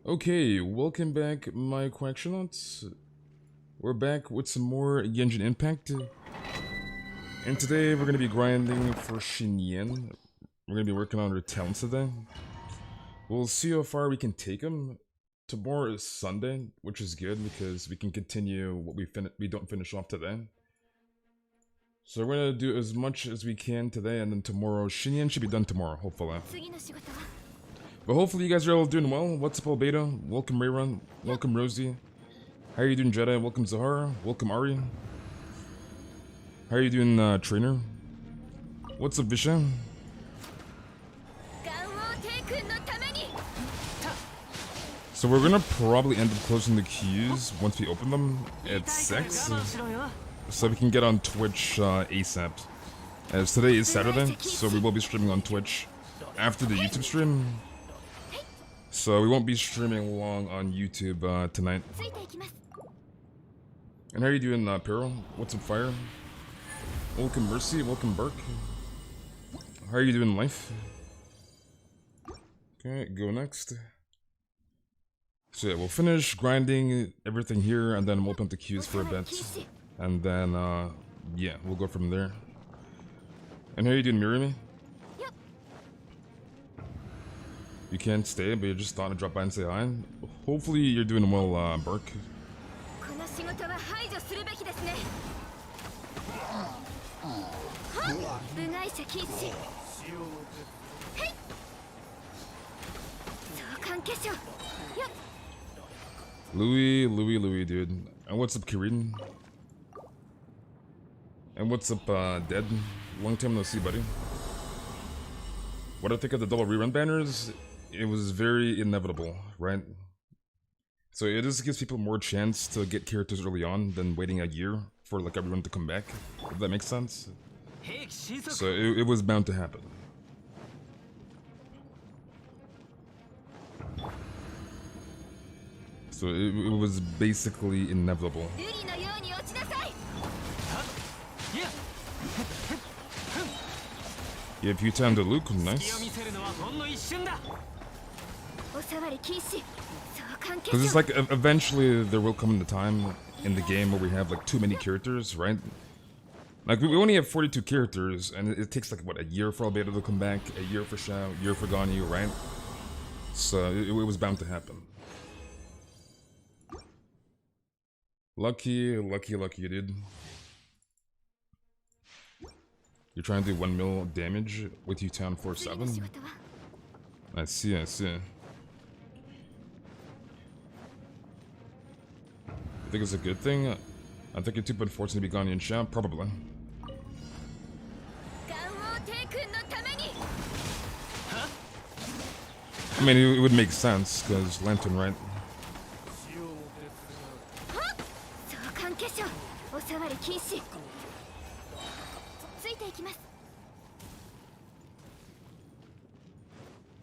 Okay, welcome back, my collectionauts. We're back with some more Genshin Impact. And today we're going to be grinding for Xinyan. We're going to be working on our talents today. We'll see how far we can take them. Tomorrow is Sunday, which is good because we can continue what we don't finish off today. So we're going to do as much as we can today, and then tomorrow, Xinyan should be done tomorrow, hopefully. But hopefully you guys are all doing well. What's up, Albedo? Welcome, Rerun. Welcome, Rosie. How are you doing, Jedi? Welcome, Zahara. Welcome, Ari. How are you doing, Trainer? What's up, Visha? So we're gonna probably end up closing the queues once we open them at 6. So we can get on Twitch ASAP. As today is Saturday, so we will be streaming on Twitch after the YouTube stream. So we won't be streaming long on YouTube tonight. And how are you doing, Pero? What's up, Fire? Welcome, Mercy. Welcome, Burke. How are you doing, Life? Okay, go next. So yeah, we'll finish grinding everything here, and then we'll open up the queues for a bit. And then, yeah, we'll go from there. And how are you doing, Mirimi? You can't stay, but you just thought to drop by and say hi. Hopefully you're doing well, Burke. Louis, dude. And what's up, Kirin? And what's up, Dead? Long time no see, buddy. What I think of the double rerun banners? It was very inevitable, right? So it just gives people more chance to get characters early on than waiting a year for like everyone to come back, if that makes sense. So it was bound to happen. So it was basically inevitable. You have U-Town to Luke, nice. Because it's like, eventually there will come a time in the game where we have like too many characters, right? Like we only have 42 characters, and it takes like, what, a year for Albedo to come back, a year for Shao, a year for Ganyu, right? So it was bound to happen. Lucky, dude. You're trying to do 1 mil damage with U-Town 4-7? I see. I think it's a good thing. I think your 2.4 is gonna be Ganyu and Shao, probably. I mean, it would make sense, because Lantern, right?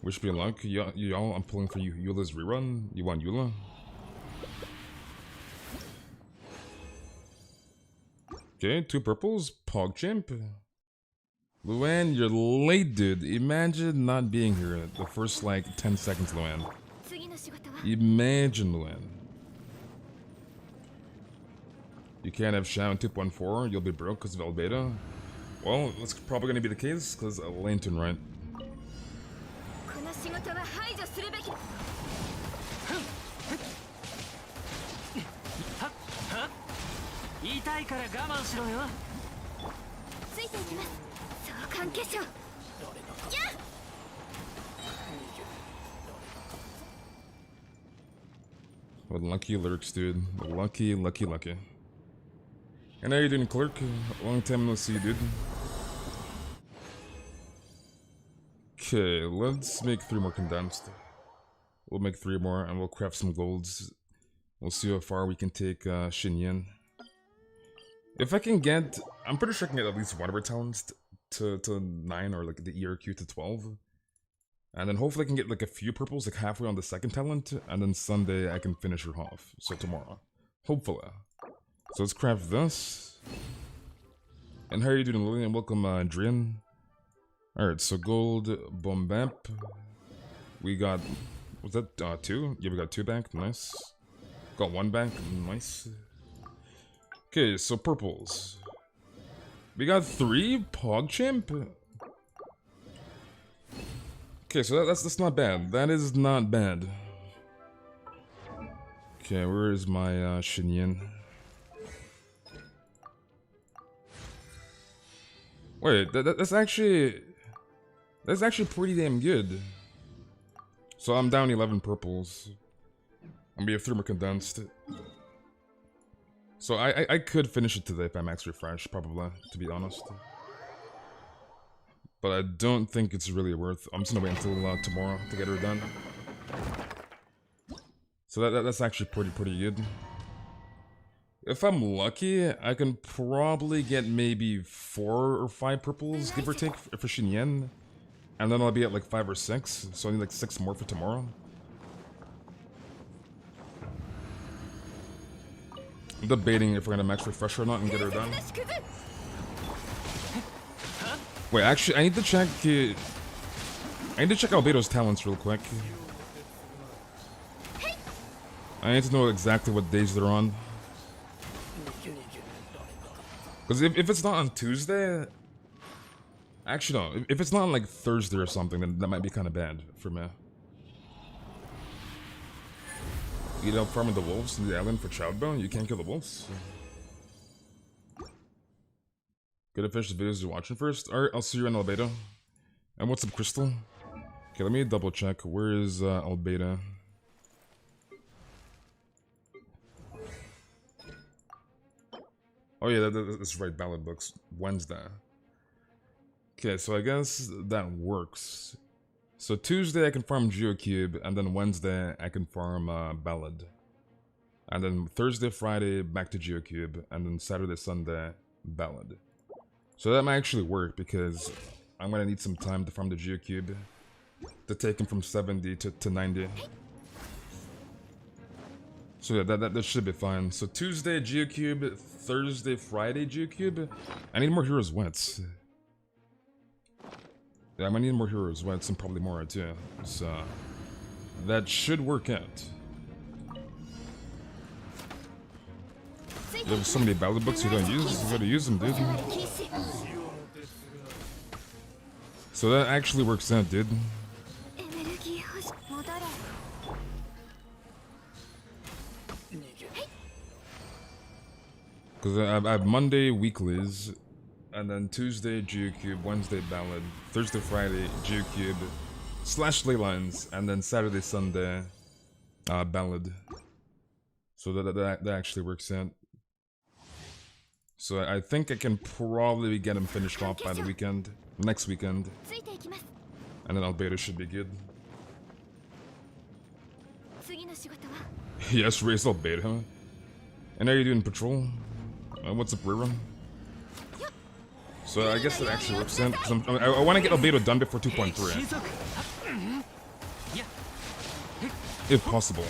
Wish me luck. Y'all, I'm pulling for you. Eula's rerun. You want Eula? Okay, 2 purples. PogChamp. Luan, you're late, dude. Imagine not being here the first, like, 10 seconds, Luan. Imagine, Luan. You can't have Shao in 2.4. You'll be broke because of Albedo. Well, that's probably going to be the case because of Lantern, right? Well, lucky lyrics, dude. Lucky. And how you doing, Clerk? Long time no see, dude. Okay, let's make 3 more condensed. We'll make 3 more, and we'll craft some golds. We'll see how far we can take Xinyan. If I can get, I'm pretty sure I can get at least one of our talents to 9, or like the ERQ to 12. And then hopefully I can get like a few purples, like halfway on the 2nd talent, and then Sunday I can finish her off. So tomorrow. Hopefully. So let's craft this. And how are you doing, Lillian? Welcome, Drian. Alright, so gold, Bombamp. We got Was that 2? Yeah, we got 2 back. Nice. Got 1 back. Nice. Okay, so purples. We got 3 PogChamp. Okay, so that's not bad. That is not bad. Okay, where is my Xinyan? Wait, that's actually pretty damn good. So I'm down 11 purples. And we have 3 more condensed. So I could finish it today if I max refresh, probably, to be honest. But I don't think it's really worth. I'm just gonna wait until tomorrow to get her done. So that's actually pretty good. If I'm lucky, I can probably get maybe 4 or 5 purples, give or take, for Xinyan. And then I'll be at like 5 or 6, so I need like 6 more for tomorrow. I'm debating if we're gonna max refresh or not and get her done. Wait, actually, I need to check Albedo's talents real quick. I need to know exactly what days they're on. Because if it's not on Tuesday... Actually, no. If it's not on like Thursday or something, then that might be kind of bad for me. You know, farming the wolves in the island for childbone? You can't kill the wolves. Gotta finish the videos you're watching first. Alright, I'll see you in Albedo. And what's up, Crystal? Okay, let me double check. Where is Albedo? Oh yeah, that's right, ballad books. Wednesday. Okay, so I guess that works. So Tuesday I can farm Geocube, and then Wednesday I can farm Ballad. And then Thursday, Friday, back to Geocube, and then Saturday, Sunday, Ballad. So that might actually work, because I'm gonna need some time to farm the Geocube to take him from 70 to 90. So yeah, that should be fine. So Tuesday, Geocube, Thursday, Friday, Geocube. I need more Heroes Wets. Yeah, I might need more Heroes Wets and probably more too. So that should work out. You have so many ballad books you don't use. You gotta use them, dude. So that actually works out, dude. Because I have Monday weeklies, and then Tuesday Geocube, Wednesday Ballad, Thursday Friday Geocube / Leylines, and then Saturday Sunday Ballad. So that actually works out. So I think I can probably get him finished off by the weekend, next weekend, and then Albedo should be good. Yes, raise Albedo. And are you doing patrol? What's up, rerun? So I guess that actually works out, because I want to get Albedo done before 2.3. If possible.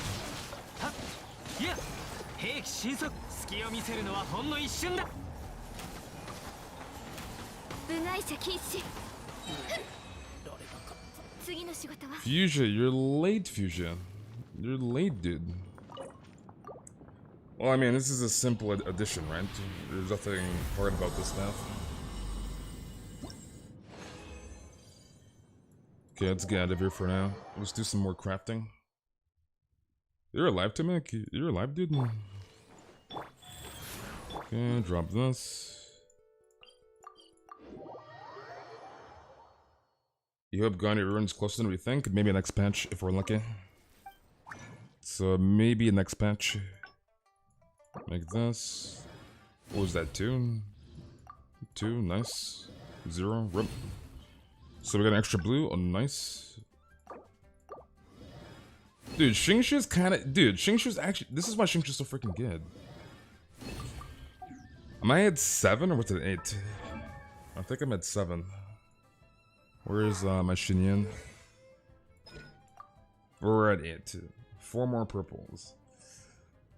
Fuchsia, you're late, Fuchsia. You're late, dude. Well, I mean, this is a simple addition, right? There's nothing hard about this stuff. Okay, let's get out of here for now. Let's do some more crafting. You're alive, Timek? You're alive, dude? Okay, drop this. You hope Gandhi runs closer than we think? Maybe next patch, if we're lucky. So, maybe next patch. Like this. What was that? 2? 2, nice. 0, rip. So we got an extra blue, oh nice. Dude, Xingshu's kinda... Dude, Xingshu's actually... This is why Xingshu's so freaking good. Am I at 7 or what's it 8? I think I'm at 7. Where is my Xinyan? We're at 8. 4 more purples.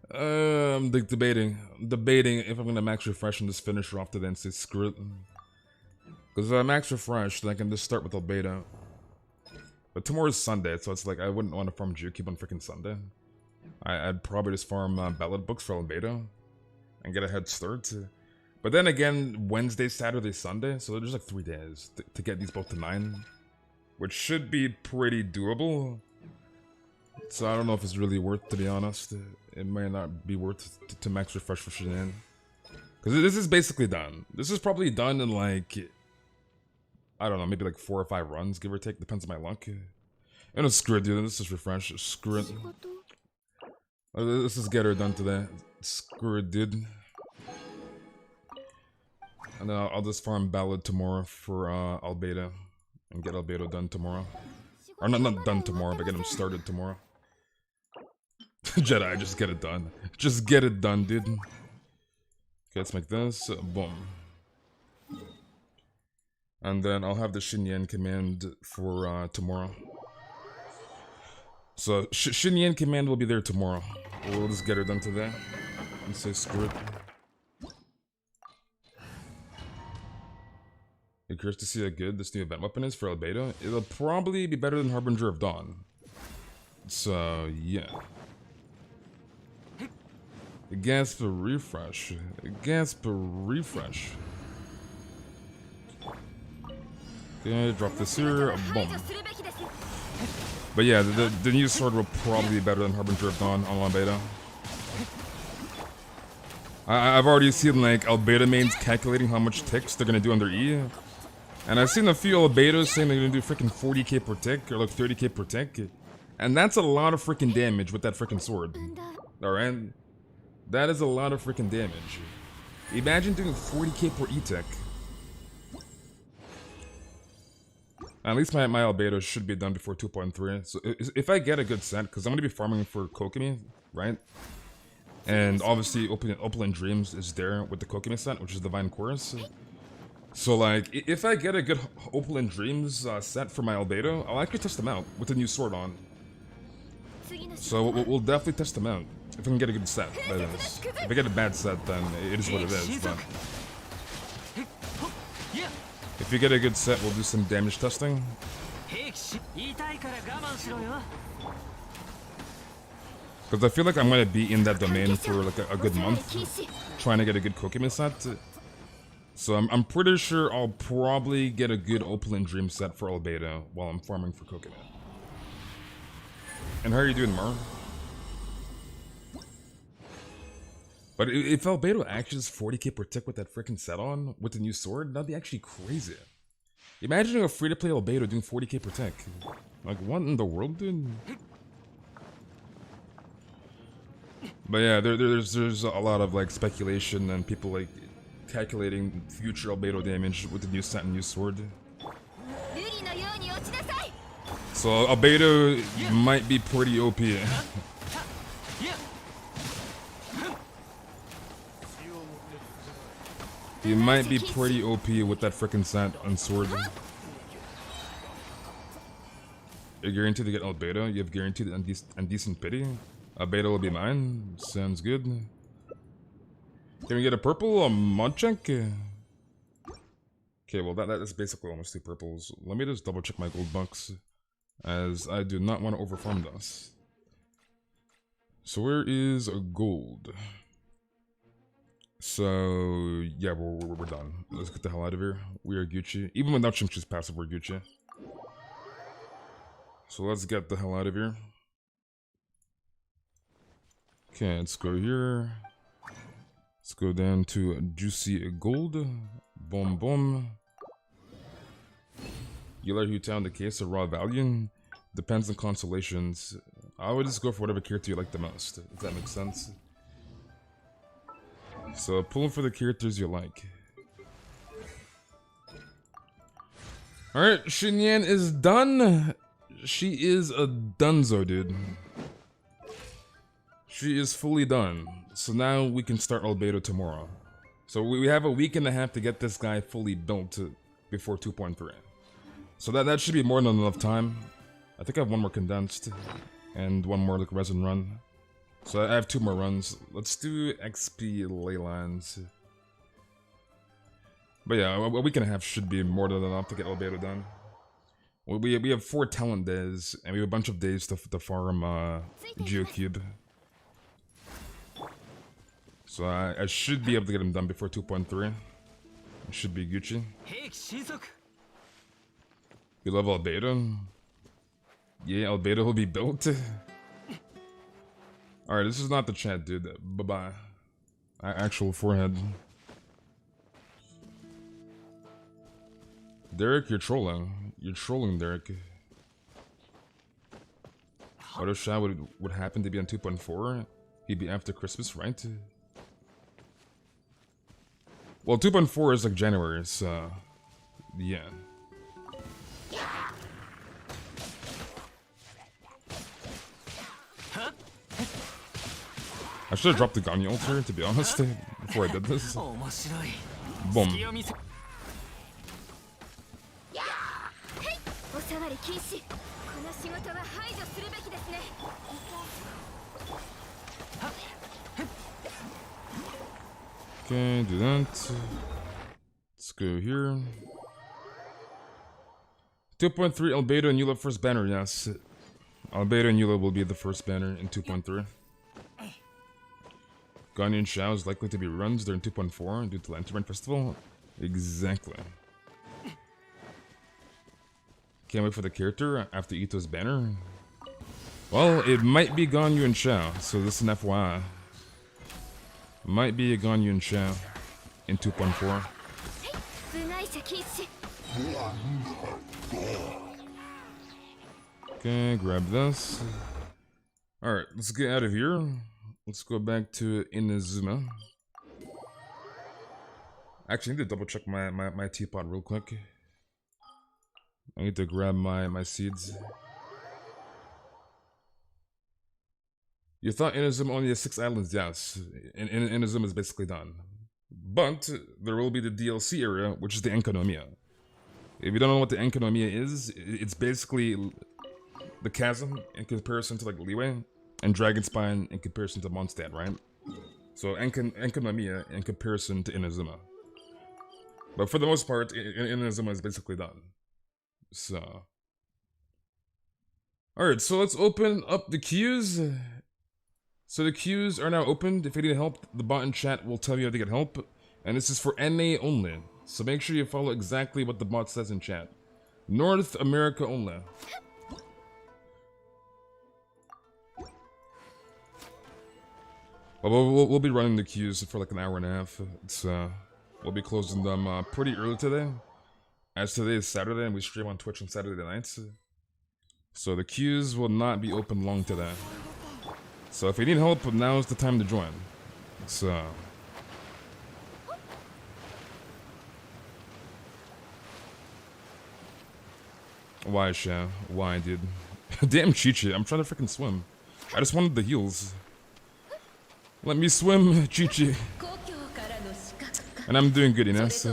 I'm debating if I'm gonna max refresh and just finish her off today and say screw it. Because if I max refresh, then I can just start with Albedo. But tomorrow's Sunday, so it's like I wouldn't want to farm Geokeep on freaking Sunday. I'd probably just farm ballad books for Albedo and get a head start. But then again, Wednesday, Saturday, Sunday, so there's like 3 days to get these both to 9, which should be pretty doable. So I don't know if it's really worth, to be honest. It might not be worth to max refresh for Xinyan. Because this is basically done. This is probably done in like, I don't know, maybe like 4 or 5 runs, give or take. Depends on my luck. And no, screw it, dude. Let's just refresh. Screw it. Let's just get her done today. Screw it, dude. And then I'll just farm Ballad tomorrow for Albedo. And get Albedo done tomorrow. Or not done tomorrow, but get him started tomorrow. Jedi, just get it done. Just get it done, dude. Okay, let's make this. Boom. And then I'll have the Xinyan command for tomorrow. So, Xinyan command will be there tomorrow. We'll just get her done today. And say screw it. You're curious to see how good this new event weapon is for Albedo? It'll probably be better than Harbinger of Dawn. So, yeah. Gasp a refresh. Gasp a refresh. Okay, drop this here. Boom. But yeah, the new sword will probably be better than Harbinger of Dawn on Albedo. I've already seen like Albedo mains calculating how much ticks they're gonna do on their E. And I've seen a few Albedos saying they're gonna do freaking 40k per tick or like 30k per tick. And that's a lot of freaking damage with that freaking sword. Alright? That is a lot of freaking damage. Imagine doing 40k per E-tick. At least my Albedo should be done before 2.3. So if I get a good set, because I'm going to be farming for Kokumi, right? And obviously Opulent Dreams is there with the Kokumi set, which is Divine Chorus. So like, if I get a good Opulent Dreams set for my Albedo, I'll actually test them out with the new sword on. So we'll definitely test them out. If I can get a good set, that is. If I get a bad set, then it is what it is, but... If you get a good set, we'll do some damage testing. Because I feel like I'm going to be in that domain for like a good month, trying to get a good Kokumi set. So I'm pretty sure I'll probably get a good Opulent Dream set for Albedo while I'm farming for Kokumi. And how are you doing, Mar? But if Albedo actually is 40k per tick with that freaking set on, with the new sword, that'd be actually crazy. Imagine a free-to-play Albedo doing 40k per tick. Like, what in the world, dude? But yeah, there's a lot of like speculation and people like calculating future Albedo damage with the new set and new sword. So Albedo might be pretty OP. He might be pretty OP with that frickin' set and sword. You're guaranteed to get Albedo. You have guaranteed and decent pity. Albedo will be mine. Sounds good. Can we get a purple? A Monchek? Okay, well that is basically almost 2 purples. Let me just double check my gold bucks, as I do not want to overfarm this. So where is a gold? So yeah, we're done. Let's get the hell out of here. We are Gucci. Even without Shimchi's passive, we're Gucci. So let's get the hell out of here. Okay, let's go here. Let's go down to Juicy Gold. Boom, boom. You let who town the case of raw value? Depends on constellations. I would just go for whatever character you like the most, if that makes sense. So pull for the characters you like. Alright, Xinyan is done. She is a dunzo, dude. She is fully done. So now we can start Albedo tomorrow. So we have a week and a half to get this guy fully built before 2.3. So that should be more than enough time. I think I have one more condensed and one more like resin run. So I have 2 more runs. Let's do XP Leylands. But yeah, a week and a half should be more than enough to get Albedo done. Well, we have 4 talent days, and we have a bunch of days to farm Geocube. So I should be able to get them done before 2.3. It should be Gucci. You love Albedo? Yeah, Albedo will be built. Alright, this is not the chat, dude. Bye-bye. Actual forehead. Derek, you're trolling. You're trolling, Derek. Auto shot would happen to be on 2.4. He'd be after Christmas, right? Well, 2.4 is like January, so yeah. I should have dropped the Ganyu ult here, to be honest, before I did this. Boom. Okay, do that. Let's go here. 2.3 Albedo and Eula first banner, yes. Albedo and Eula will be the first banner in 2.3. Ganyu and Xiao is likely to be runs during 2.4 due to Lantern Festival. Exactly. Can't wait for the character after Ito's banner. Well, it might be Ganyu and Xiao, so this is an FYI. Might be a Ganyu and Xiao in 2.4. Okay, grab this. Alright, let's get out of here. Let's go back to Inazuma. Actually, I need to double check my teapot real quick. I need to grab my seeds. You thought Inazuma only has 6 islands? Yes. Inazuma is basically done. But there will be the DLC area, which is the Enkanomiya. If you don't know what the Enkanomiya is, it's basically the chasm in comparison to like Liyue, and Dragonspine in comparison to Mondstadt, right? So Enkanomiya in comparison to Inazuma. But for the most part, Inazuma is basically done. So... Alright, so let's open up the queues. So the queues are now opened. If you need help, the bot in chat will tell you how to get help. And this is for NA only. So make sure you follow exactly what the bot says in chat. North America only. Well, we'll be running the queues for like an hour and a half. It's we'll be closing them pretty early today. As today is Saturday and we stream on Twitch on Saturday nights. So the queues will not be open long today. So if you need help, now is the time to join. So... Why, Sha? Why, dude? Damn, Chi-Chi, I'm trying to freaking swim. I just wanted the heals. Let me swim, Chi-Chi. And I'm doing good, Ines.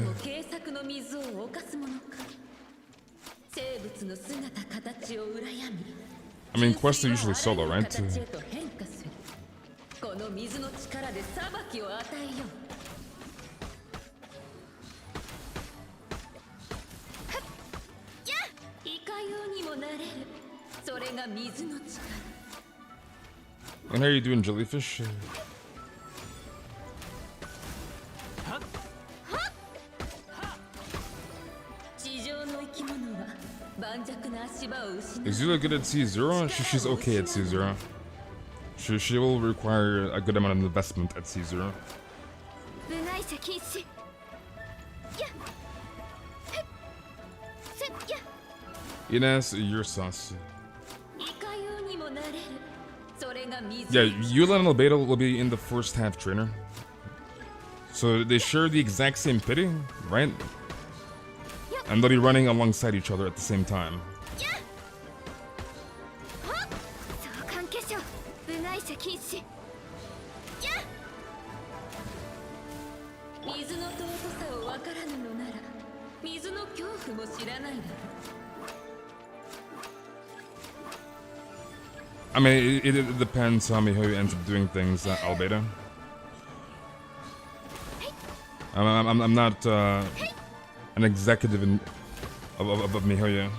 I mean, quests are usually solo, right? And how are you doing, jellyfish? Is Zula good at C0? She's okay at C0. She will require a good amount of investment at C0. Ines, you're sus. Yeah, Eula and Albedo will be in the first half trainer. So they share the exact same pity, right? And they'll be running alongside each other at the same time. I mean, it depends how MiHoYo ends up doing things, Albedo. I'm not an executive of MiHoYo.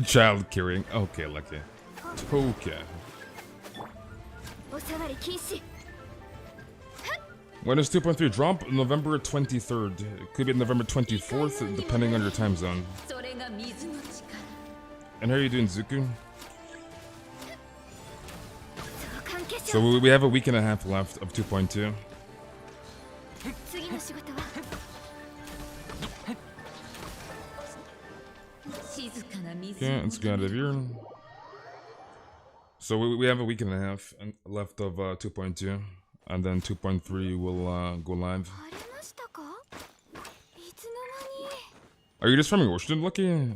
Child carrying. Okay, lucky. Okay. When does 2.3 drop? November 23rd. It could be November 24th, depending on your time zone. And how are you doing, Zuku? So we have a week and a half left of 2.2. Okay, let's get out of here. So we have a week and a half left of 2.2, and then 2.3 will go live. Are you just farming Ocean, Lucky?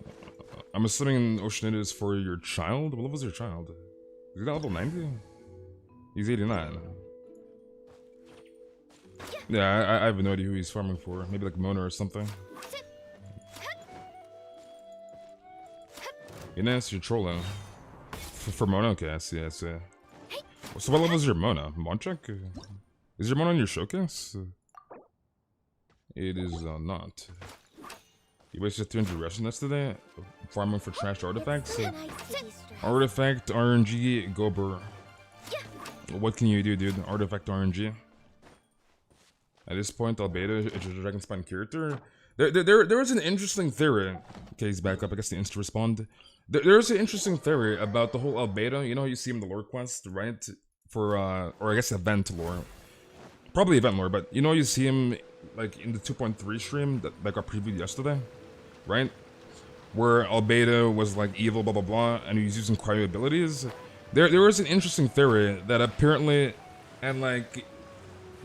I'm assuming Ocean is for your child. What level is your child? Is he not level 90? He's 89. Yeah, I have no idea who he's farming for. Maybe like Mona or something. Ines, you're trolling. For Mona? Okay, I see. So what level is your Mona? Monchek? Is your Mona in your showcase? It is not. You wasted 300 resin yesterday farming for trash artifacts? Artifact, RNG, Gober. What can you do, dude? Artifact RNG. At this point, Albedo is a dragon spawn character. There was an interesting theory. Okay, he's back up. I guess the insta respond. There's an interesting theory about the whole Albedo. You know how you see him in the lore quest, right? For or I guess event lore. Probably event lore, but you know you see him like in the 2.3 stream that got previewed yesterday, right? Where Albedo was like evil, blah blah blah, and he was using cryo abilities. There was an interesting theory that apparently, and like,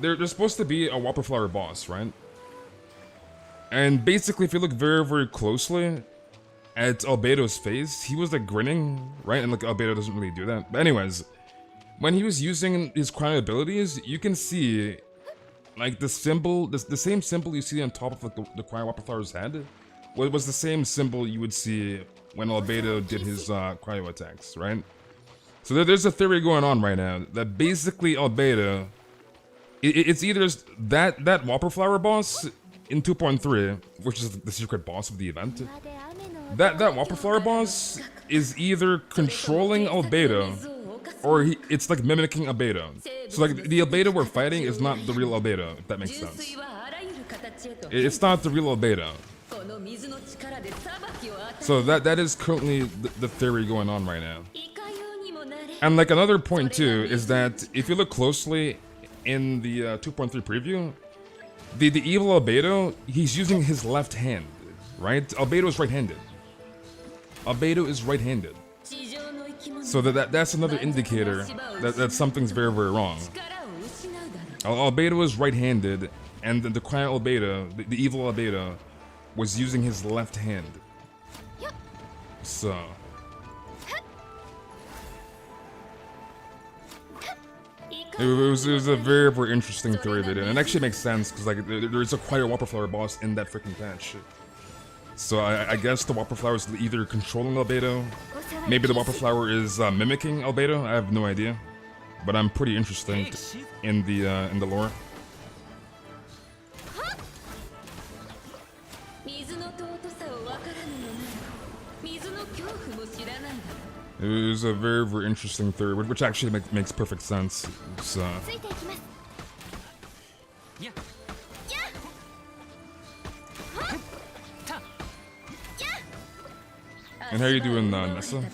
there's supposed to be a Whopperflower boss, right? And basically, if you look very, very closely at Albedo's face, he was like grinning, right? And like Albedo doesn't really do that. But anyways, when he was using his cryo abilities, you can see like the symbol, the same symbol you see on top of like the cryo Whopperflower's head, was the same symbol you would see when Albedo did his cryo attacks, right? So there's a theory going on right now that basically Albedo, it's either that Whopperflower boss in 2.3, which is the secret boss of the event, that Whopperflower boss is either controlling Albedo, or it's like mimicking Albedo. So like the Albedo we're fighting is not the real Albedo, if that makes sense. It's not the real Albedo. So that is currently the theory going on right now. And like another point too is that if you look closely in the 2.3 preview, the evil Albedo, he's using his left hand, right? Albedo is right-handed. Albedo is right-handed. So that's another indicator that something's very, very wrong. Albedo is right-handed, and the quiet Albedo, the evil Albedo, was using his left hand. So it was a very, very interesting theory they did, and it actually makes sense because like there's a quiet Whopperflower boss in that freaking patch. So I guess the Whopperflower is either controlling Albedo, maybe the Whopperflower is mimicking Albedo. I have no idea, but I'm pretty interested in the lore. It was a very, very interesting theory, which actually makes perfect sense. So. And how are you doing, Nessa?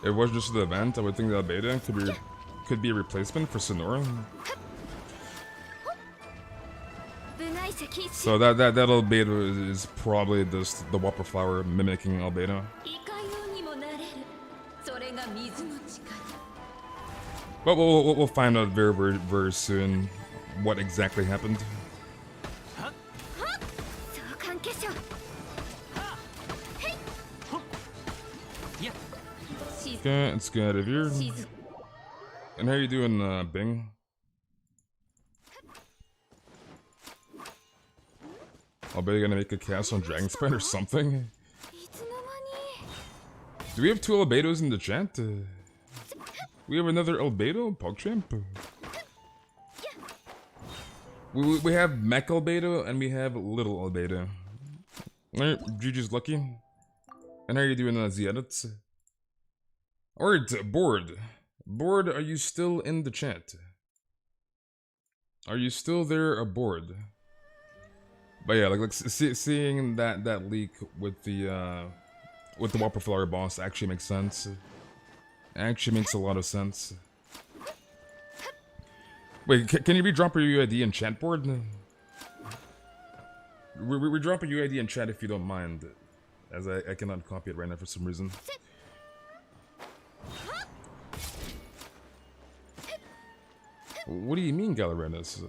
It was just the event. I would think that Albedo could be a replacement for Sonora. So that Albedo is probably just the Whopperflower mimicking Albedo. But we'll find out very, very, very soon what exactly happened. Okay, let's get out of here. And how you doing, Bing? I'll bet you're gonna make a cast on Dragon Spine or something. Do we have two Albedos in the chat? We have another Albedo, PogChamp. We have Mech Albedo and we have Little Albedo. Alright, GG's lucky. And how are you doing on the edits? Alright, Board. Board, are you still in the chat? Are you still there, Board? But yeah, like seeing that leak with the Whopperflower boss actually makes sense. Actually makes a lot of sense. Wait, can you redrop your UID in chat, Board? Redrop your UID in chat if you don't mind, as I cannot copy it right now for some reason. What do you mean, Galerenas?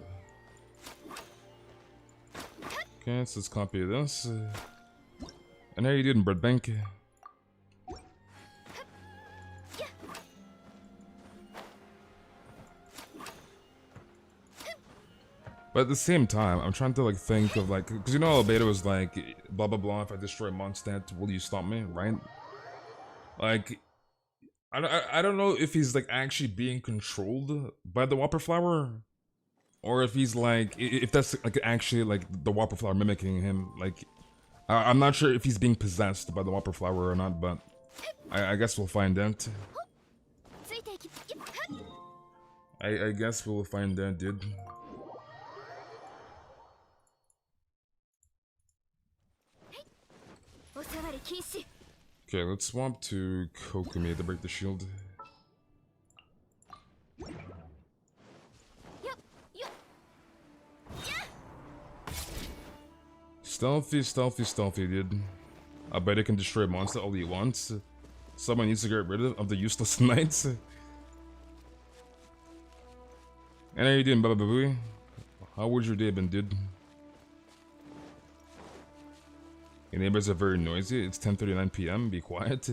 Okay, so let's copy this. And how you doing, Bread Bank? But at the same time, I'm trying to like think of like, because you know Albedo was like, blah blah blah, if I destroy Mondstadt, will you stop me, right? Like, I don't know if he's like actually being controlled by the Whopperflower, or if he's like, if that's like actually like the Whopperflower mimicking him. Like, I'm not sure if he's being possessed by the Whopperflower or not, but I guess we'll find out. I guess we'll find out, dude. Okay, let's swap to Kokumi to break the shield. Stealthy, dude. I bet it can destroy a monster all he wants. Someone needs to get rid of the useless knights. And how you doing, Baba Babooey? How was your day been, dude? Your neighbors are very noisy. It's 10:39 p.m. Be quiet.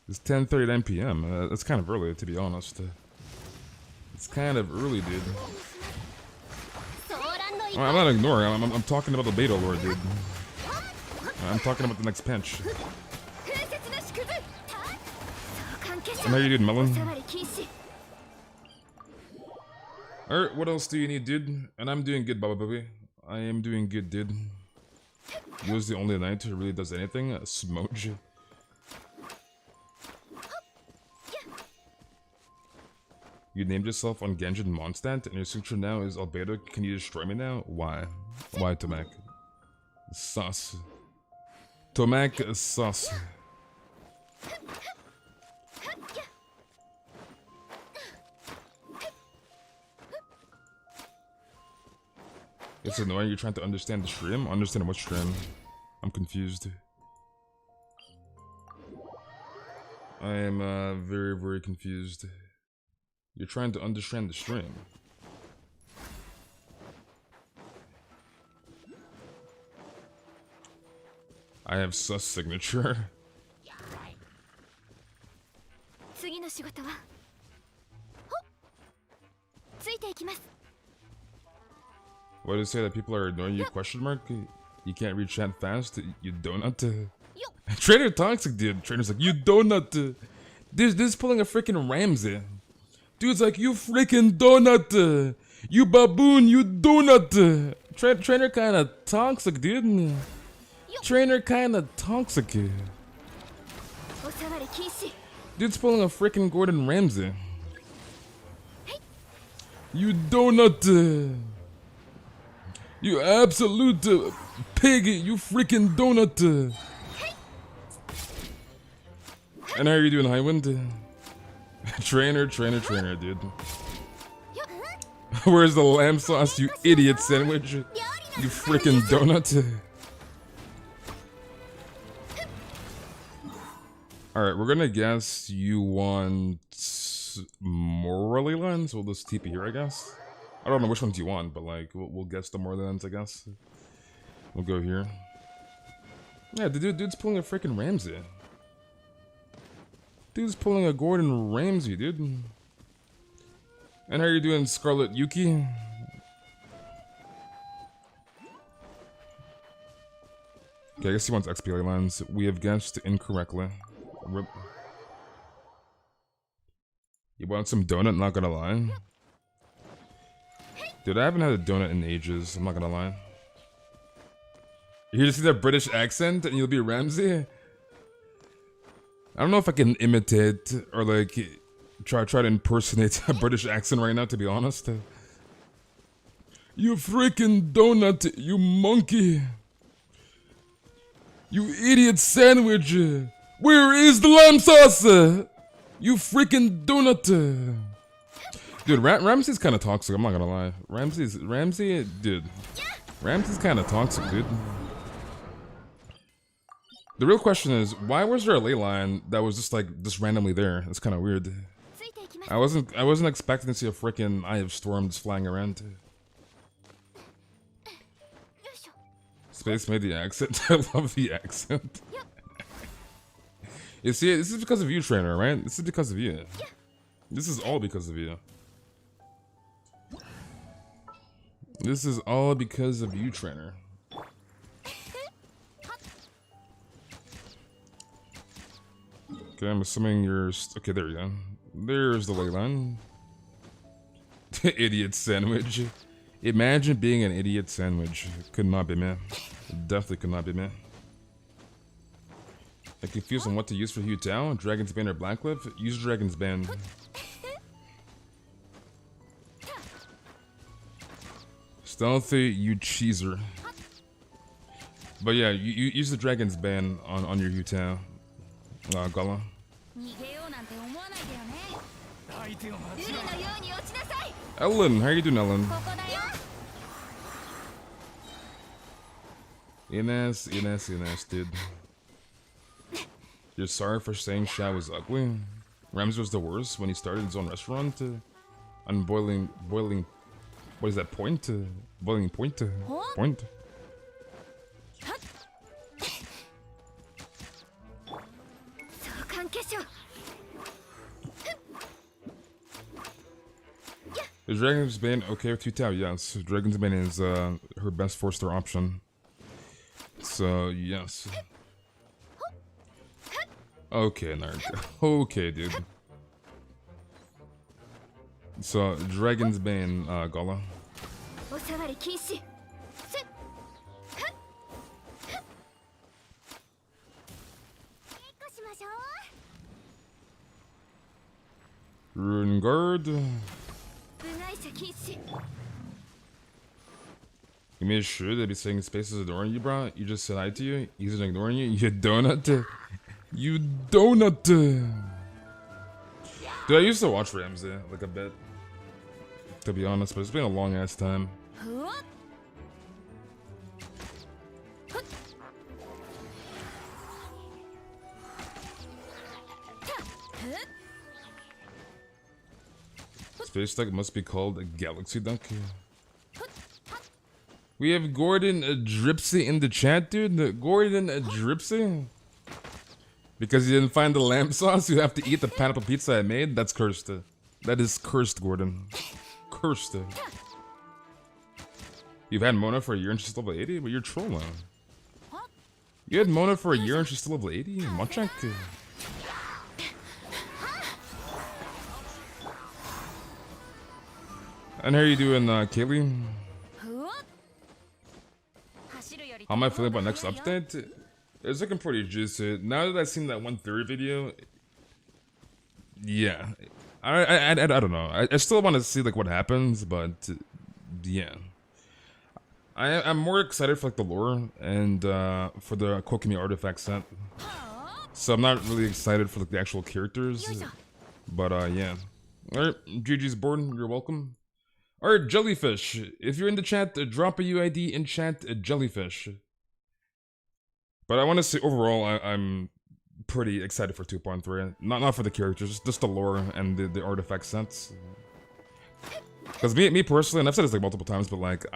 It's 10:39 p.m. That's kind of early, to be honest. It's kind of early, dude. I'm not ignoring. I'm talking about the beta lore, dude. I'm talking about the next pinch. And how you doing, Melon? Alright, what else do you need, dude? And I'm doing good, Baba Baby. I am doing good, dude. Yu's the only knight who really does anything. Smoge. You named yourself on Genshin Mondstadt, and your signature now is Albedo. Can you destroy me now? Why? Why, Tomac? Sus. Tomac, sus. It's annoying you're trying to understand the stream. Understand what stream? I'm confused. I am very, very confused. You're trying to understand the stream. I have sus signature. What did it say that people are ignoring you? Question mark? You can't read chat fast? You donut? Trainer toxic, dude. Trainer's like, you donut. This is pulling a freaking Ramsey. Dude's like, you freaking donut. You baboon, you donut. Trainer kinda toxic, dude. Trainer kinda toxic. Dude's pulling a freaking Gordon Ramsay. You donut. You absolute pig, you freaking donut. And how are you doing, Highwind? Trainer, dude. Where's the lamb sauce, you idiot sandwich? You freaking donut. Alright, we're gonna guess you want Morally Lens? We'll just TP here, I guess. I don't know which ones you want, but like, we'll guess the Morally Lens, I guess. We'll go here. Yeah, the dude's pulling a freaking Ramsey. Dude's pulling a Gordon Ramsay, dude. And how are you doing, Scarlet Yuki? Okay, I guess he wants XP Lens. We have guessed incorrectly. Rip. You want some donut? Not gonna lie. Dude, I haven't had a donut in ages. I'm not gonna lie. You just see that British accent and you'll be Ramsey? I don't know if I can imitate or like try to impersonate a British accent right now, to be honest. You freaking donut, you monkey. You idiot sandwich. Where is the lamb sauce? You freaking donut. Dude, Ramsey's kind of toxic, I'm not gonna lie. Ramsey, dude. Ramsey's kind of toxic, dude. The real question is, why was there a ley line that was just like, just randomly there? It's kind of weird. I wasn't expecting to see a freaking Eye of Storm just flying around. Space made the accent. I love the accent. You see, this is because of you, trainer, right? This is because of you. This is all because of you. This is all because of you, trainer. Okay, I'm assuming you're... Okay, there you go. There's the ley line. Idiot sandwich. Imagine being an idiot sandwich. Could not be me. Definitely could not be me. I'm confused on what to use for Hu Tao. Dragon's Bane or Blackcliff? Use Dragon's Bane. Stealthy, you cheeser. But yeah, you use the Dragon's Bane on your Hu Tao. Gala. Ellen, how you doing, Ellen? Ines, dude. You're sorry for saying Sha was ugly? Ramsey was the worst when he started his own restaurant? On boiling, what is that, point? Boiling point? Point? Is Dragon's Bane okay with Hu Tao? Yes. Dragon's Bane is her best 4-star option. So, yes. Okay, nerd. Okay, dude. So, Dragon's Bane, Gala. Rune Guard. You made sure they'd be saying Space is ignoring you, bro. You just said hi to you. He's ignoring you. You donut. You donut. Dude, I used to watch Ramsey like a bit, to be honest, but it's been a long ass time. Space duck must be called a galaxy duck. We have Gordon Dripsy in the chat, dude. Gordon Dripsy? Because you didn't find the lamb sauce, you have to eat the pineapple pizza I made? That's cursed. That is cursed, Gordon. Cursed. You've had Mona for a year and she's level 80? But you're trolling. You had Mona for a year and she's still level 80? Monchak? And how are you doing, Kaylee? How am I feeling about next update? It's looking pretty juicy. Now that I've seen that 1 theory video, yeah, I don't know. I still want to see like what happens, but yeah, I'm more excited for like the lore and for the Kokumi artifact set. So I'm not really excited for like the actual characters, but yeah. All right, GG's board. You're welcome. Alright, Jellyfish. If you're in the chat, drop a UID in chat, Jellyfish. But I want to say, overall, I'm pretty excited for 2.3. Not for the characters, just the lore and the artifact sets. Because me personally, and I've said this like multiple times, but like,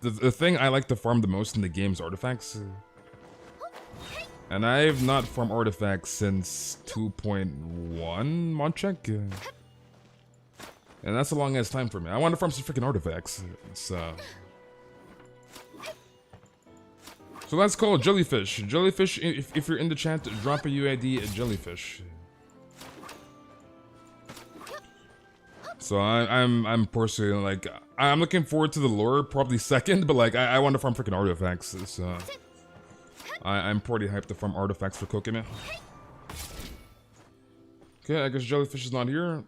the thing I like to farm the most in the game is artifacts. And I've not farmed artifacts since 2.1 mod check. And that's a long ass time for me. I want to farm some freaking artifacts. So let's call Jellyfish. Jellyfish, if you're in the chat, drop a UID at Jellyfish. So I'm personally like I'm looking forward to the lore probably second, but like I want to farm freaking artifacts. So I'm pretty hyped to farm artifacts for Kokime. Okay, I guess jellyfish is not here.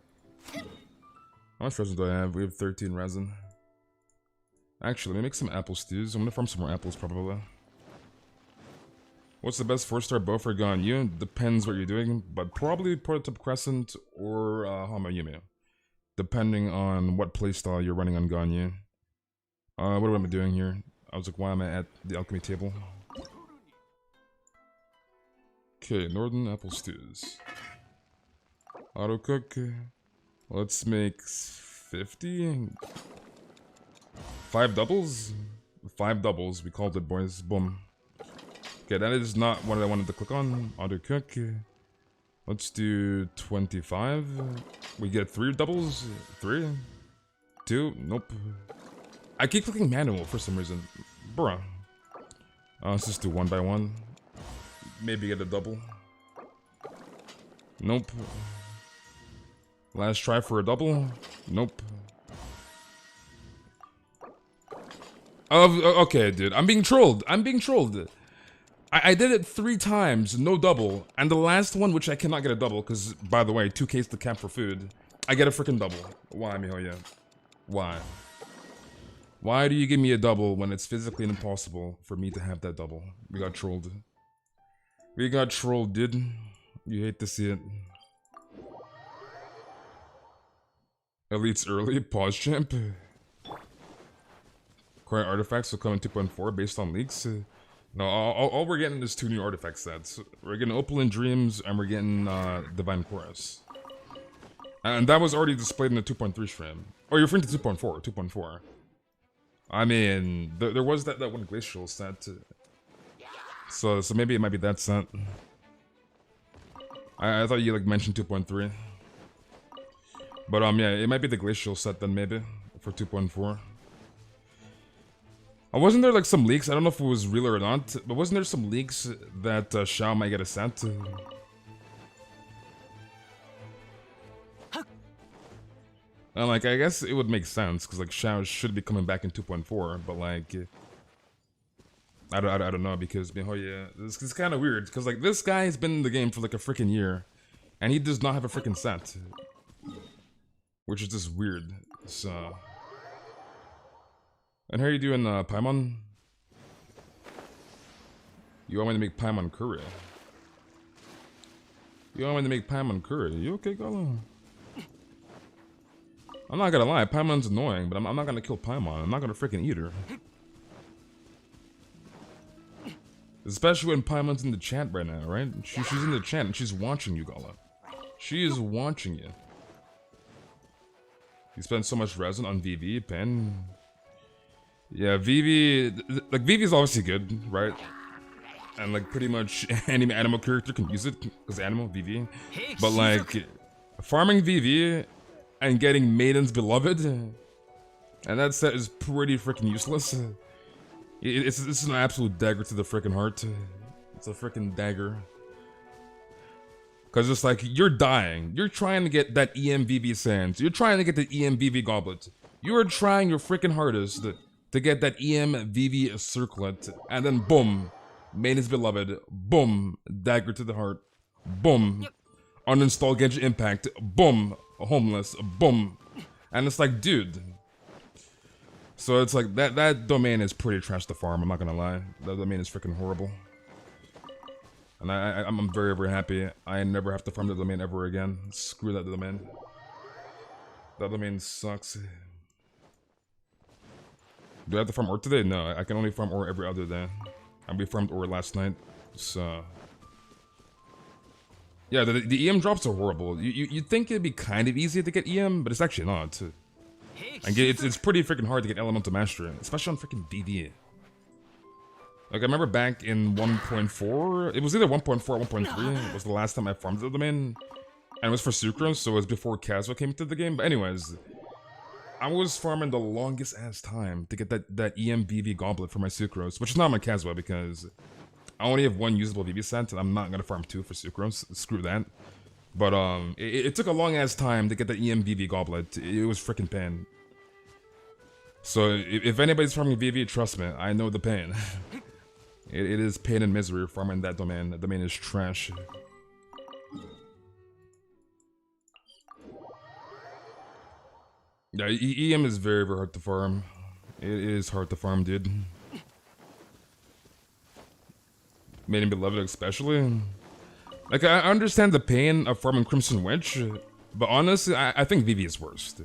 How much resin do I have? We have 13 resin. Actually, let me make some apple stews. I'm gonna farm some more apples probably. What's the best 4-star bow for Ganyu? Depends what you're doing, but probably Prototype Crescent or Hamayume. Depending on what playstyle you're running on Ganyu. What am I doing here? I was like, why am I at the alchemy table? Okay, Northern apple stews. Auto cook. Let's make 50. 5 doubles? 5 doubles. We called it, boys. Boom. Okay, that is not what I wanted to click on. Auto cook. Let's do 25. We get 3 doubles. 3. 2. Nope. I keep clicking manual for some reason. Bruh. Let's just do 1 by 1. Maybe get a double. Nope. Last try for a double. Nope. Okay, dude. I'm being trolled. I'm being trolled. I did it 3 times, no double. And the last one, which I cannot get a double, because, by the way, 2K is the cap for food. I get a freaking double. Why, Mihoya? Why? Why do you give me a double when it's physically impossible for me to have that double? We got trolled. We got trolled, dude. You hate to see it. Elite's early. Pause champ. Current artifacts will come in 2.4 based on leaks. No, all we're getting is 2 new artifact sets. We're getting Opaline Dreams and we're getting Divine Chorus. And that was already displayed in the 2.3 stream. Oh, you're referring to 2.4. 2.4. I mean, there was that one glacial set. So maybe it might be that set. I thought you like mentioned 2.3. But yeah, it might be the glacial set then maybe for 2.4. Wasn't there like some leaks? I don't know if it was real or not, but wasn't there some leaks that Xiao might get a set? And like, I guess it would make sense because like Xiao should be coming back in 2.4, but like, I don't know because Mihoya, this is kind of weird because like this guy has been in the game for like a freaking year, and he does not have a freaking set, which is just weird. So. And how are you doing, Paimon? You want me to make Paimon curry? You want me to make Paimon curry? You okay, Gala? I'm not gonna lie, Paimon's annoying, but I'm not gonna kill Paimon. I'm not gonna freaking eat her. Especially when Paimon's in the chat right now, right? She's in the chat and she's watching you, Gala. She is watching you. You spend so much resin on VV, pen. Yeah, Vivi, like Vivi's obviously good, right? And like pretty much any animal character can use it as animal, Vivi. But like farming Vivi and getting Maiden's Beloved, and that set is pretty freaking useless. It's an absolute dagger to the freaking heart. It's a freaking dagger. Cause it's like you're dying. You're trying to get that EMVV sands. You're trying to get the EMVV goblet. You are trying your freaking hardest to get that EMVV circlet, and then boom, Maiden's Beloved, boom, dagger to the heart, boom, uninstall Genshin Impact, boom, homeless, boom, and it's like, dude. So it's like that domain is pretty trash to farm. I'm not gonna lie, that domain is freaking horrible, and I'm very very happy I never have to farm the domain ever again. Screw that domain. That domain sucks. Do I have to farm ore today? No, I can only farm ore every other day. And we farmed ore last night, so... Yeah, the EM drops are horrible. You'd think it'd be kind of easy to get EM, but it's actually not. And it's pretty freaking hard to get Elemental Mastery, especially on freaking VV. Like, I remember back in 1.4, it was either 1.4 or 1.3, was the last time I farmed the domain. And it was for Sucrose, so it was before Kazuha came into the game, but anyways... I was farming the longest ass time to get that EMVV goblet for my Sucrose, which is not my Kazuha because I only have 1 usable VV set and I'm not gonna farm 2 for Sucrose. Screw that. But it took a long ass time to get the EMVV goblet. It was freaking pain. So if anybody's farming VV, trust me, I know the pain. It is pain and misery farming that domain. That domain is trash. Yeah, EM is very, very hard to farm. It is hard to farm, dude. Made him beloved especially. Like, I understand the pain of farming Crimson Witch, but honestly, I think Vivi is worst.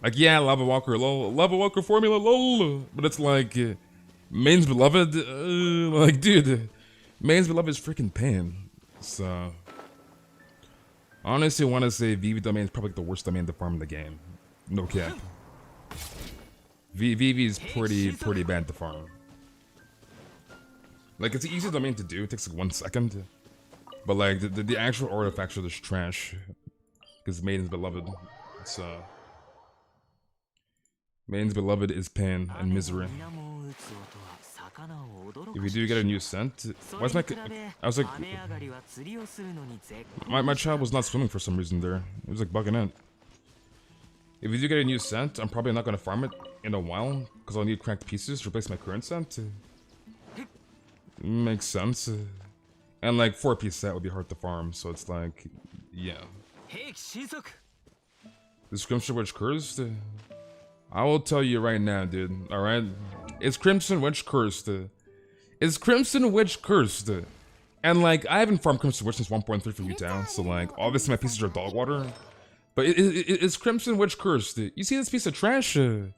Like, yeah, Lava Walker, lol, Lava Walker formula, lol, but it's like, Main's Beloved, like, dude, Main's Beloved is freaking pain. So, honestly, I want to say Vivi domain is probably the worst domain to farm in the game. No cap. Vivi is pretty bad to farm. Like, it's an easy domain to do, it takes like 1 second. But like, the actual artifacts are just trash. Because Maiden's Beloved. It's, Maiden's Beloved is pain and misery. If you do get a new scent, why's my... I was like... My child was not swimming for some reason there. It was like bugging out. If you do get a new scent, I'm probably not going to farm it in a while. Because I'll need cracked pieces to replace my current scent. Makes sense. And like 4-piece set would be hard to farm, so it's like, yeah. Is Crimson Witch cursed? I will tell you right now, dude. Alright? Is Crimson Witch cursed? Is Crimson Witch cursed? And like, I haven't farmed Crimson Witch since 1.3 for U-Town, so like, obviously my pieces are dog water. But is Crimson Witch cursed? You see this piece of trash? You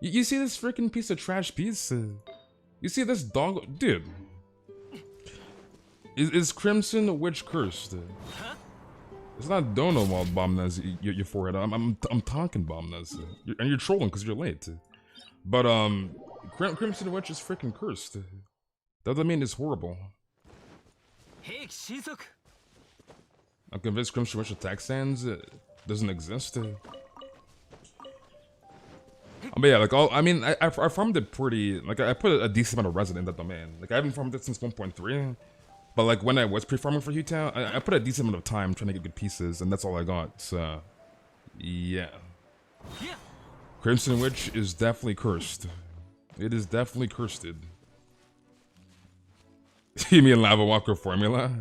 see this freaking piece of trash piece? You see this dog? Dude. Is Crimson Witch cursed? It's not Dono Wild Bombness, your forehead. I'm talking Bombness. And you're trolling because you're late. But Crimson Witch is freaking cursed. That doesn't mean it's horrible. I'm convinced Crimson Witch attack stands doesn't exist. But yeah, like I mean I farmed it pretty, like I put a decent amount of resin in that domain. Like I haven't farmed it since 1.3. But like when I was pre-farming for U-Town, I put a decent amount of time trying to get good pieces, and that's all I got, so yeah. Crimson Witch is definitely cursed. It is definitely cursed. You mean Lava Walker formula?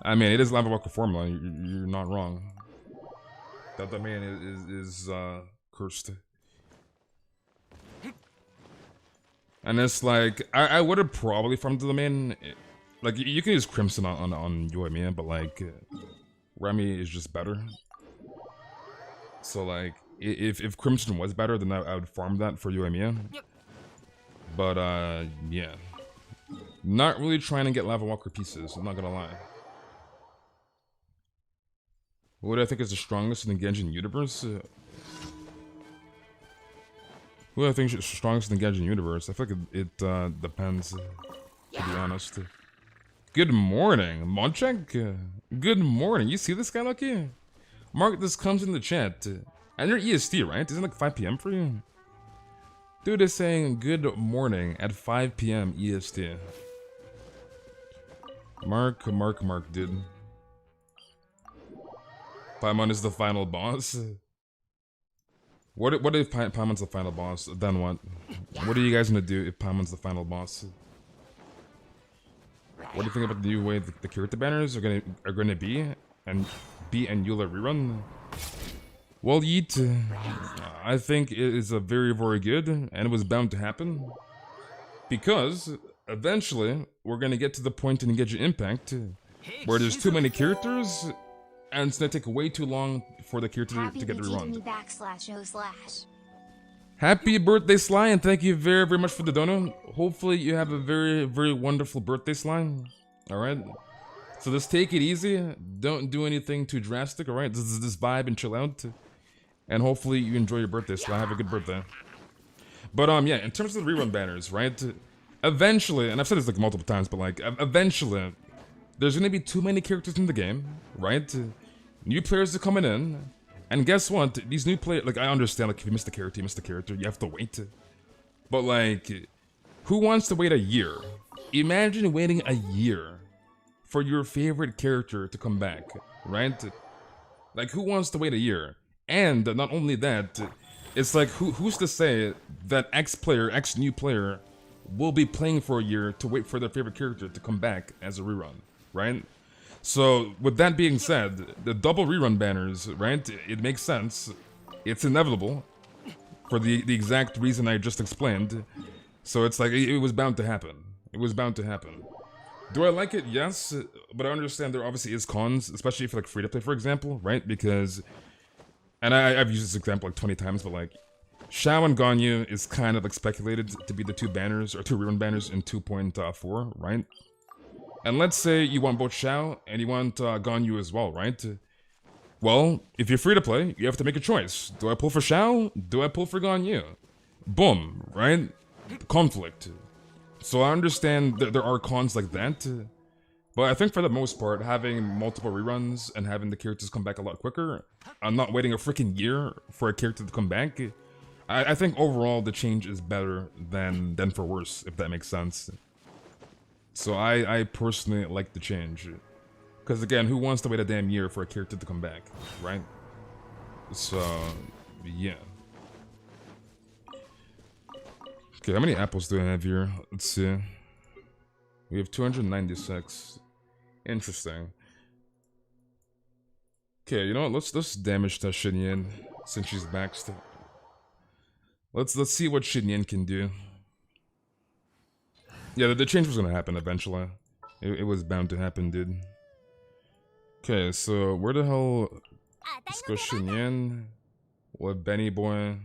I mean, it is Lava Walker formula, you're not wrong. That domain is cursed. And it's like, I would have probably farmed the domain. Like, you can use Crimson on Yoimiya, but like, Remy is just better. So like, if Crimson was better, then I would farm that for Yoimiya. But yeah. Not really trying to get Lava Walker pieces, I'm not gonna lie. What do I think is the strongest in the Genshin universe? Who do I think is strongest in the Genshin universe? I feel like it depends, to be honest. Good morning, Monchek. Good morning. You see this guy, Lucky? Mark, this comes in the chat. And you're EST, right? Isn't it like 5 PM for you? Dude is saying good morning at 5 PM EST. Mark, dude. Paimon is the final boss. What if Paimon's the final boss? Then what? What are you guys gonna do if Paimon's the final boss? What do you think about the new way the character banners are gonna be? And Eula rerun? Well, Yeet, I think it is a very, very good, and it was bound to happen. Because, eventually, we're gonna get to the point in Genshin Impact where there's too many characters, and it's gonna take way too long for the character to get rerun. Happy birthday, Sly, and thank you very, very much for the donut. Hopefully you have a very, very wonderful birthday, Sly. Alright? So just take it easy. Don't do anything too drastic, alright? Just vibe and chill out. And hopefully you enjoy your birthday, Sly. Have a good birthday. But yeah, in terms of the rerun banners, right? Eventually, and I've said this like multiple times, but like, eventually, there's gonna be too many characters in the game, right? New players are coming in. And guess what? These new players, like, I understand, like, if you miss the character, you have to wait. But, like, who wants to wait a year? Imagine waiting a year for your favorite character to come back, right? Like, who wants to wait a year? And not only that, it's like, who's to say that X player, X new player, will be playing for a year to wait for their favorite character to come back as a rerun, right? So, with that being said, the double rerun banners, right? It makes sense. It's inevitable for the exact reason I just explained. So it's like, it was bound to happen. It was bound to happen. Do I like it? Yes, but I understand there obviously is cons, especially for like free to play, for example, right? Because, and I've used this example like 20 times, but like, Xiao and Ganyu is kind of like speculated to be the two banners, or two rerun banners in 2.4, right? And let's say you want both Xiao and you want Ganyu as well, right? Well, if you're free to play, you have to make a choice. Do I pull for Xiao? Do I pull for Ganyu? Boom, right? Conflict. So I understand that there are cons like that, but I think for the most part, having multiple reruns and having the characters come back a lot quicker, and not waiting a freaking year for a character to come back, I think overall the change is better than for worse, if that makes sense. So I personally like the change. Because again, who wants to wait a damn year for a character to come back, right? So, yeah. Okay, how many apples do I have here? Let's see. We have 296. Interesting. Okay, you know what? Let's damage that Xinyan since she's maxed. Let's see what Xinyan can do. Yeah, the change was gonna happen eventually. It was bound to happen, dude. Okay, so where the hell? Let's go Xinyan. What Benny boy?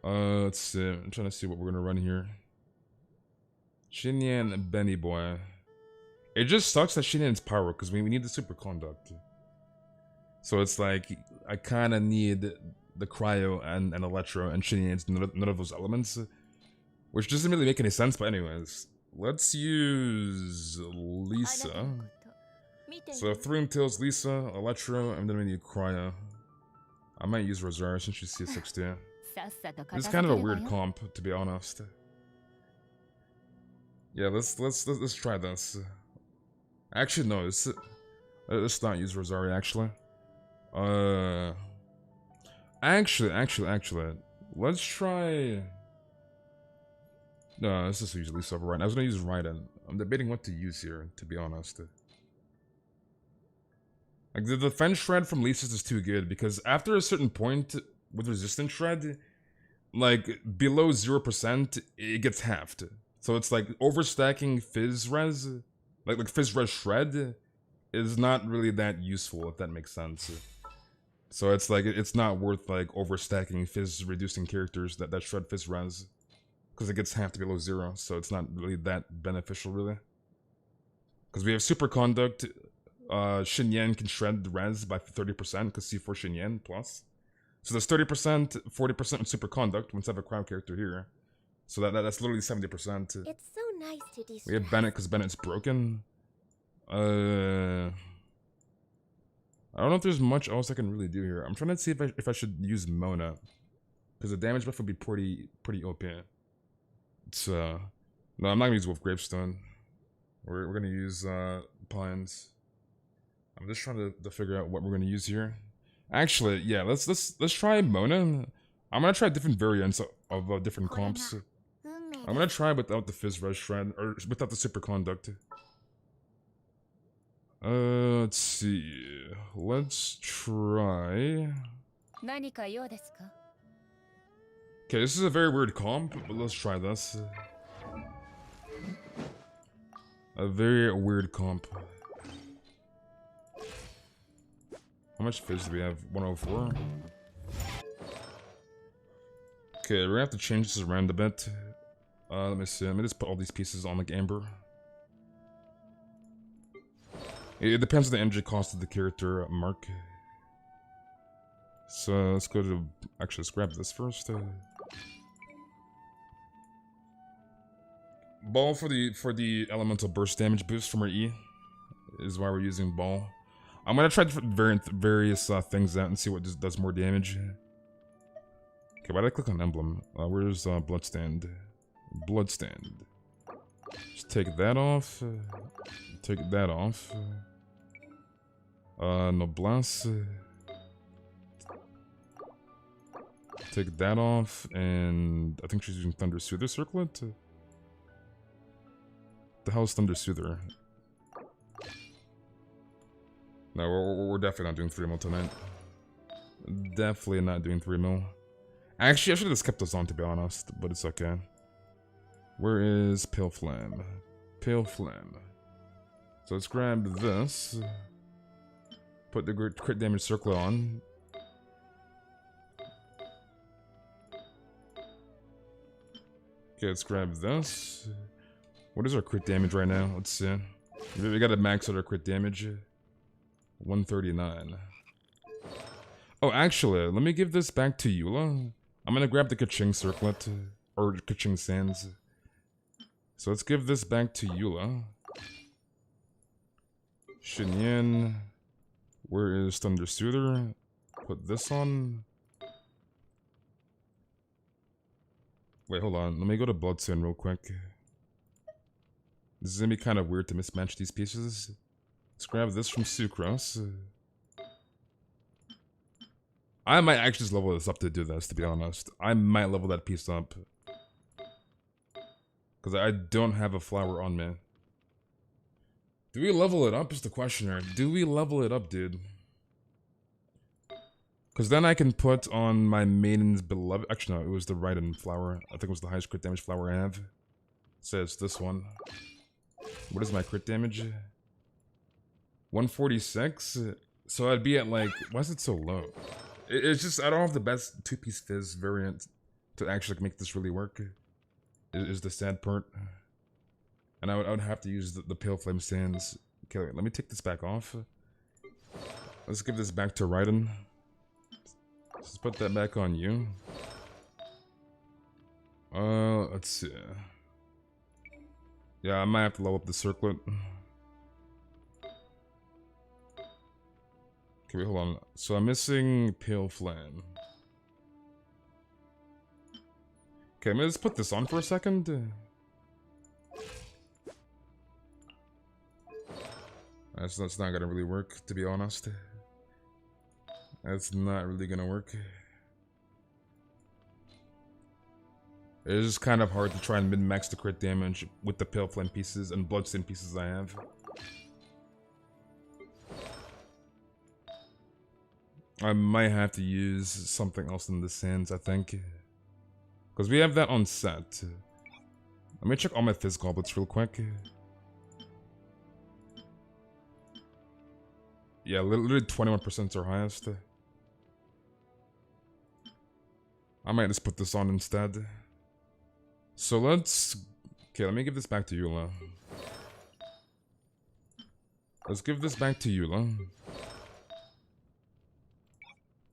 Let's see. I'm trying to see what we're gonna run here. Xinyan and Benny boy. It just sucks that Xinyan's power because we need the Superconduct. So it's like I kind of need the Cryo and Electro, and Xinyan's none of those elements, which doesn't really make any sense. But anyways, let's use Lisa. So 3 Tails, Lisa, Electro, and then we need Cryo. I might use Rosario since she's C60. This is kind of a weird comp, to be honest. Yeah, let's try this. Actually, no, let's not use Rosario. Actually, let's try. No, let's just use Lisa over Raiden. I was gonna use Raiden. I'm debating what to use here, to be honest. Like the defense shred from Lisa's is too good because after a certain point with resistance shred, like below 0%, it gets halved. So it's like overstacking Fizz res, like Fizz res shred, is not really that useful if that makes sense. So it's like it's not worth like overstacking Fizz reducing characters that shred Fizz res, because it gets halved below 0. So it's not really that beneficial really. Because we have Superconduct. Xinyan can shred the res by 30% because C4 Xinyan plus. So there's 30%, 40% with Superconduct once I have a crowd character here. So that's literally 70%. It's so nice to distress. We have Bennett because Bennett's broken. I don't know if there's much else I can really do here. I'm trying to see if I should use Mona, because the damage buff would be pretty OP. So no, I'm not gonna use Wolf Gravestone. We're gonna use Pines. I'm just trying to figure out what we're gonna use here. Actually, yeah, let's try Mona. I'm gonna try different variants of different comps. I'm gonna try without the Fizz Res Shred, or without the Superconduct. Let's see. Let's try. Okay, this is a very weird comp, but let's try this. A very weird comp. How much Fizz do we have? 104? Okay, we're gonna have to change this around a bit. Let me see. Let me just put all these pieces on like Amber. It depends on the energy cost of the character, Mark. So let's go to. Actually, let's grab this first. Ball for the elemental burst damage boost from our E is why we're using Ball. I'm gonna try different various things out and see what does more damage. Okay, why did I click on Emblem? Where's Bloodstand? Bloodstand. Just take that off. Take that off. Noblesse. Take that off, and I think she's using Thunder Soother Circlet. The hell's Thunder Soother? No, we're definitely not doing 3 mil tonight. Definitely not doing 3 mil. Actually, I should have just kept those on, to be honest, but it's okay. Where is Pale Flame? Pale Flame. So let's grab this. Put the crit damage circlet on. Okay, let's grab this. What is our crit damage right now? Let's see. We gotta max out our crit damage. 139. Oh, actually, let me give this back to Eula. I'm gonna grab the Kaching Circlet, or Kaching Sands. So let's give this back to Eula. Xinyan. Where is Thunder Soother? Put this on. Wait, hold on. Let me go to Bloodstone real quick. This is gonna be kind of weird to mismatch these pieces. Let's grab this from Sucrose. I might actually just level this up to do this, to be honest. I might level that piece up. Because I don't have a flower on me. Do we level it up is the question here. Do we level it up, dude? Because then I can put on my Maiden's Beloved... Actually, no, it was the Raiden flower. I think it was the highest crit damage flower I have. It says this one. What is my crit damage? 146? So I'd be at like... Why is it so low? It's just, I don't have the best 2-piece fizz variant to actually make this really work. Is the sad part. And I would have to use the Pale Flame Sands. Okay, wait, let me take this back off. Let's give this back to Raiden. Let's put that back on you. Let's see. Yeah, I might have to level up the circlet. Okay, wait, hold on. So I'm missing Pale Flame. Okay, let's put this on for a second. That's not gonna really work, to be honest. That's not really gonna work. It's just kind of hard to try and min-max the crit damage with the Pale Flame pieces and Bloodstain pieces I have. I might have to use something else in the sands, I think. Because we have that on set. Let me check all my Fizz Goblets real quick. Yeah, literally 21% is our highest. I might just put this on instead. So let's... Okay, let me give this back to Eula. Let's give this back to Eula.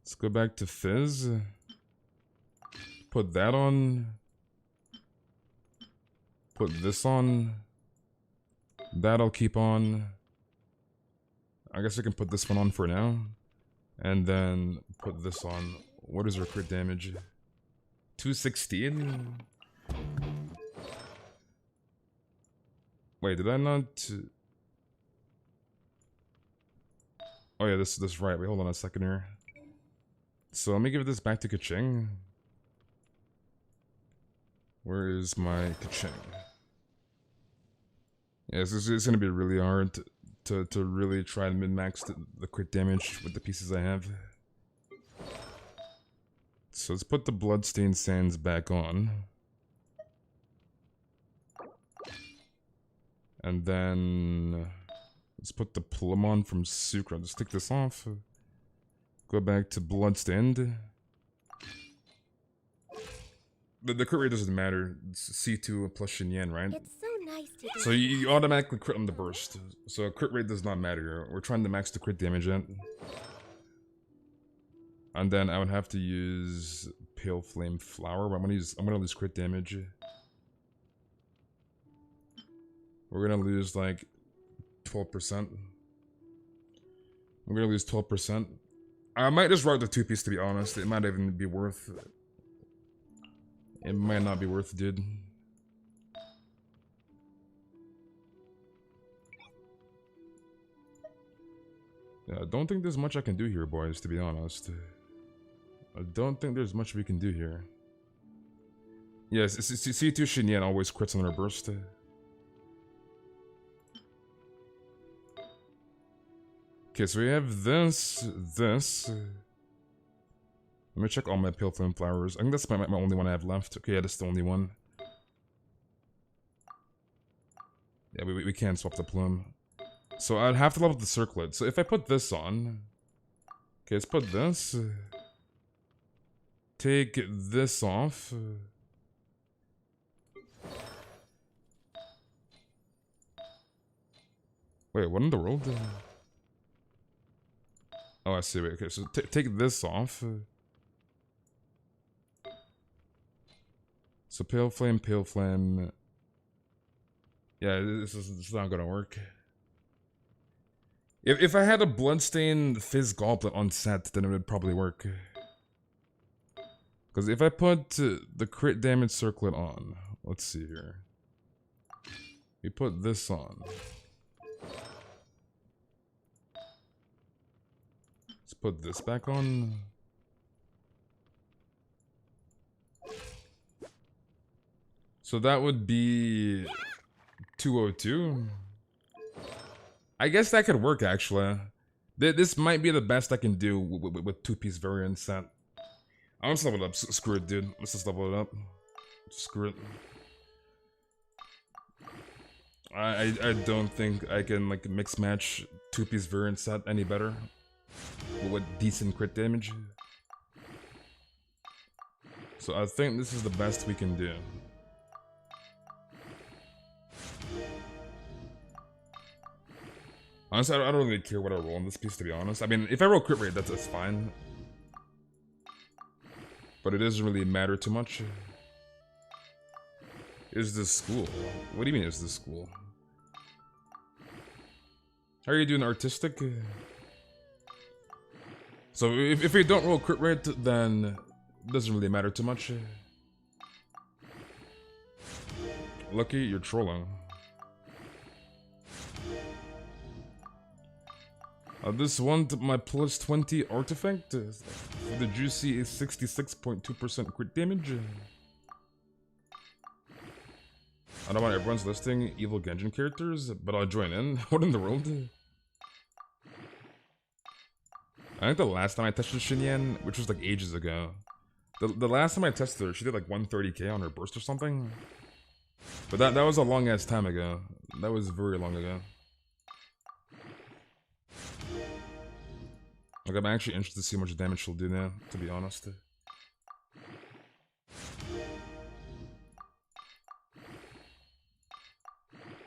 Let's go back to Fizz. Put that on. Put this on. That I'll keep on. I guess I can put this one on for now. And then put this on. What is our crit damage? 216? Wait, did I not... Oh yeah, this is right. Wait, hold on a second here. So let me give this back to Kaching. Where is my Kaching? Yeah, this is gonna be really hard to really try and min-max the crit damage with the pieces I have. So let's put the Bloodstained Sands back on. And then... Let's put the Plum on from Sucra. Just take this off. Go back to Bloodstained. The crit rate doesn't matter. It's C2 plus Xinyan, right? It's so nice to So you automatically crit on the burst. So crit rate does not matter. We're trying to max the crit damage in. And then I would have to use Pale Flame Flower, but I'm gonna lose crit damage. We're gonna lose like 12%. I'm gonna lose 12%. I might just route the 2-piece, to be honest. It might even be worth... It might not be worth it, dude. Yeah, I don't think there's much I can do here, boys, to be honest. I don't think there's much we can do here. Yes, C2 Xinyan always crits on her burst. Okay, so we have this. Let me check all my pale flame flowers. I think that's my only one I have left. Okay, yeah, that's the only one. Yeah, we can't swap the plume. So I'd have to level up the circlet. So if I put this on... Okay, let's put this. Take this off. Wait, what in the world? Oh, I see. Wait, okay, so take this off. So pale flame. Yeah, this is not gonna work. If I had a bloodstained fizz goblet on set, then it would probably work. Because if I put the crit damage circlet on, let's see here. We put this on. Let's put this back on. So that would be 202. I guess that could work actually. This might be the best I can do with two-piece variant set. I'm just level it up. Screw it, dude. Let's just level it up. Screw it. I don't think I can like mix match two-piece variant set any better with decent crit damage. So I think this is the best we can do. Honestly, I don't really care what I roll on this piece, to be honest. I mean, if I roll crit rate, that's fine. But it doesn't really matter too much. Is this school? What do you mean, is this school? How are you doing artistic? So, if we don't roll crit rate, then it doesn't really matter too much. Lucky, you're trolling. This one, my plus 20 artifact for the juicy is 66.2% crit damage. I don't want everyone's listing evil Genshin characters, but I'll join in. What in the world? I think the last time I tested Xinyan, which was like ages ago, the last time I tested her, she did like 130k on her burst or something. But that was a long ass time ago. That was very long ago. Like, I'm actually interested to see how much damage she'll do now, to be honest.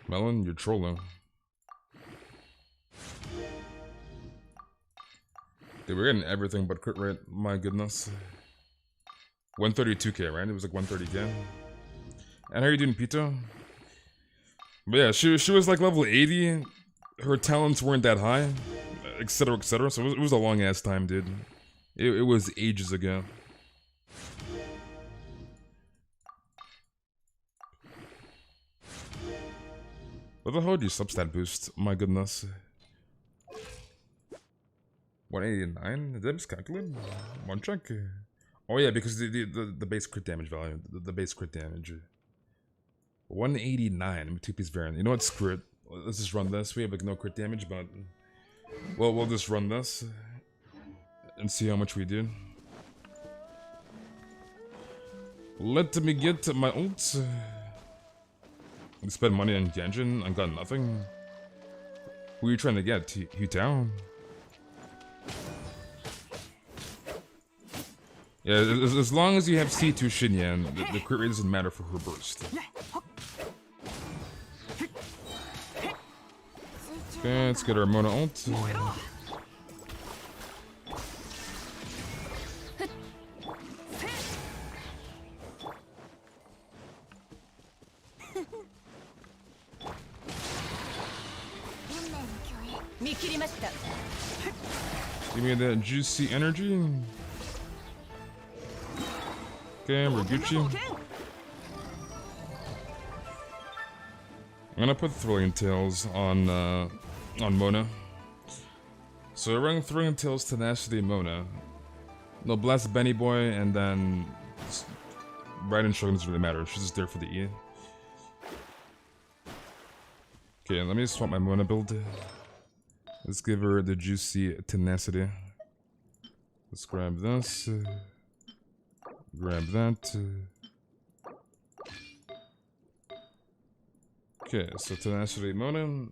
Melon, you're trolling. Dude, we're getting everything but crit rate, my goodness. 132k, right? It was like 130k. And how are you doing, Pito? But yeah, she was like level 80. Her talents weren't that high. Etc, etc. So it was a long ass time, dude. It was ages ago. What the hell did you substat boost? My goodness. 189? Did I miscalculate? One check. Oh yeah, because the base crit damage value. The base crit damage. 189 two-piece variant. You know what? Screw it. Let's just run this. We have like no crit damage, but well, we'll just run this and see how much we do. Let me get my ult. Spend money on Genshin. I got nothing. Who are you trying to get? Hu-Tao? Yeah, as long as you have C2 Xinyan, the crit rate doesn't matter for her burst. Okay, let's get our Mona ult. Give me that juicy energy. Okay, we're Gucci. I'm gonna put Thrilling Tales on Mona. So we're running through until Tenacity Mona. No, blast Benny Boy, and then Raiden Shogun doesn't really matter. She's just there for the E. Okay, let me swap my Mona build. Let's give her the juicy Tenacity. Let's grab this. Grab that. Okay, so Tenacity Mona.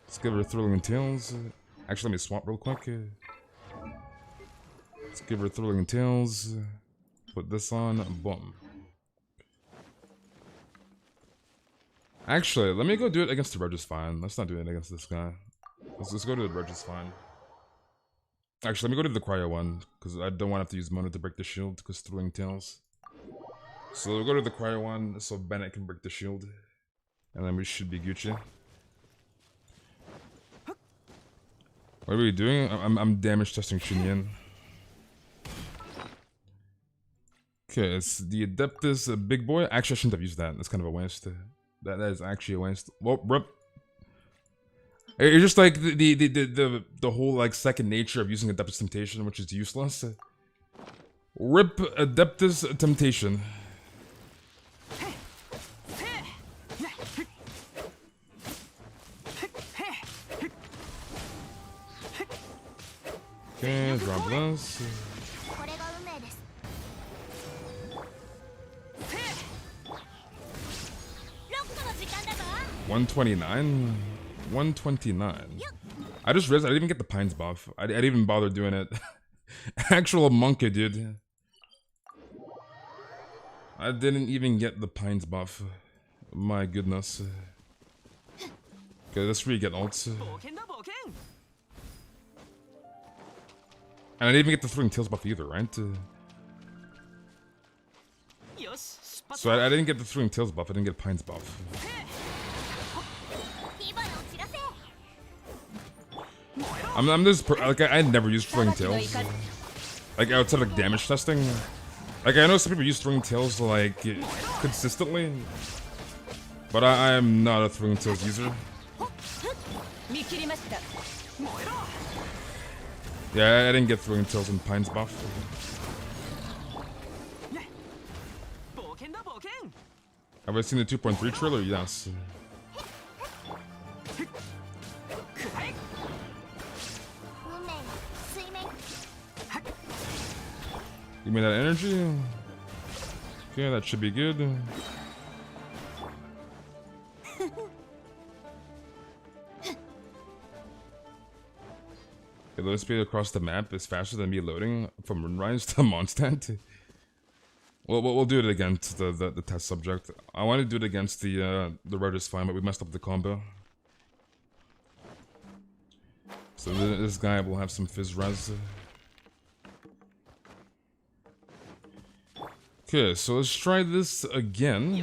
Let's give her Thrilling Tales. Actually, let me swap real quick. Let's give her Thrilling Tales. Put this on. Boom. Actually, let me go do it against the Regisfine. Let's not do it against this guy. Let's go to the Regisfine. Actually, let me go to the Cryo one, because I don't want to have to use Mona to break the shield, because Thrilling Tales. So we'll go to the Cryo one, so Bennett can break the shield. And then we should be Gucci. What are we doing? I'm damage testing Xinyan. Okay, it's the Adeptus Big Boy. Actually, I shouldn't have used that. That's kind of a waste. That is actually a waste. Well, rip. It's just like the whole like second nature of using Adeptus Temptation, which is useless. Rip Adeptus Temptation. Okay, drop this. 129? 129. I just realized I didn't even get the Pines buff. I didn't even bother doing it. Actual monkey, dude. I didn't even get the Pines buff. My goodness. Okay, let's re-get ults. And I didn't even get the Thrilling Tales buff either, right? So I didn't get the Thrilling Tales buff, I didn't get Pines buff. I'm just like I never used Thrilling Tales. Like outside of like damage testing. Like I know some people use Thrilling Tales like consistently, but I am not a Thrilling Tales user. Yeah, I didn't get Thrilling Tales and Pines buff. Have I seen the 2.3 trailer? Yes. Give me that energy. Okay, that should be good. Okay, load speed across the map is faster than me loading from Moonrise to Mondstadt. Well, we'll do it against the test subject. I want to do it against the Regisfine, but we messed up the combo. So this guy will have some Fizz Res. Okay, so let's try this again.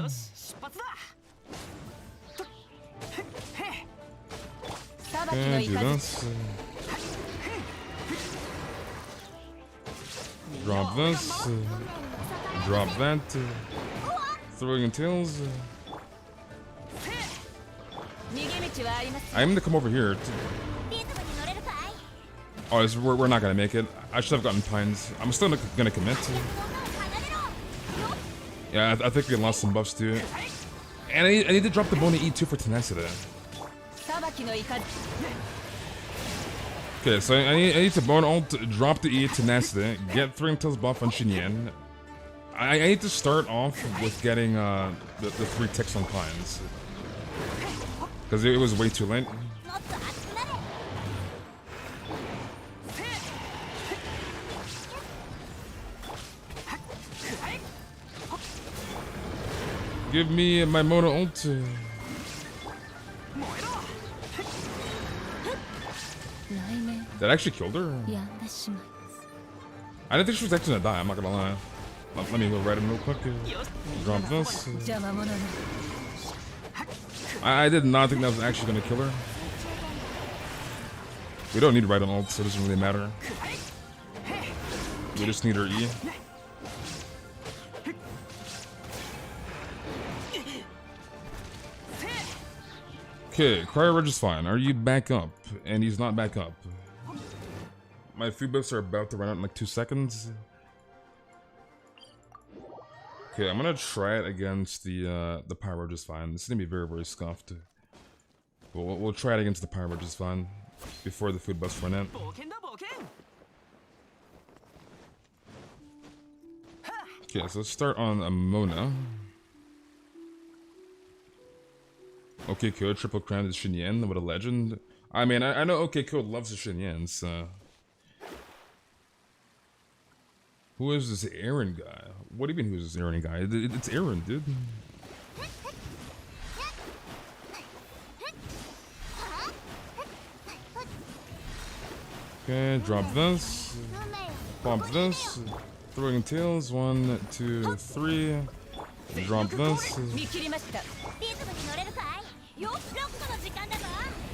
Okay, do this. Drop this. Drop that. Throwing tails. I'm gonna come over here. Oh, we're not gonna make it. I should have gotten Pines. I'm still gonna commit. Yeah, I think we lost some buffs too. And I need to drop the Bona E2 for Tenacity. Okay, so I need to Bona ult, drop the E Tenacity, get Thrilling Tales buff on Xinyan. I need to start off with getting the 3 ticks on Pines. Because it was way too late. Give me my Mona ult. That actually killed her? Yeah. I didn't think she was actually gonna die, I'm not gonna lie. Let me go right in real quick. Drop this. I did not think that was actually gonna kill her. We don't need right on ult, so it doesn't really matter. We just need her E. Okay, Cryo Regisfine, are you back up? And he's not back up. My food buffs are about to run out in like 2 seconds. Okay, I'm gonna try it against the pyro just fine. This is gonna be very, very scuffed. We'll try it against the pyro just fine before the food buffs run out. Okay, so let's start on a Mona. Okay, Code triple crown is Xinyan with a legend. I mean, I know OK Code loves the Xinyan, so. Who is this Aaron guy? What do you mean, who's this Aaron guy? It's Aaron, dude. Okay, drop this. Pump this. Throwing tails. 1, 2, 3. Drop this.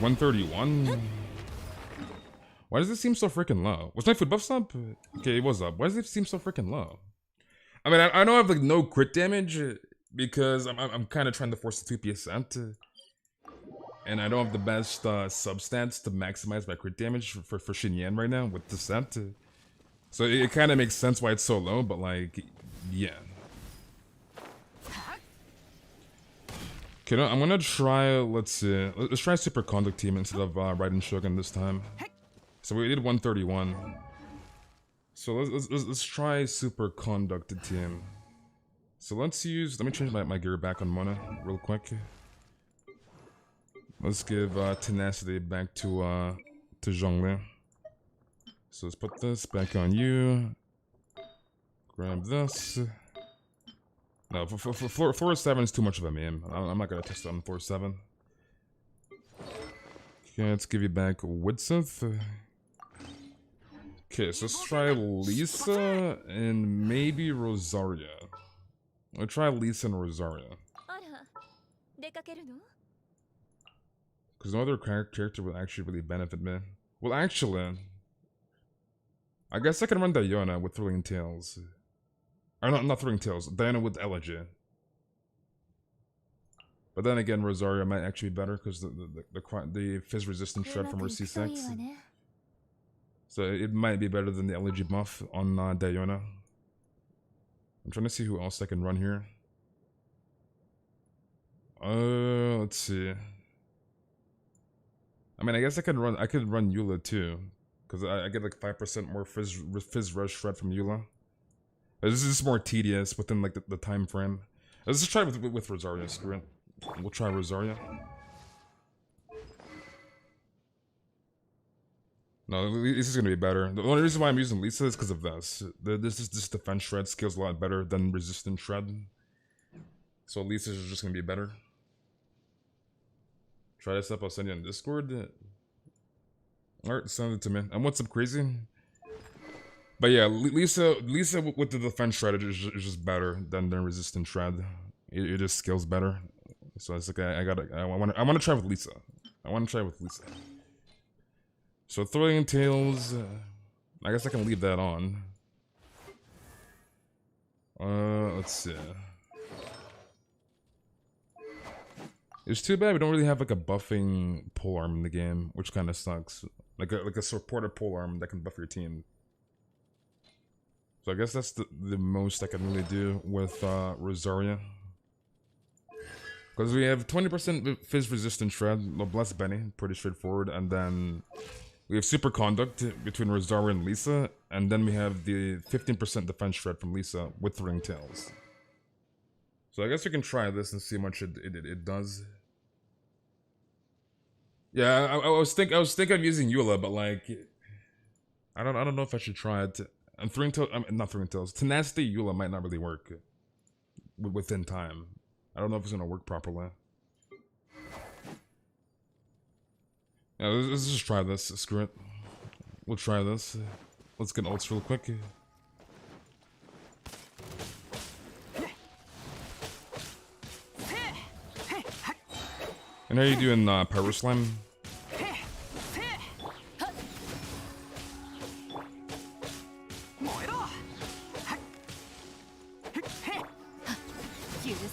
131. Why does it seem so freaking low? Was my food buff up? Okay, it was up. Why does it seem so freaking low? I mean, I know I have like no crit damage because I'm kind of trying to force the 2%, and I don't have the best substats to maximize my crit damage for Xinyan right now with Descent. So it kind of makes sense why it's so low, but like, yeah. Okay, no, I'm gonna try. Let's see. Let's try Superconduct team instead of Raiden Shogun this time. So we did 131. So let's try Superconduct team. So let's use. Let me change my gear back on Mona real quick. Let's give Tenacity back to Zhongli. So let's put this back on you. Grab this. No, for 7 is too much of a meme. I'm not gonna test it on 4-7. Okay, let's give you back Widsith. Okay, so let's try Lisa and maybe Rosaria. I'll try Lisa and Rosaria. Because no other character would actually really benefit me. Well, actually, I guess I can run Diana with Thrilling Tales. Or not Thrilling Tales, Diana with Elegy. But then again, Rosaria might actually be better because the Fizz resistant shred from her C6. So it might be better than the Elegy buff on Diana. I'm trying to see who else I can run here. Let's see. I mean, I guess I could run Eula too, because I get like 5% more Fizz Rush shred from Eula. This is more tedious within like the time frame. Let's just try with Rosaria. Screw it. We'll try Rosaria. No, this is gonna be better. The only reason why I'm using Lisa is because of this. This defense shred scales a lot better than resistant shred. So Lisa is just gonna be better. Try this up. I'll send you on Discord. Alright, send it to me. And what's up, crazy? But yeah, Lisa with the defense shred is just better than the resistant shred. It just scales better. So it's like I want to try with Lisa. So Throwing Tails, I guess I can leave that on. Let's see. It's too bad we don't really have like a buffing polearm in the game, which kind of sucks. Like a supported polearm that can buff your team. So I guess that's the most I can really do with Rosaria. Because we have 20% Fizz resistant shred, Bless Benny, pretty straightforward, and then we have Superconduct between Rosaria and Lisa, and then we have the 15% defense shred from Lisa with Ring Tails. So I guess we can try this and see how much it does. Yeah, I was thinking of using Eula, but like I don't know if I should try it. And not Throwing Tails. Tenacity Eula might not really work within time. I don't know if it's gonna work properly. Yeah, let's just try this. Screw it. We'll try this. Let's get ults real quick. And how you doing, Pyro Slime?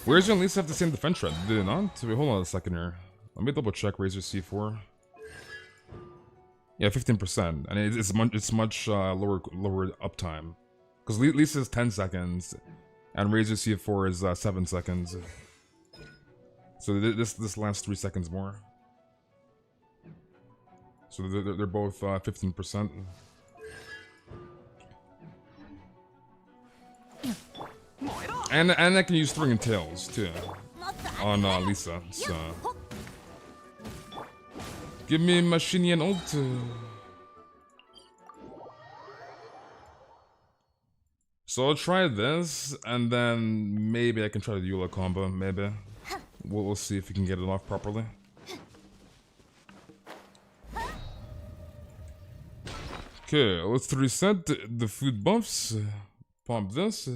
Where's your Lisa have the same defense shred? Did it not? Wait, hold on a second here. Let me double check Razor C4. Yeah, 15%, and it's much lower uptime. Because Lisa is 10 seconds, and Razor C4 is 7 seconds. So this lasts 3 seconds more. So they're both 15%. And I can use Throwing Tails too on Lisa. So give me my Xinyan ult. So I'll try this, and then maybe I can try the Eula combo. Maybe we'll see if we can get it off properly. Okay, let's reset the food buffs. Pump this.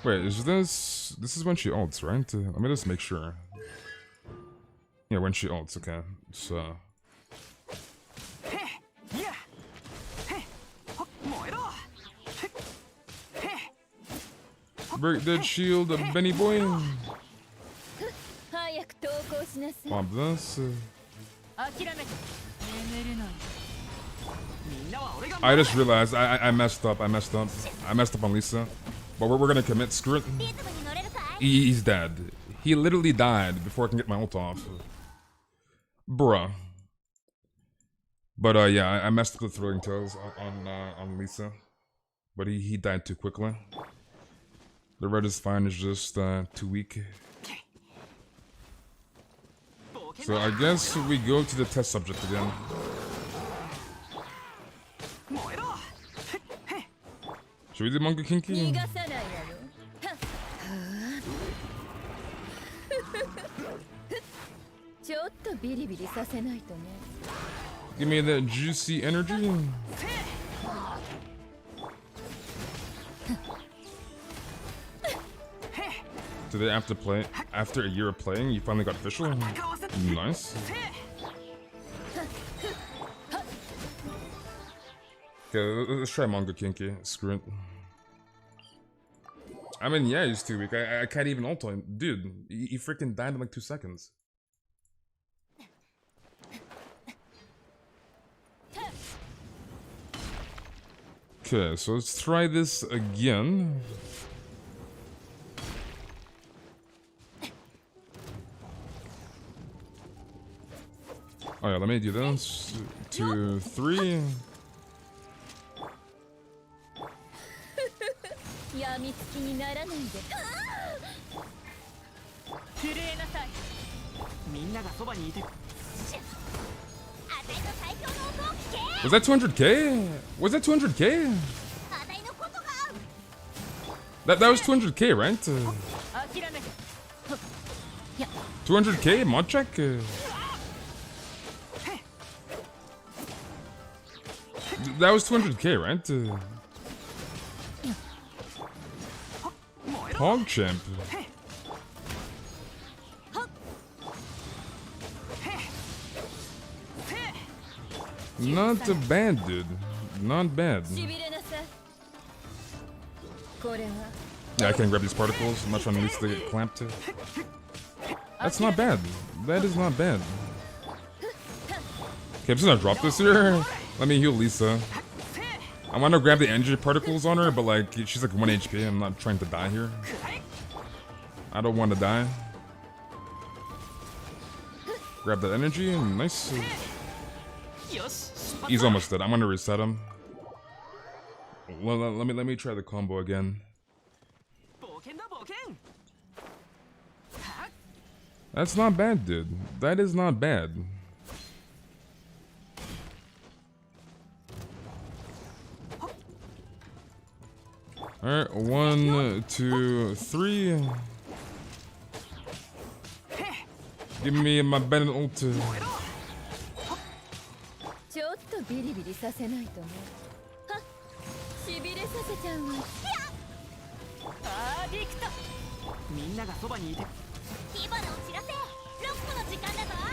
Wait, is this... This is when she ults, right? Let me just make sure. Yeah, when she ults, okay. So... Break that shield, Benny boy! Pump this. I just realized I messed up. I messed up on Lisa. But we're gonna commit. Screw it. He's dead. He literally died before I can get my ult off. Bruh. But yeah, I messed up the Throwing Tails on Lisa. But he died too quickly. The red is fine, it's just too weak. So I guess we go to the test subject again. Should we do Manga Kinky? Give me that juicy energy. Today after a year of playing, you finally got official? Nice. Okay, let's try Manga Kinky. Screw it. I mean, yeah, he's too weak. I can't even ult him. Dude, he freaking died in like 2 seconds. Okay, so let's try this again. Oh yeah, let me do this. 2, 3. Was that 200k? Was that 200k? That was 200k, right? 200k mod check? That was 200k, right? Pog champ. Not bad, dude. Not bad. Yeah, I can grab these particles. I'm not trying to least to get clamped. That's not bad. That is not bad. Okay, I'm just gonna drop this here. Let me heal Lisa. I want to grab the energy particles on her, but like, she's like 1 HP. I'm not trying to die here. I don't want to die. Grab that energy. Nice. He's almost dead. I'm gonna reset him. Well, let me try the combo again. That's not bad, dude. That is not bad. Alright, 1, 2, 3. Give me my Bennett ult.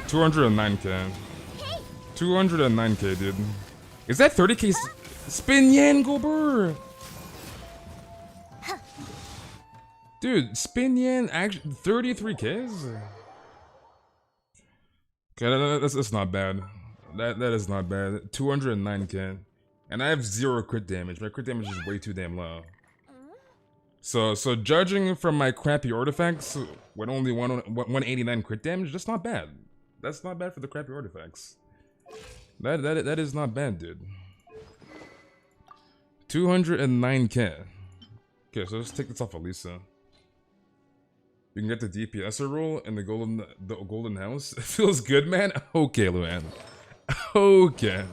$209k. 209k, dude. Is that 30k? Spin Yan Gober! Dude, Xinyan actually 33Ks? Okay, that's not bad. That is not bad. 209K. And I have 0 crit damage. My crit damage is way too damn low. So judging from my crappy artifacts, with only 189 crit damage, that's not bad. That's not bad for the crappy artifacts. That is not bad, dude. 209K. Okay, so let's take this off Elisa. You can get the DPS roll in the golden house. It feels good, man. Okay, Luan. Okay.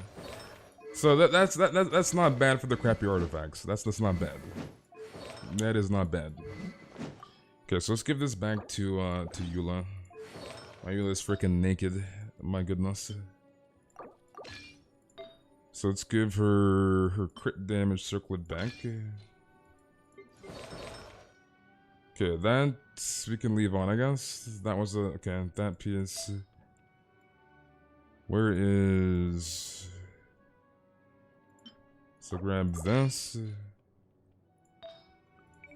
So that's not bad for the crappy artifacts. That's not bad. That is not bad. Okay, so let's give this back to Eula. My Eula is freaking naked. My goodness. So let's give her crit damage circlet back. Okay, that we can leave on, I guess. That was okay. That piece. Where is? So grab this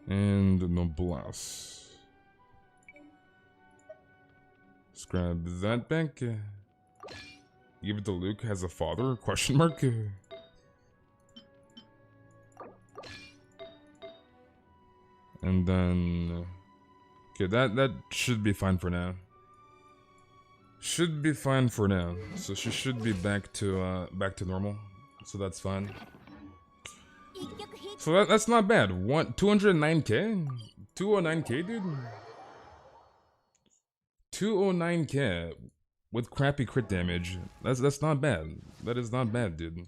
and Noblesse. Let's grab that back. Give it to Luke. Has a father? Question mark. And then, okay, that should be fine for now. Should be fine for now. So she should be back to normal. So that's fine. So that's not bad. 209K, 209K, dude. 209K with crappy crit damage. That's not bad. That is not bad, dude.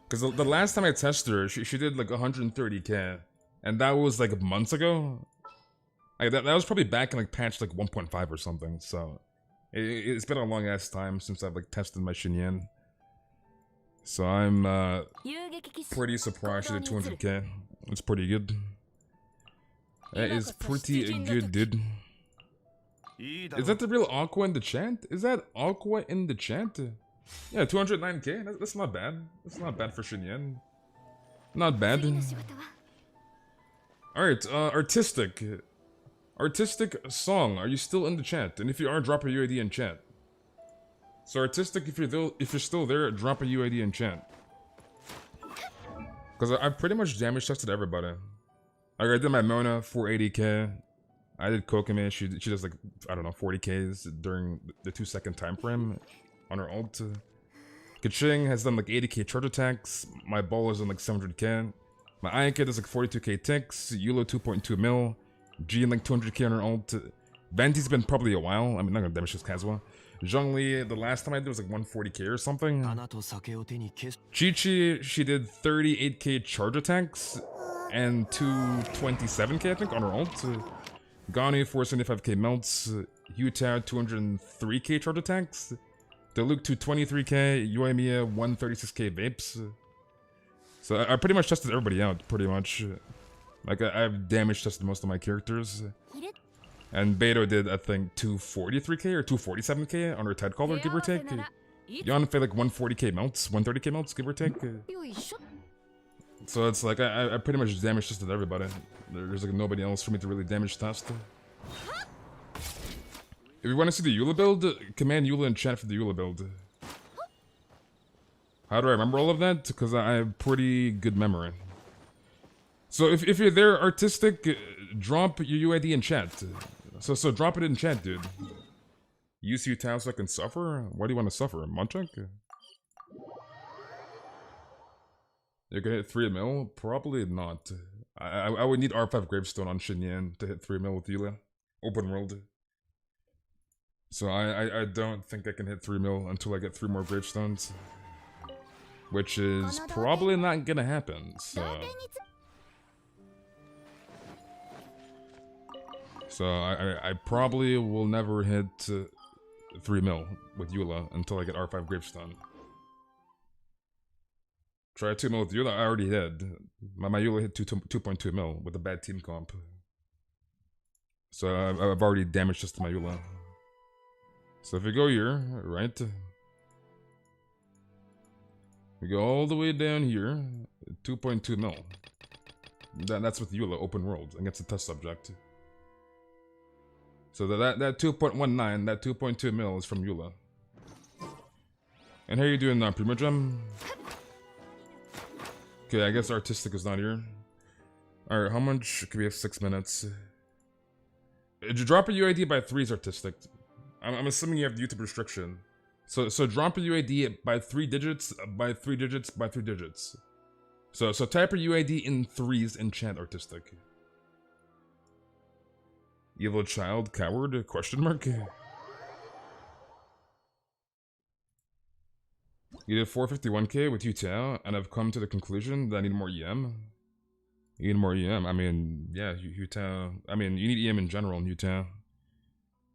Because the last time I tested her, she did like 130K. And that was like months ago. Like that was probably back in like patch like 1.5 or something. So it's been a long ass time since I've like tested my Xinyan. So I'm pretty surprised she did 200K. It's pretty good. That is pretty good, dude. Is that the real Aqua in the chat? Is that Aqua in the chat? Yeah, 209K. That's not bad. That's not bad for Xinyan. Not bad. Alright, artistic song, are you still in the chat? And if you are, drop a UID in chat. So artistic, if you're still there, drop a UID in chat. Because I've pretty much damage tested everybody. Like I did my Mona, 480K. I did Kokame, she does like, I don't know, 40Ks during the 2-second time frame on her ult. Kaching has done like 80K charge attacks. My ball is on like 700K. My Ayaka does like 42K ticks, Yulo 2.2 mil, G like 200K on her ult. Venti's been probably a while. I mean, not gonna damage this Kazuha. Zhongli, the last time I did was like 140K or something. Chi-Chi, she did 38K charge attacks and 227K I think on her ult. Gani 475K melts, Yuta 203K charge attacks, Deluke 223K, Yoimiya 136K vapes. So I pretty much tested everybody out, pretty much. Like I've damage tested most of my characters. And Beto did, I think, 243K or 247K on her Tide Caller, give or take. Yanfei like 140K melts, 130K melts, give or take. So it's like, I pretty much damage tested everybody. There's like nobody else for me to really damage test. If you want to see the Eula build, command Eula in chat for the Eula build. How do I remember all of that? Because I have pretty good memory. So if you're there, artistic, drop your UID in chat. So drop it in chat, dude. Use you towels so I can suffer? Why do you want to suffer? Munchak? You're gonna hit 3 mil? Probably not. I would need R5 Gravestone on Xinyan to hit 3 mil with Eula. Open world. So I don't think I can hit 3 mil until I get 3 more Gravestones. Which is probably not gonna happen, so I probably will never hit 3 mil with Eula until I get R5 Gravestone. Try 2 mil with Eula, I already did. My Eula hit 2.2 mil with a bad team comp. So I've already damaged just my Eula. So if we go here, right? We go all the way down here, 2.2 mil. That's with Eula, open world, against the test subject. So that 2.19, that 2.2 mil is from Eula. And how you doing now, Primogem? Okay, I guess artistic is not here. Alright, how much? Could we have 6 minutes? Drop a UID by 3 is artistic. I'm assuming you have the YouTube restriction. So drop a UID by 3 digits, by 3 digits, by 3 digits. So type a UID in 3s and chant artistic. Evil child, coward, question mark? You did 451k with Utah, and I've come to the conclusion that I need more EM. You need more EM. I mean, yeah, Utah. I mean, you need EM in general in Utah.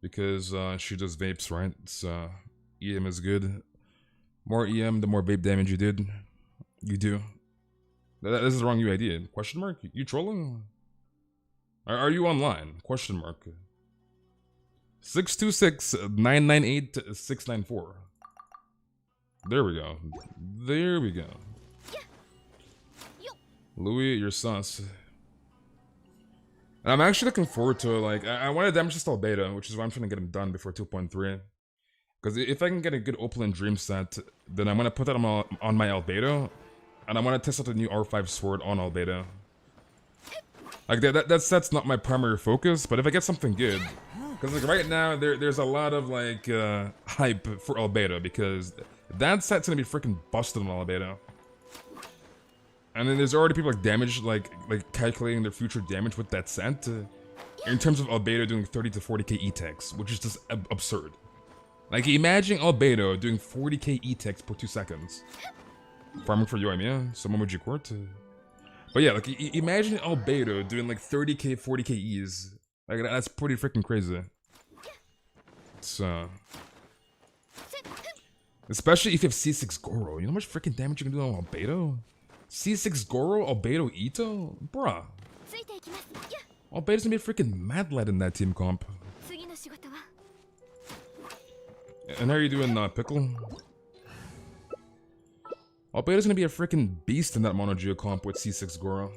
Because she does vapes, right? So EM is good. More EM, the more vape damage you did. You do. This is the wrong UID. Question mark? You trolling? Are you online? Question mark. 626-998-694. There we go. There we go. Louis, you're sus. And I'm actually looking forward to it. Like, I want to damage this Albedo, which is why I'm trying to get him done before 2.3. Because if I can get a good Opal and Dream set, then I'm going to put that on my Albedo. And I want to test out the new R5 sword on Albedo. Like, that set's not my primary focus, but if I get something good... Because, like, right now, there's a lot of, like, hype for Albedo, because that set's gonna be freaking busted on Albedo. And then there's already people, like, damage, like calculating their future damage with that set. In terms of Albedo doing 30 to 40k E-Techs, which is just absurd. Like, imagine Albedo doing 40k E-Techs per 2 seconds. Farming for Yoimiya, someone would you court? But yeah, like, imagine Albedo doing like 30k, 40k E's. Like, that's pretty freaking crazy. So... Especially if you have C6 Goro. You know how much freaking damage you can do on Albedo? C6 Goro, Albedo, Ito? Bruh. Albedo's gonna be a freaking mad lad in that team comp. And how are you doing, Pickle? Albedo's gonna be a freaking beast in that Mono Geo comp with C6 Goro.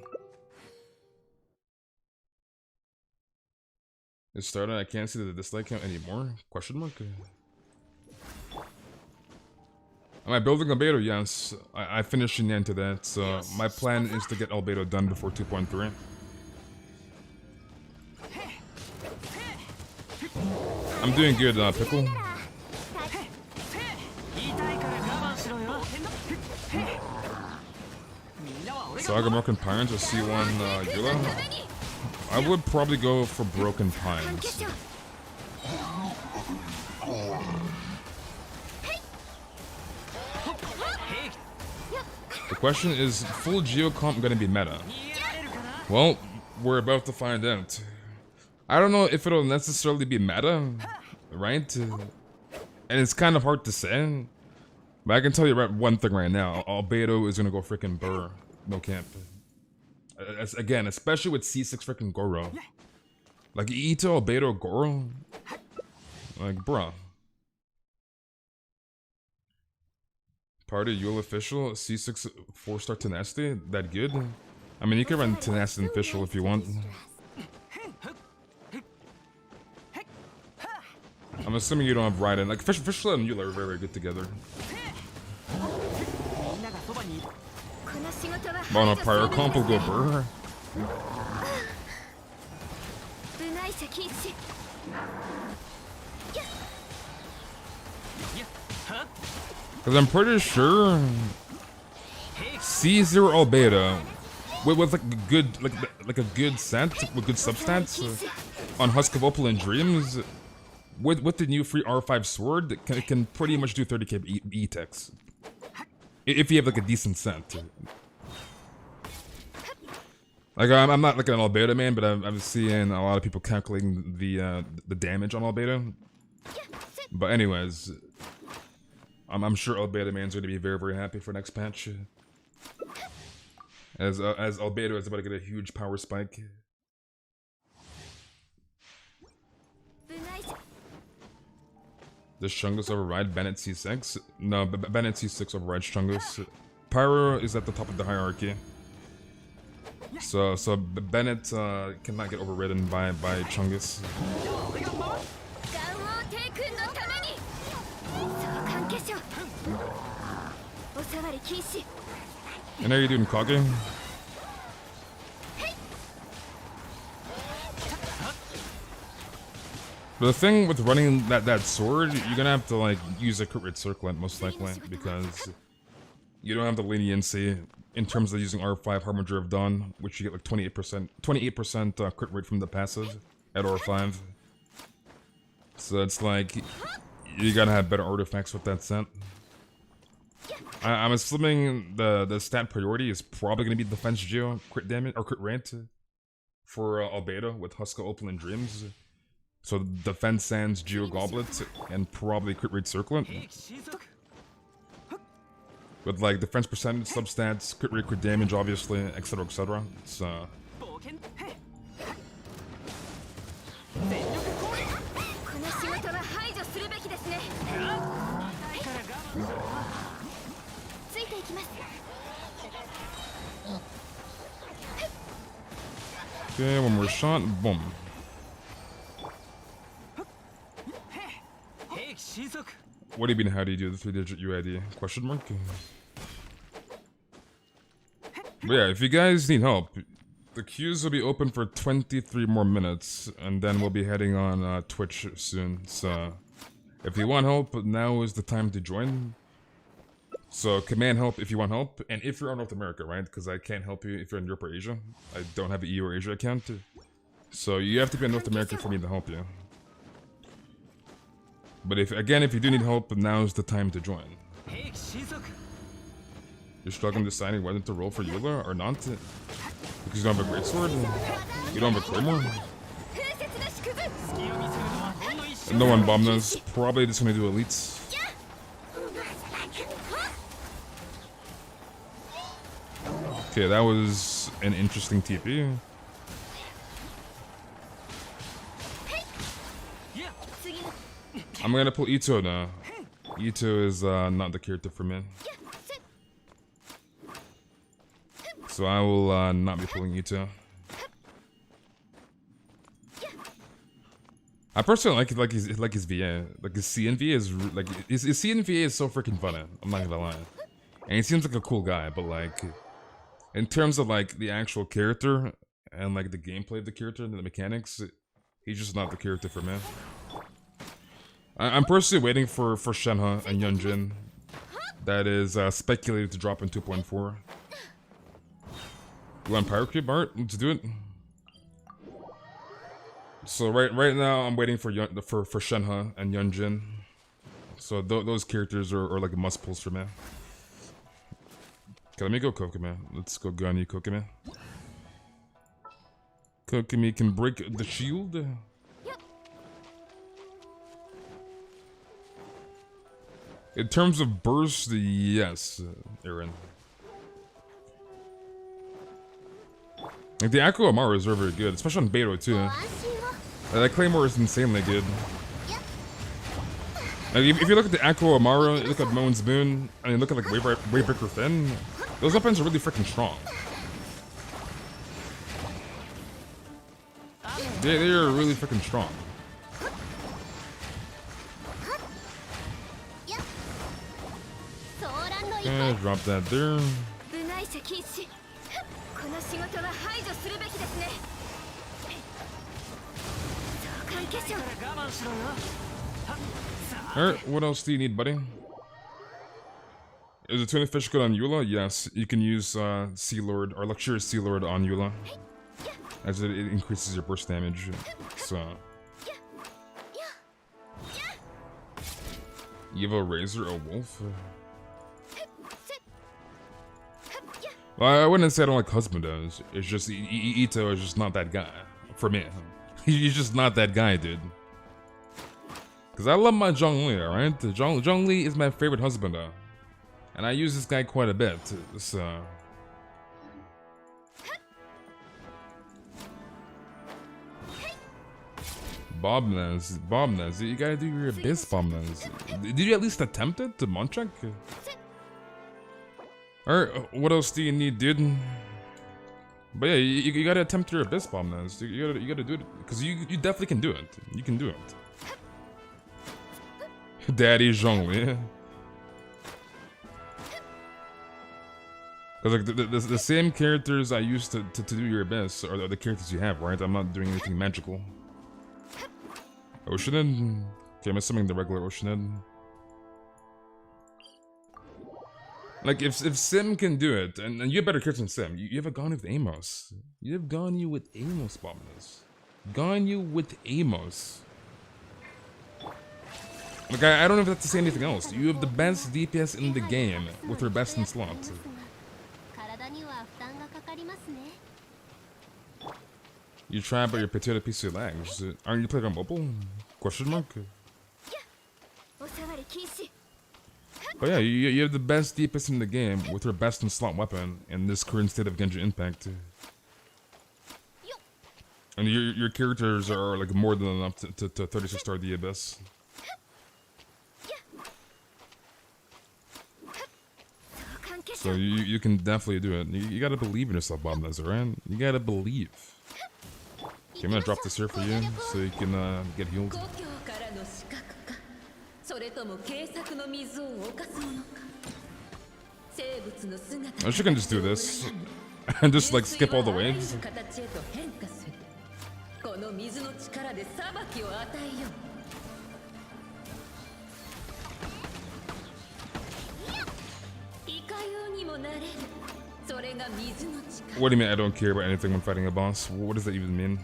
It started, I can't see the dislike count anymore? Question mark? Am I building Albedo? Yes. I finished Xinyan to that, so my plan is to get Albedo done before 2.3. I'm doing good, Pickle. Saga Broken Pines or C1 Eula? I would probably go for Broken Pines. The question is, full Geocomp gonna be meta? Well, we're about to find out. I don't know if it'll necessarily be meta, right? And it's kind of hard to say. But I can tell you one thing right now. Albedo is gonna go freaking burr. No camp. Again, especially with C6 freaking Goro. Like, Ito, Albedo, Goro? Like, bruh. Party Yule official, C6 4-star Tenacity, that good? I mean, you can run Tenacity and official if you want. I'm assuming you don't have Raiden. Like, official and Yule are very, very good together. On a prior comp will go burr. Because I'm pretty sure C0 Albedo with like a good like a good set with good substance on Husk of Opal and Dreams with the new free R5 sword can pretty much do 30k E-Techs if you have like a decent set. Like, I'm not like an Albedo man, but I'm seeing a lot of people calculating the damage on Albedo. But anyways, I'm sure Albedo man's going to be very, very happy for next patch. As Albedo is about to get a huge power spike. Does Chungus override Bennett C6? No, Bennett C6 overrides Chungus. Pyro is at the top of the hierarchy. So Bennett cannot get overridden by Chungus. And how are you doing, Kage? But the thing with running that sword, you're gonna have to like use a crit rate circlet most likely because you don't have the leniency in terms of using R5 Harbinger of Dawn, which you get like 28% crit rate from the passive at R5. So it's like you gotta have better artifacts with that set. I'm assuming the stat priority is probably gonna be defense geo crit damage or crit rate for Albedo with Huska Opal and Dreams. So defense sands geo goblet and probably crit rate circlet. With like defense percentage, substats, crit rate, crit damage, obviously, etc. etc. So. Okay, one more shot, boom. What do you mean, how do you do the 3-digit UID? Question mark? But yeah, if you guys need help, the queues will be open for 23 more minutes, and then we'll be heading on Twitch soon, so if you want help, now is the time to join. So command help if you want help, and if you're on North America, right? Because I can't help you if you're in Europe or Asia. I don't have an EU or Asia account. So you have to be in North America for me to help you. But if you do need help, now is the time to join. You're struggling deciding whether to roll for Eula or not? Because you don't have a greatsword? You don't have a Claymore? No one bombed us. Probably just gonna do elites. Okay, that was an interesting TP. I'm gonna pull Ito now. Ito is not the character for me. So I will not be pulling Ito. I personally like his VA. Like his CNV is like his CNVA is so freaking funny. I'm not gonna lie. And he seems like a cool guy, but like in terms of like the actual character and like the gameplay of the character and the mechanics, he's just not the character for me. I'm personally waiting for Shenhe and Yunjin. That is speculated to drop in 2.4. You want Pyro Cube art? Let's do it. So right now I'm waiting for Shenhe and Yunjin. So those characters are like must pulls for me. Okay, let me go Kokomi. Let's go Gunny Kokomi. Kokomi can break the shield. In terms of burst, yes, Aaron. Like the Akko Amaras are very good, especially on Beto too. That Claymore is insanely good. Like if you look at the Akko Amara, you look at Moan's Moon, and you look at like Wavebreaker Thin, those weapons are really freaking strong. They are really freaking strong. Okay, drop that there. Alright, what else do you need, buddy? Is the Tuna Fish good on Eula? Yes, you can use Sea Lord or Luxurious Sea Lord on Eula, as it increases your burst damage. So you have a Razor, a Wolf. Well, I wouldn't say I don't like Husbandos. It's just Ito is just not that guy for me. He's just not that guy, dude. Cause I love my Zhongli, alright? Zhongli is my favorite husbando. And I use this guy quite a bit, so... Bobnez, you gotta do your best, Bobnez. Did you at least attempt it to Monchek? Alright, what else do you need, dude? But yeah, you gotta attempt your abyss bomb now. You gotta do it because you definitely can do it. You can do it. Daddy Zhongli. Because like the same characters I used to do your abyss are the characters you have, right? I'm not doing anything magical. Oceanid? Okay, I'm assuming the regular Oceanid. Like, if Sim can do it, and you have better characters than Sim, you have a Ganyu with Amos. You have Ganyu with Amos, Bombness. Ganyu with Amos. Like, I don't know if that's to say anything else. You have the best DPS in the game with her best in slot. You try, but your potato PC lags. Aren't you playing on mobile? Question mark? But yeah, you have the best DPS in the game with her best in slot weapon in this current state of Genshin Impact. And your characters are like more than enough to 36 star the abyss. So you can definitely do it. You gotta believe in yourself, Bombness, alright? You gotta believe. Okay, I'm gonna drop this here for you so you can get healed. I should can just do this and just like skip all the waves. What do you mean I don't care about anything when fighting a boss? What does that even mean?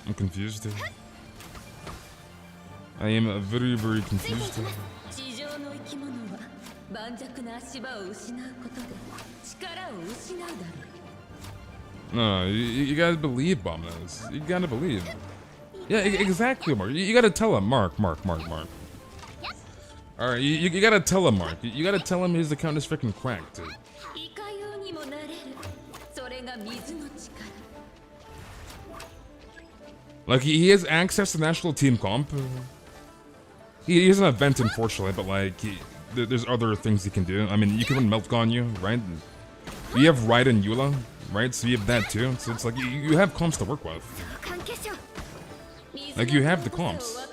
I'm confused. I am very, very confused. No, you gotta believe, Bombness. You gotta believe. Yeah, exactly, Mark. You gotta tell him, Mark. Alright, you gotta tell him, Mark. You gotta tell him his account is freaking cracked, dude. Like, he has access to national team comp. He has an event, unfortunately, but like, there's other things he can do. I mean, you can run Melt on you, right? You have Ride and Eula, right? So you have that too. So it's like, you have comps to work with. Like, you have the comps.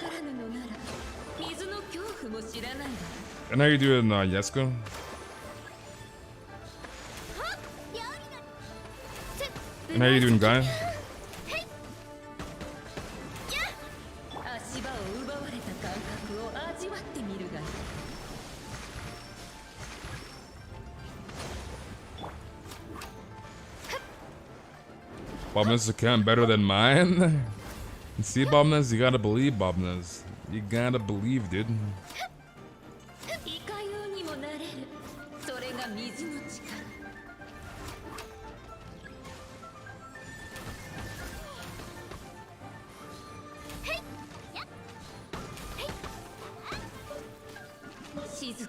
And how you doing, Yesko? And how you doing, Guy? Bombness account better than mine? See, Bombness, you gotta believe, Bombness. You gotta believe, dude.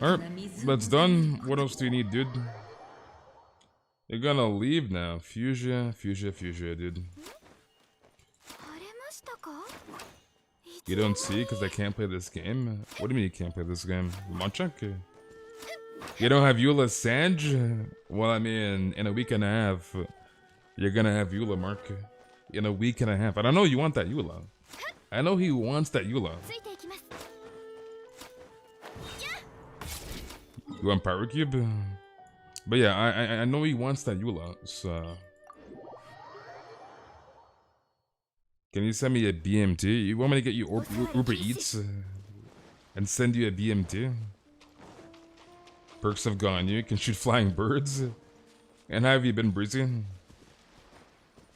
Alright, that's done. What else do you need, dude? You're gonna leave now. Fuchsia, dude. You don't see because I can't play this game? What do you mean you can't play this game? Munchak? You don't have Eula Sange? Well, I mean, in a week and a half, you're gonna have Eula, Mark. In a week and a half. And I know you want that Eula. I know he wants that Eula. You want Power Cube? But yeah, I know he wants that Eula, so... Can you send me a BMT? You want me to get you Uber Eats? And send you a BMT? Perks have gone. You can shoot flying birds? And how have you been, Breezy?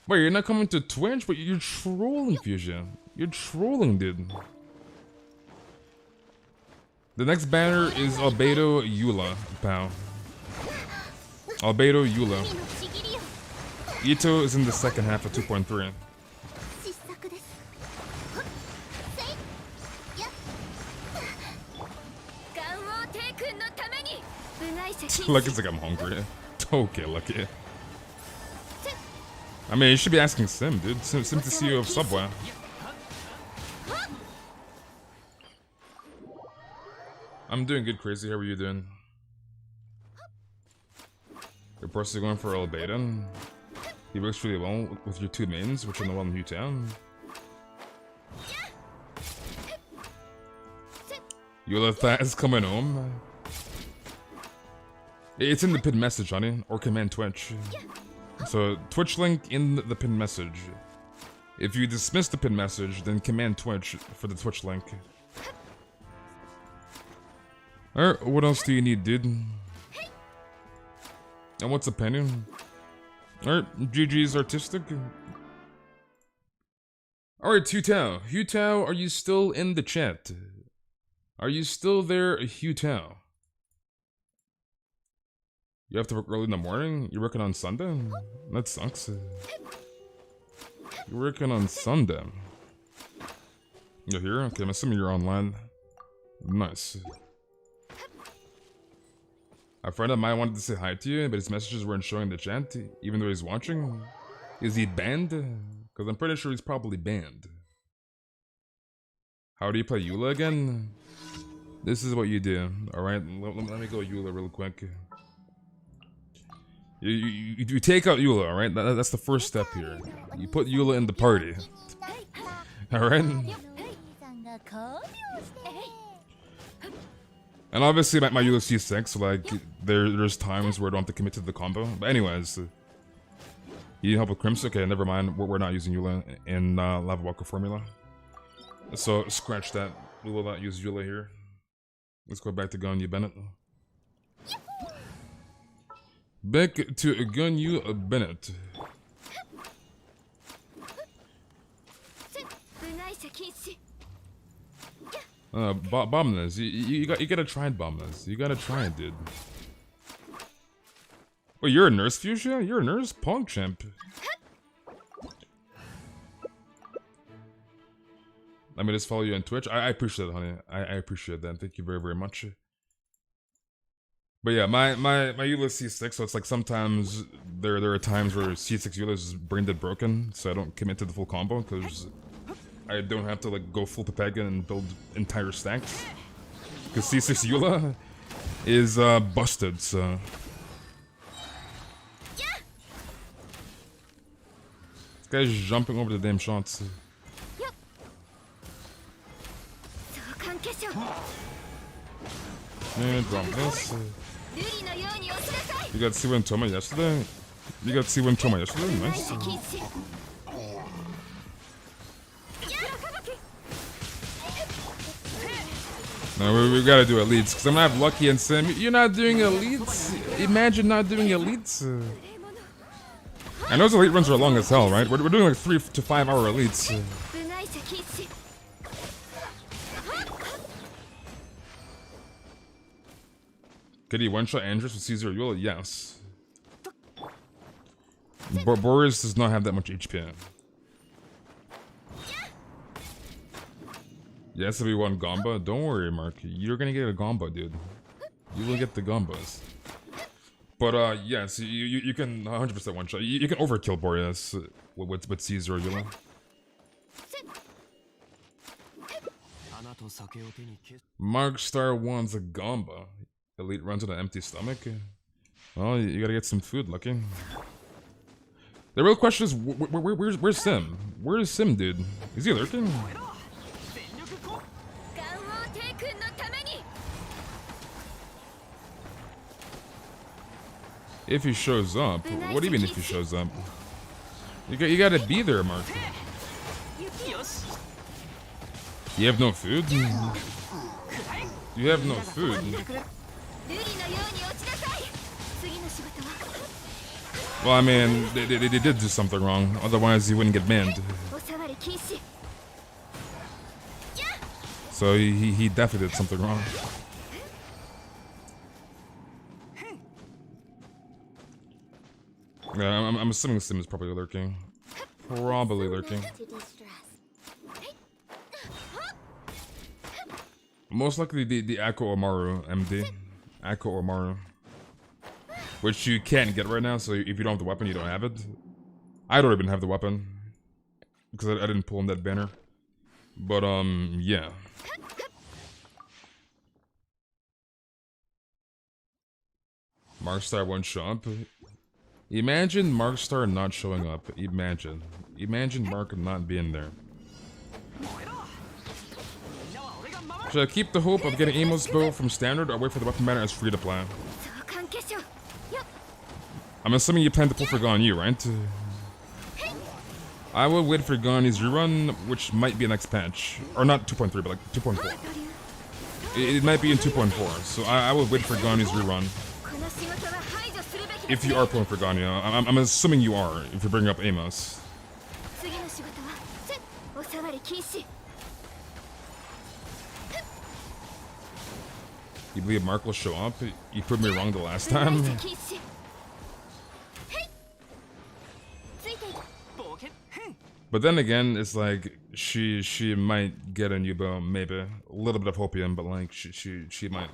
Wait, you're not coming to Twitch? But you're trolling, Fusion. You're trolling, dude. The next banner is Albedo Eula, pal. Albedo Eula. Ito is in the second half of 2.3. Lucky's like, I'm hungry. Okay, Lucky. I mean, you should be asking Sim, dude. Sim to CEO of Subway. I'm doing good, Crazy. How are you doing? You're possibly going for Albedo? He works really well with your two mains, which are Noel and Hu-Town. Yula is coming home. It's in the pinned message, honey, or command Twitch. So, Twitch link in the pinned message. If you dismiss the pinned message, then command Twitch for the Twitch link. Alright, what else do you need, dude? And what's a penny? Alright, GG's artistic. Alright, Hu-Tao. Hu-Tao, are you still in the chat? Are you still there, Hu-Tao? You have to work early in the morning? You're working on Sunday? That sucks. You're working on Sunday. You're here? Okay, I'm assuming you're online. Nice. A friend of mine wanted to say hi to you, but his messages weren't showing the chat, even though he's watching. Is he banned? Because I'm pretty sure he's probably banned. How do you play Eula again? This is what you do, alright? Let me go Eula real quick. You take out Eula, alright? That's the first step here. You put Eula in the party. Alright? And obviously my Eula C6, so like, there's times where I don't have to commit to the combo. But anyways, you need help with Crimson? Okay, never mind. We're not using Eula in Lava Walker formula. So scratch that. We will not use Eula here. Let's go back to Gunyu Bennett. Back to Gunyu Bennett. Bombness. You gotta try it, Bombness. You gotta try it, dude. Oh, you're a nurse, Fuchsia? You're a nurse? Pong champ. Let me just follow you on Twitch. I appreciate it, honey. I appreciate that. Thank you very, very much. But yeah, my Eula is C6, so it's like sometimes there are times where C6 Eula is brain dead broken, so I don't commit to the full combo, because I don't have to like go full Pepega and build entire stacks. Because C6 Eula is busted, so... This guy's jumping over the damn shots. And drop this. You got C1 Toma yesterday? You got C1 Toma yesterday? Nice. No, we gotta do elites, because I'm gonna have Lucky and Sim. You're not doing elites? Imagine not doing elites. I know those elite runs are long as hell, right? We're doing like 3 to 5 hour elites. Could he one-shot Andrus with Caesar Eula? Yes. Boris does not have that much HP. Yes, if we want Gomba, don't worry, Mark. You're gonna get a Gomba, dude. You will get the Gombas. But yes, you can 100% one-shot. You can overkill Boreas with Caesar Eula. Mark Star wants a Gomba. Elite runs on an empty stomach. Well, you gotta get some food, Lucky. The real question is, where's Sim? Where is Sim, dude? Is he lurking? If he shows up? What do you mean if he shows up? You gotta be there, Mark. You have no food? You have no food? Well, I mean, they did do something wrong. Otherwise, he wouldn't get banned. So he definitely did something wrong. Yeah, I'm assuming Sim is probably lurking. Probably lurking. Most likely the Akko Omaru MD. Akko Omaru. Which you can't get right now, so if you don't have the weapon, you don't have it. I don't even have the weapon. Because I didn't pull in that banner. But, yeah. Markstar one shot. Imagine Markstar not showing up. Imagine. Imagine Mark not being there. Should I keep the hope of getting Amos bow from standard or wait for the weapon banner as free to play? I'm assuming you plan to pull for Ganyu, right? I would wait for Ganyu's rerun, which might be next patch. Or not 2.3, but like 2.4. It might be in 2.4, so I would wait for Ganyu's rerun. If you are pulling for Ganyu. I'm assuming you are, if you're bringing up Amos. You believe Mark will show up? You proved me wrong the last time. But then again, it's like she might get a new bow, maybe a little bit of hopium, but like she might.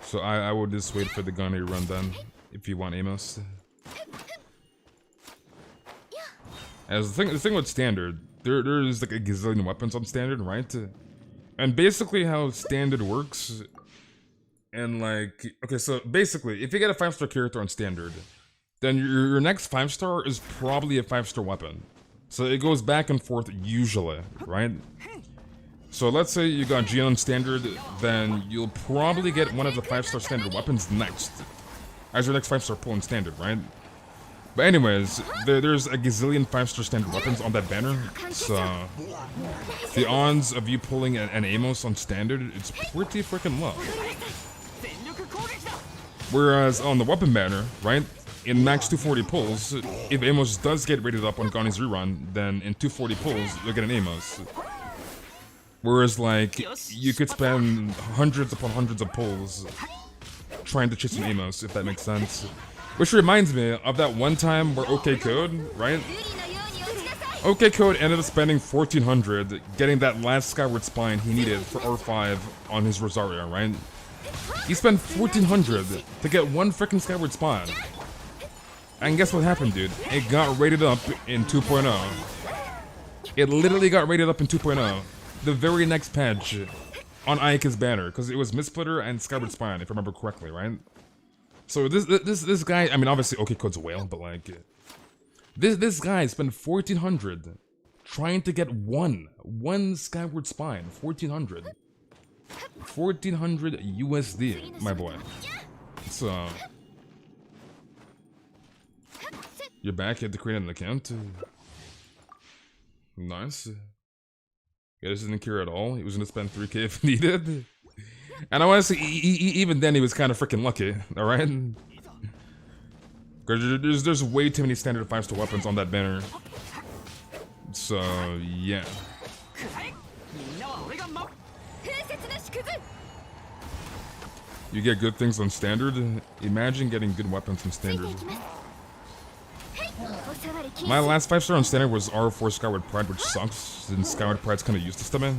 So I would just wait for the Ganyu run then, if you want Amos. As the thing with standard, there's like a gazillion weapons on standard, right? And basically how standard works, and like, okay, so basically, if you get a 5-star character on standard, then your next 5-star is probably a 5-star weapon. So it goes back and forth usually, right? So let's say you got Xinyan on standard, then you'll probably get one of the 5-star standard weapons next, as your next 5-star pull in standard, right? But anyways, there's a gazillion 5-star standard weapons on that banner, so the odds of you pulling an Amos on standard, it's pretty freaking low. Whereas on the weapon banner, right, in max 240 pulls, if Amos does get rated up on Ganyu's rerun, then in 240 pulls, you'll get an Amos. Whereas like, you could spend hundreds upon hundreds of pulls trying to chase an Amos, if that makes sense. Which reminds me of that one time where OK Code, right? OK Code ended up spending 1400 getting that last Skyward Spine he needed for R5 on his Rosario, right? He spent 1400 to get one freaking Skyward Spine. And guess what happened, dude? It got rated up in 2.0. It literally got rated up in 2.0. The very next patch on Ayaka's banner, because it was Mistsplitter and Skyward Spine, if I remember correctly, right? So this guy, I mean, obviously OK Code's a whale, but like, this guy spent 1400 trying to get one Skyward Spine. 1400 USD, my boy. So you're back. You had to create an account. Nice. Yeah, this didn't care at all. He was gonna spend 3K if needed. And I want to say, even then, he was kind of freaking lucky, alright? Because there's way too many standard 5-star weapons on that banner. So, yeah. You get good things on standard? Imagine getting good weapons on standard. My last 5-star on standard was R4 Skyward Pride, which sucks, since Skyward Pride's kind of useless to me.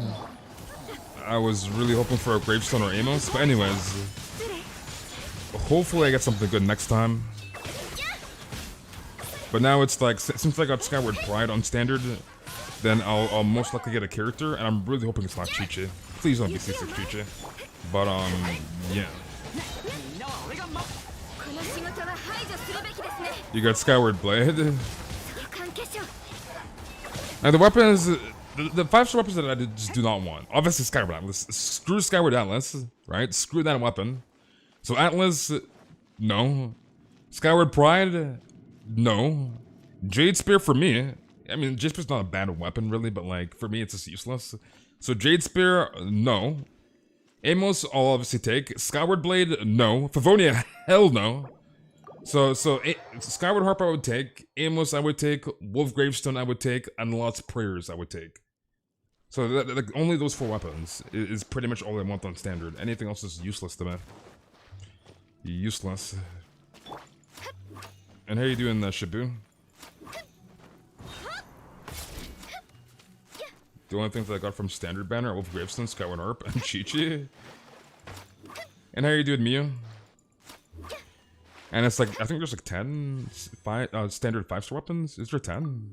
I was really hoping for a Gravestone or Amos, but anyways, hopefully I get something good next time. But now it's like, since I got Skyward Pride on standard, then I'll most likely get a character, and I'm really hoping it's not Chi-Chi. Please don't be C6 Chi-Chi. But yeah. You got Skyward Blade. And the weapons, the 5-star weapons that I just do not want. Obviously Skyward Atlas. Screw Skyward Atlas, right? Screw that weapon. So Atlas, no. Skyward Pride, no. Jade Spear for me. I mean, Jade Spear's not a bad weapon really, but like, for me it's just useless. So Jade Spear, no. Amos, I'll obviously take. Skyward Blade, no. Favonia, hell no. So Skyward Harp I would take, Amos I would take, Wolf Gravestone I would take, and Lot's Prayers I would take. So like only those 4 weapons is pretty much all I want on standard. Anything else is useless to me. Useless. And how you doing, Shibu? The only things that I got from standard banner are Wolf Gravestone, Skyward Harp, and Chi-Chi. And how you doing, Miu? And it's like, I think there's like 10 standard 5-star weapons. Is there 10?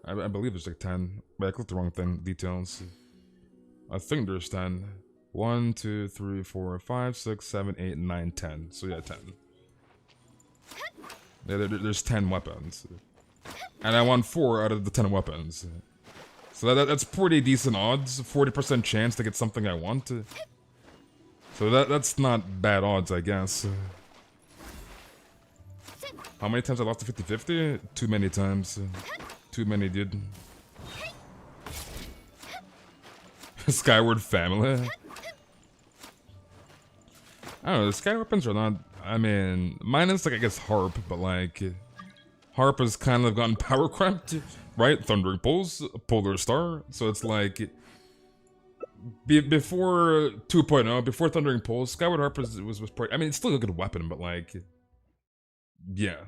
I believe there's like 10. But I clicked the wrong thing. Details. I think there's 10. 1, 2, 3, 4, 5, 6, 7, 8, 9, 10. So yeah, 10. Yeah, there's 10 weapons. And I want 4 out of the 10 weapons. So that's pretty decent odds. 40% chance to get something I want. So that's not bad odds, I guess. How many times I lost to 50-50? Too many times. Too many, dude. Skyward family. I don't know, the sky weapons are not... I mean, minus, like, I guess Harp, but, like... Harp has kind of gotten power cramped, right? Thundering Pulse, Polar Star, so it's like... Before 2.0, before Thundering Pulse, Skyward Harp was pretty... I mean, it's still a good weapon, but, like... Yeah.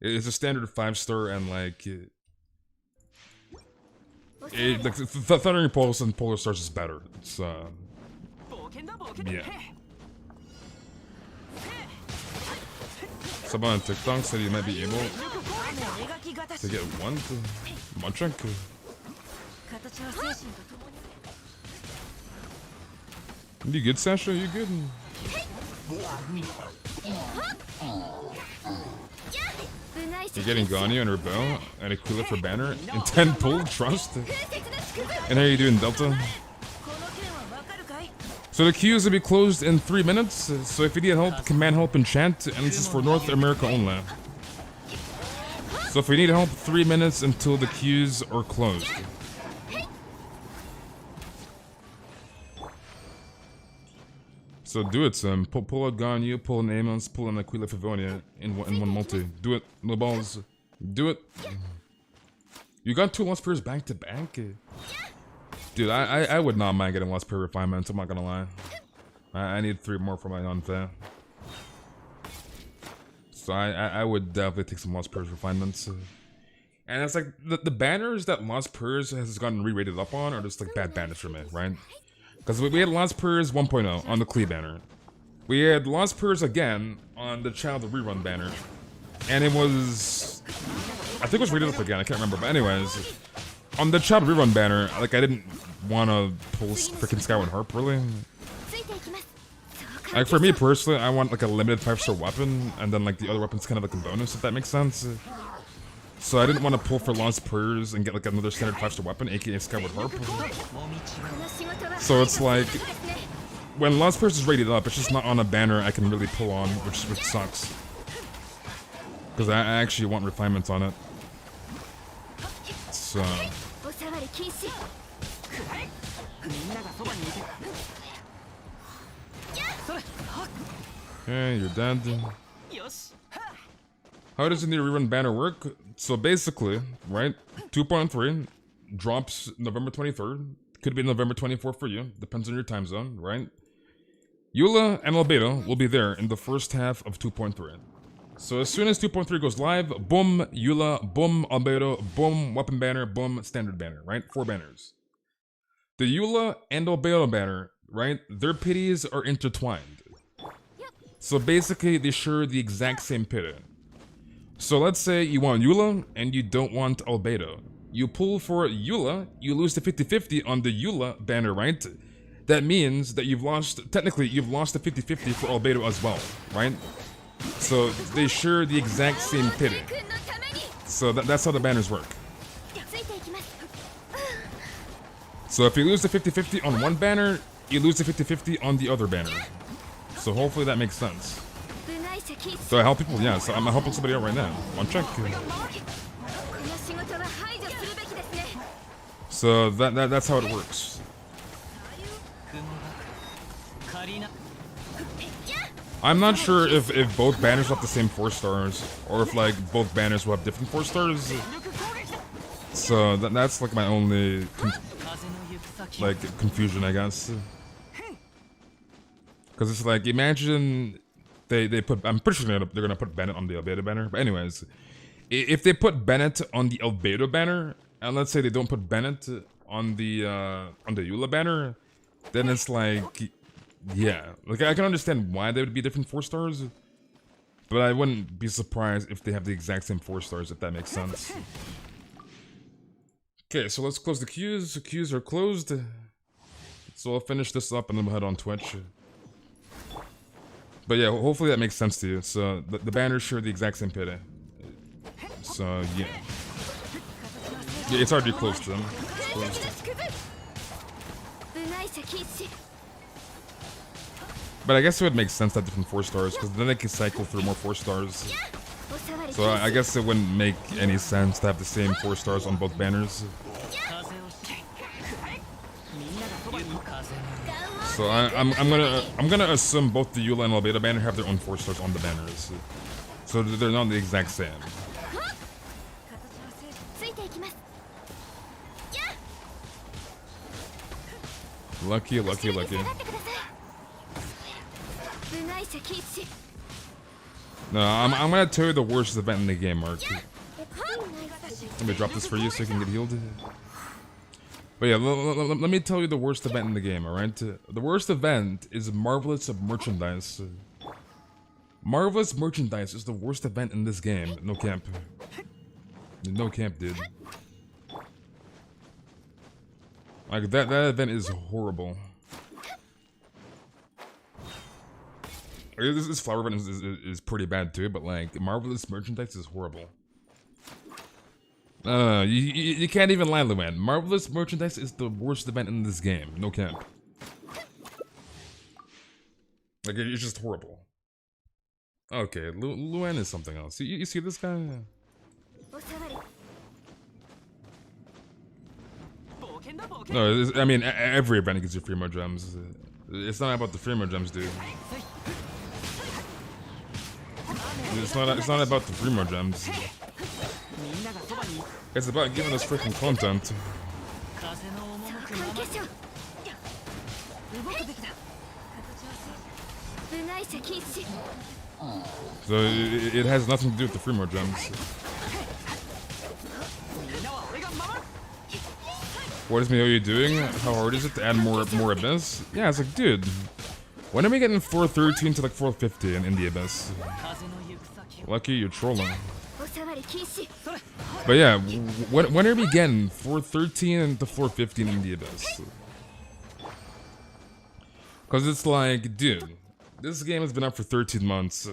It's a standard 5-star, and, like... like, Thundering Pulse and Polar Stars is better. It's, yeah. Someone on TikTok said you might be able to get one to Munchak. You good, Sasha? You good? You're getting Ganyu and her bow and a cooler for banner. And 10 pull, trust. And how you doing, Delta? So the queues will be closed in 3 minutes, so if you need help, command help in chat, and this is for North America only. So if you need help, 3 minutes until the queues are closed. So do it, Sam. Pull a Ganyu, pull an Amos, pull an Aquila Favonia in one multi. Do it, no balls. Do it. You got 2 Lost Pairs back to back? Dude, I would not mind getting Lost Pair refinements, I'm not gonna lie. I need 3 more for my unfair. So I would definitely take some Lost Pairs refinements. And it's like, the banners that Lost Pairs has gotten re-rated up on are just like bad banners for me, right? Because we had Lost Pairs 1.0 on the Klee banner. We had Lost Pairs again on the Child of Rerun banner. And it was... I think it was rated up again, I can't remember, but anyways... On the Child Rerun banner, like, I didn't want to pull freaking Skyward Harp, really. Like, for me personally, I want, like, a limited 5-star weapon, and then, like, the other weapon's kind of like a bonus, if that makes sense. So I didn't want to pull for Lost Pairs and get, like, another standard 5-star weapon, aka Skyward Harp. So it's like, when Lost Pairs is rated up, it's just not on a banner I can really pull on, which sucks. Because I actually want refinements on it. So... Okay, you're dead. How does the new rerun banner work? So basically, right, 2.3 drops November 23rd. Could be November 24th for you. Depends on your time zone, right? Eula and Albedo will be there in the first half of 2.3. So as soon as 2.3 goes live, boom, Eula, boom, Albedo, boom, weapon banner, boom, standard banner, right? 4 banners. The Eula and Albedo banner, right? Their pities are intertwined. So basically, they share the exact same pity. So let's say you want Eula and you don't want Albedo. You pull for Eula, you lose the 50-50 on the Eula banner, right? That means that technically you've lost the 50-50 for Albedo as well, right? So they share the exact same pity. So that's how the banners work. So if you lose the 50-50 on one banner, you lose the 50-50 on the other banner. So hopefully that makes sense. So I help people? Yeah, so I'm helping somebody out right now. One check. So that's how it works. I'm not sure if both banners will have the same 4 stars, or if like both banners will have different 4 stars. So that's like my only confusion, I guess. Because it's like, imagine they put, I'm pretty sure they're gonna put Bennett on the Albedo banner. But anyways, if they put Bennett on the Albedo banner, and let's say they don't put Bennett on the Eula banner, then it's like, yeah, like I can understand why they would be different 4 stars, but I wouldn't be surprised if they have the exact same 4 stars, if that makes sense. Okay, so let's close the queues. The queues are closed. Let's So I'll finish this up and then we'll head on Twitch. But yeah, hopefully that makes sense to you. So the banners share the exact same pity. So yeah. Yeah, it's already close to them. It's close to. But I guess it would make sense to have different 4 stars, because then they can cycle through more 4 stars. So I guess it wouldn't make any sense to have the same 4 stars on both banners. So I'm gonna assume both the UID and Albedo banner have their own 4 stars on the banners. So they're not the exact same. Lucky. No, I'm gonna tell you the worst event in the game, Mark. Let me drop this for you so you can get healed. But yeah, let me tell you the worst event in the game, alright? The worst event is Marvelous Merchandise. Marvelous Merchandise is the worst event in this game. No camp. No camp, dude. Like, that event is horrible. This flower event is pretty bad too, but like, Marvelous Merchandise is horrible. No, you can't even lie, Luan. Marvelous Merchandise is the worst event in this game. No camp. Like, it's just horrible. Okay, Luan is something else. You see this guy? No, I mean, every event gives you free more gems. It's not about the free more gems, dude. It's not about the free more gems. It's about giving us freaking content. So it has nothing to do with the free more gems. What is Miyoyu doing? How hard is it to add more Abyss? Yeah, it's like, dude, when are we getting 413 to like 450 in the Abyss? Lucky, you're trolling. But yeah, when are we getting 413 to 415 in the Abyss? Because it's like, dude, this game has been up for 13 months,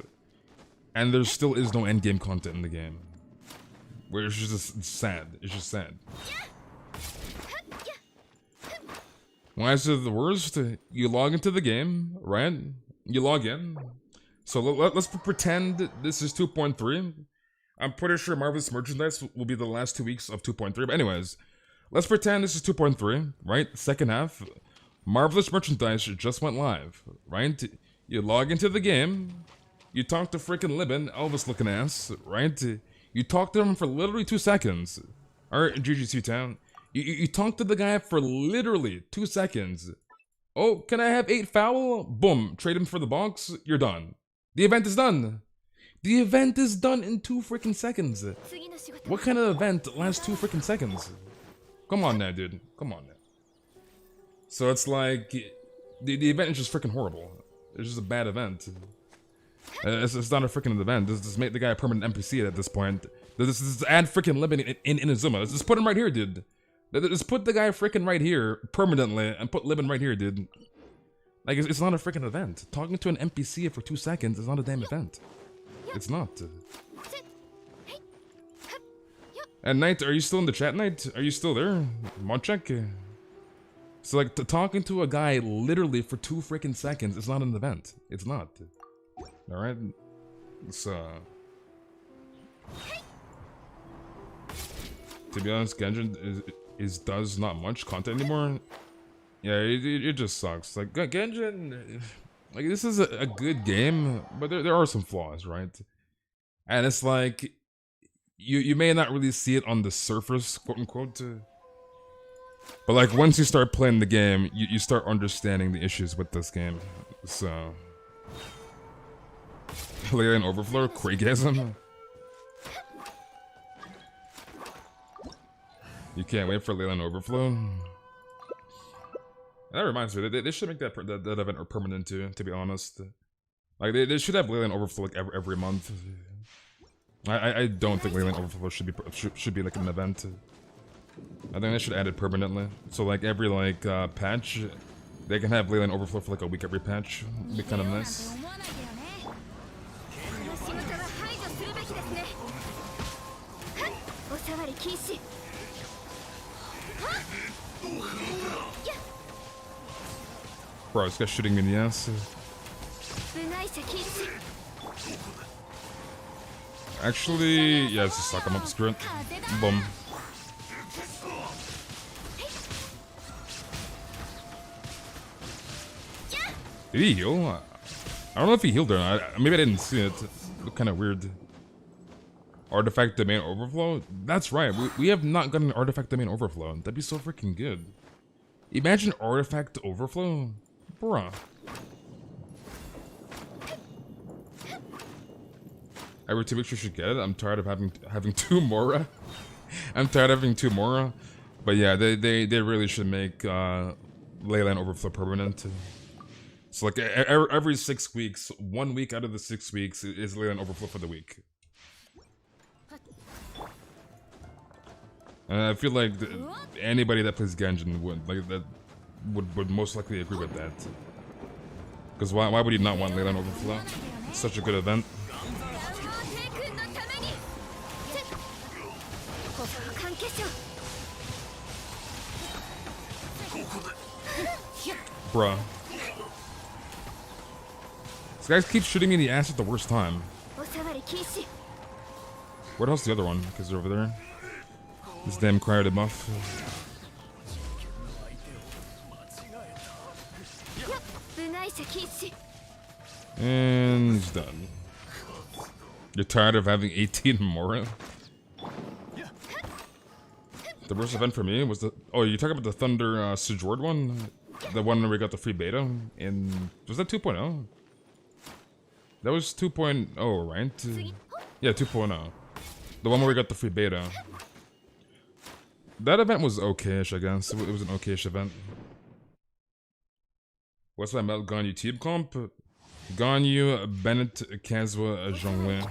and there still is no endgame content in the game. Where it's just sad. It's just sad. Why is it the worst? You log into the game, right? You log in. So let's pretend this is 2.3. I'm pretty sure Marvelous Merchandise will be the last 2 weeks of 2.3. But anyways, let's pretend this is 2.3, right? Second half. Marvelous Merchandise just went live, right? You log into the game. You talk to freaking Libin, Elvis looking ass, right? You talk to him for literally 2 seconds. Alright, GGC Town. You talk to the guy for literally 2 seconds. Oh, can I have 8 foul? Boom, trade him for the box, you're done. The event is done. The event is done in 2 freaking seconds. What kind of event lasts 2 freaking seconds? Come on now, dude. Come on now. So it's like, the event is just freaking horrible. It's just a bad event. It's not a freaking event. This just make the guy a permanent NPC at this point. This is add freaking Libin in Inazuma. Let's just put him right here, dude. Just put the guy freaking right here permanently and put Libin right here, dude. Like, it's not a freaking event. Talking to an NPC for 2 seconds is not a damn event. It's not. And Knight, are you still in the chat, Knight? Are you still there? Mod check. So like, talking to a guy literally for 2 freaking seconds is not an event. It's not. Alright? So... to be honest, Genshin does not much content anymore. Yeah, it just sucks. Like, Genshin... like, this is a good game, but there are some flaws, right? And it's like... You may not really see it on the surface, quote-unquote. But like, once you start playing the game, you start understanding the issues with this game. So... WL8 Overflow? Craigasm? You can't wait for WL8 Overflow? That reminds me, they should make that event permanent too, to be honest. Like, they should have WL8 Overflow like every month. I don't think WL8 Overflow should be like an event. I think they should add it permanently. So like every like patch, They can have Leyline Overflow for like a week every patch. It'd be kind of nice. Bro, this guy's shooting me in the ass. Actually, yeah, it's a suck him up, screw it. Boom. Did he heal? I don't know if he healed or not. Maybe I didn't see it. It looked kind of weird. Artifact Domain Overflow? That's right. We have not gotten an Artifact Domain Overflow. That'd be so freaking good. Imagine Artifact Overflow? Bruh. Every 2 weeks you should get it. I'm tired of having two Mora. I'm tired of having two Mora. But yeah, they really should make Leyline Overflow permanent. So like every 6 weeks, 1 week out of the 6 weeks is Leyline Overflow for the week. And I feel like anybody that plays Genshin would most likely agree with that. Because why would you not want Leyline Overflow? It's such a good event. Bruh. This guy keeps shooting me in the ass at the worst time. Where the hell's the other one? Because they're over there. This damn cryo buff. And he's done. You're tired of having 18 Mora? The worst event for me was the... Oh, you're talking about the Thunder Sejord one? The one where we got the free beta? In... Was that 2.0? That was 2.0, right? Yeah, 2.0. The one where we got the free beta. That event was okay-ish, I guess. It was an okay-ish event. What's my Melt Ganyu team comp? Ganyu, Bennett, Kazwa, Zhongwei.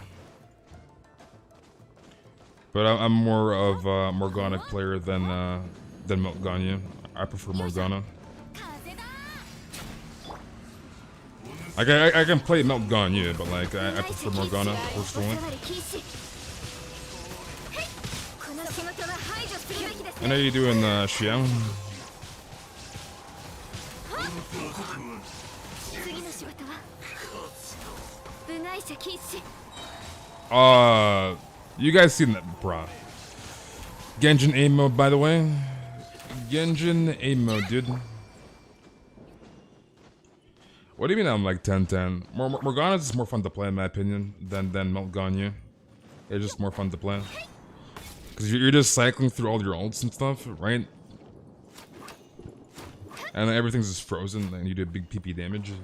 But I'm more of a Morgana player than Melt Ganyu. I prefer Morgana. Like I can play Melt Ganyu, but like I prefer Morgana personally. I know you're doing Xiao. You guys seen that, bruh. Genshin A mode, by the way. Genshin A mode, dude. What do you mean I'm like 10-10? Morgana's is more fun to play in my opinion than Melt Ganyu. It's just more fun to play. Because you're just cycling through all your ults and stuff, right? And everything's just frozen and you do big PP damage.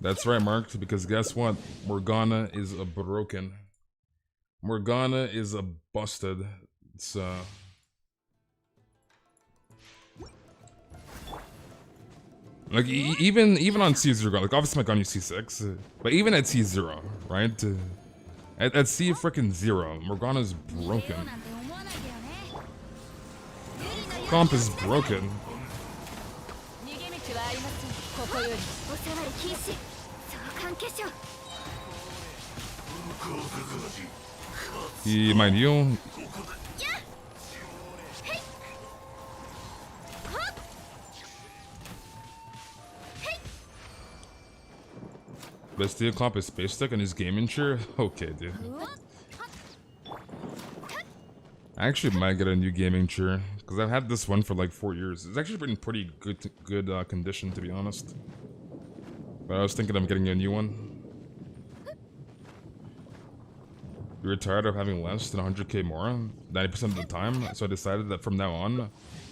That's right, Mark, because guess what? Morgana is a broken. Morgana is a busted. It's like even on C0, like obviously my gun use C6, but even at C0, right? At C frickin' 0, Morgana's broken. Comp is broken. He might heal. Best deal comp is Space Stick and his gaming chair? Okay, dude. I actually might get a new gaming chair, because I've had this one for like 4 years. It's actually been in pretty good condition, to be honest. But I was thinking of getting a new one. You were tired of having less than 100k more, 90% of the time, so I decided that from now on,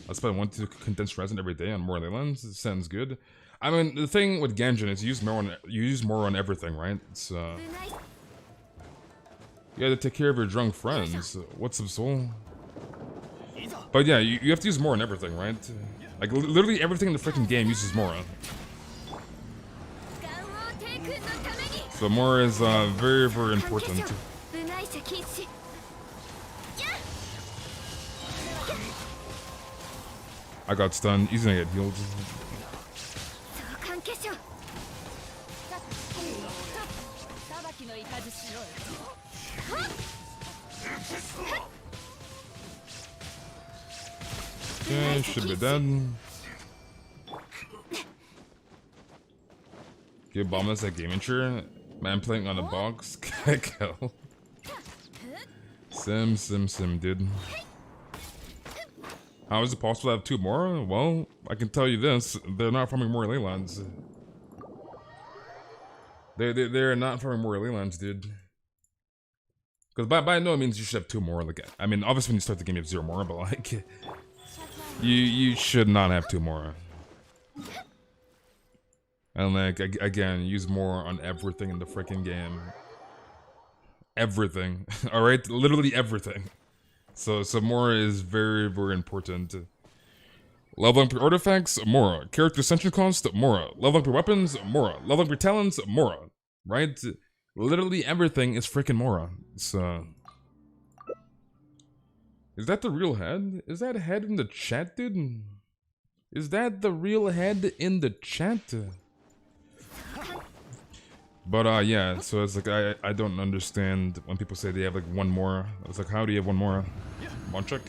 I'll spend 1 to condensed resin every day on more Leylands. It sounds good. I mean, the thing with Genshin is you use more on everything, right? It's you gotta take care of your drunk friends. What's up, soul? But yeah, you have to use more on everything, right? Like literally everything in the freaking game uses more on. So more is very, very important. I got stunned. He's gonna get healed. Okay, should be dead. Give Bombas that gaming chair. Man playing on a box. Kill. Sim, dude. How is it possible to have 2 more? Well, I can tell you this. They're not farming more Leylands. They're not farming more Leylands, dude. Because by no means you should have 2 more. Like, I mean, obviously when you start the game you have 0 more, but like, you should not have 2 more. And like, again, use more on everything in the freaking game. Everything. Alright? Literally everything. So more is very, very important. Leveling per artifacts, more. Character ascension cost, more. Leveling per weapons, more. Leveling per talents, more. Right? Literally everything is freaking more. So... Is that the real head? Is that head in the chat, dude? Is that the real head in the chat? But yeah, so it's like I don't understand when people say they have like 1 more. It's like, how do you have 1 more? One check.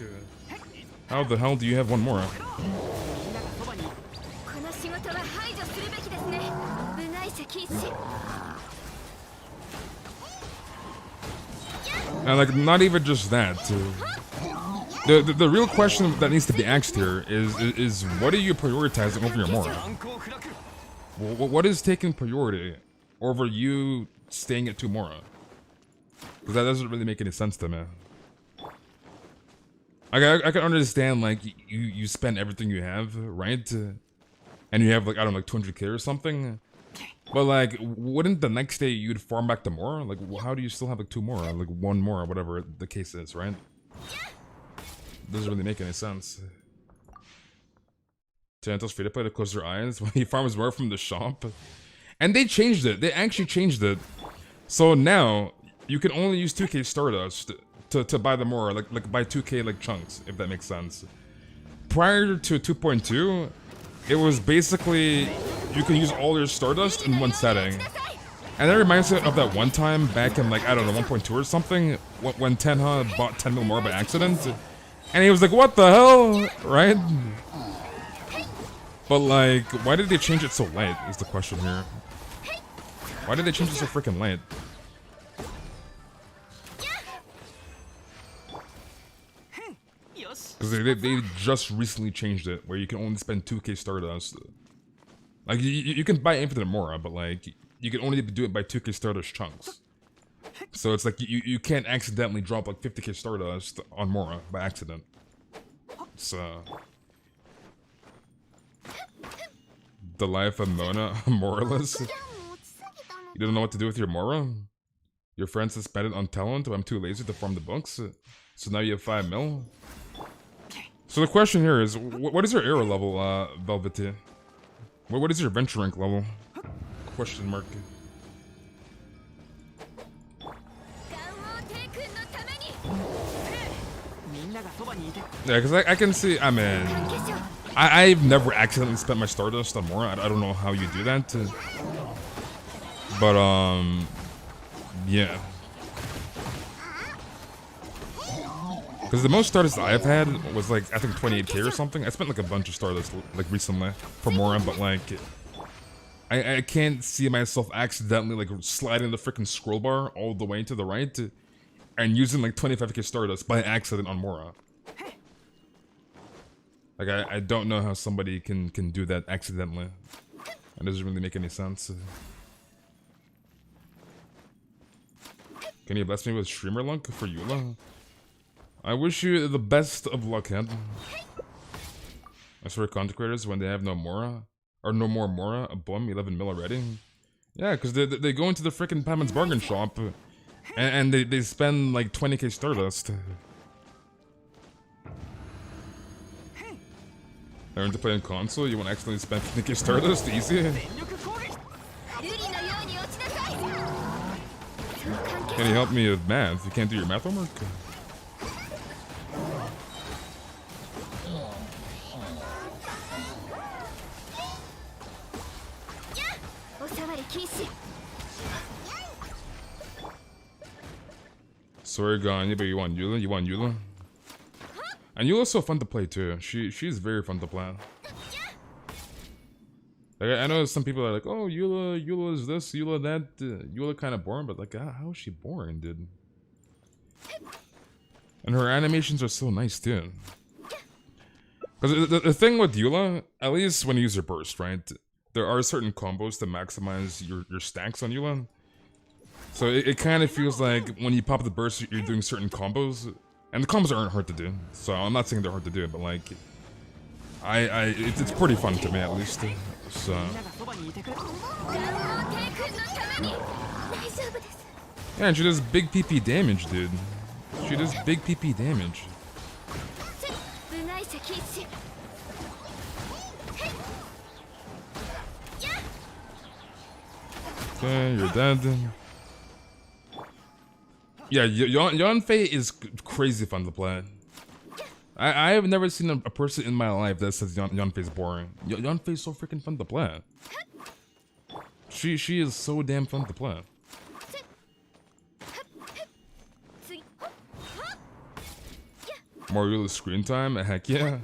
How the hell do you have 1 more? And like, not even just that. The real question that needs to be asked here is what are you prioritizing over your Mora? What is taking priority over you staying at 2 Mora? Because that doesn't really make any sense to me. I can understand, like, you spend everything you have, right? And you have, like, I don't know, like 200k or something. But, like, wouldn't the next day you'd farm back to Mora? Like, how do you still have, like, 2 more? Like, 1 more, or whatever the case is, right? Doesn't really make any sense. Tantos free to play to close their eyes when he farms more from the shop. And they changed it. They actually changed it. So now, you can only use 2k Stardust to buy the more, like buy 2k like chunks, if that makes sense. Prior to 2.2, it was basically, you can use all your Stardust in one setting. And that reminds me of that one time back in like, I don't know, 1.2 or something, when Tenha bought 10 mil more by accident. And he was like, what the hell, right? But like, why did they change it so late, is the question here. Why did they change it so freaking late? Because they just recently changed it, where you can only spend 2k Stardust. Like, you can buy infinite Mora, but like, you can only do it by 2k Stardust chunks. So it's like, you can't accidentally drop like 50k Stardust on Mora by accident. So... The life of Mona, Moralist. You don't know what to do with your Mora? Your friends have spent it on talent, but I'm too lazy to farm the books. So now you have 5 mil? So the question here is, what is your era level, Velvety? What is your adventure rank level? Question mark. Yeah, because I can see, I mean... I've never accidentally spent my Stardust on Mora. I don't know how you do that. But, yeah. Because the most Stardust I've had was like, I think 28k or something. I spent like a bunch of Stardust like recently for Mora, but like, I can't see myself accidentally like sliding the freaking scroll bar all the way to the right and using like 25k Stardust by accident on Mora. Like, I don't know how somebody can do that accidentally. It doesn't really make any sense. Can you bless me with streamer luck for Eula? I wish you the best of luck, Head. I swear content creators, when they have no Mora, or no more Mora, boom, 11 mil already. Yeah, because they go into the freaking Paimons bargain shop, and they spend like 20k Stardust. Learn to play on console, you won't accidentally spend 50k Stardust, easy. Can you help me with math? You can't do your math homework? Sorry, gone. But you want Eula? You want Eula? And Eula's so fun to play too. She's very fun to play. Like, I know some people are like, oh, Eula is this, Eula that. Eula kind of boring, but like, how is she boring, dude? And her animations are so nice too. Because the thing with Eula, at least when you use your burst, right? There are certain combos to maximize your stacks on Eula. So it kind of feels like when you pop the burst, you're doing certain combos. And the combos aren't hard to do. So I'm not saying they're hard to do, but like... It's pretty fun to me at least. So... Yeah, and she does big PP damage, dude. She does big PP damage. Okay, you're dead. Yeah, Yanfei is crazy fun to play. I have never seen a person in my life that says Yanfei is boring. Yanfei is so freaking fun to play. She is so damn fun to play. More real screen time? Heck yeah.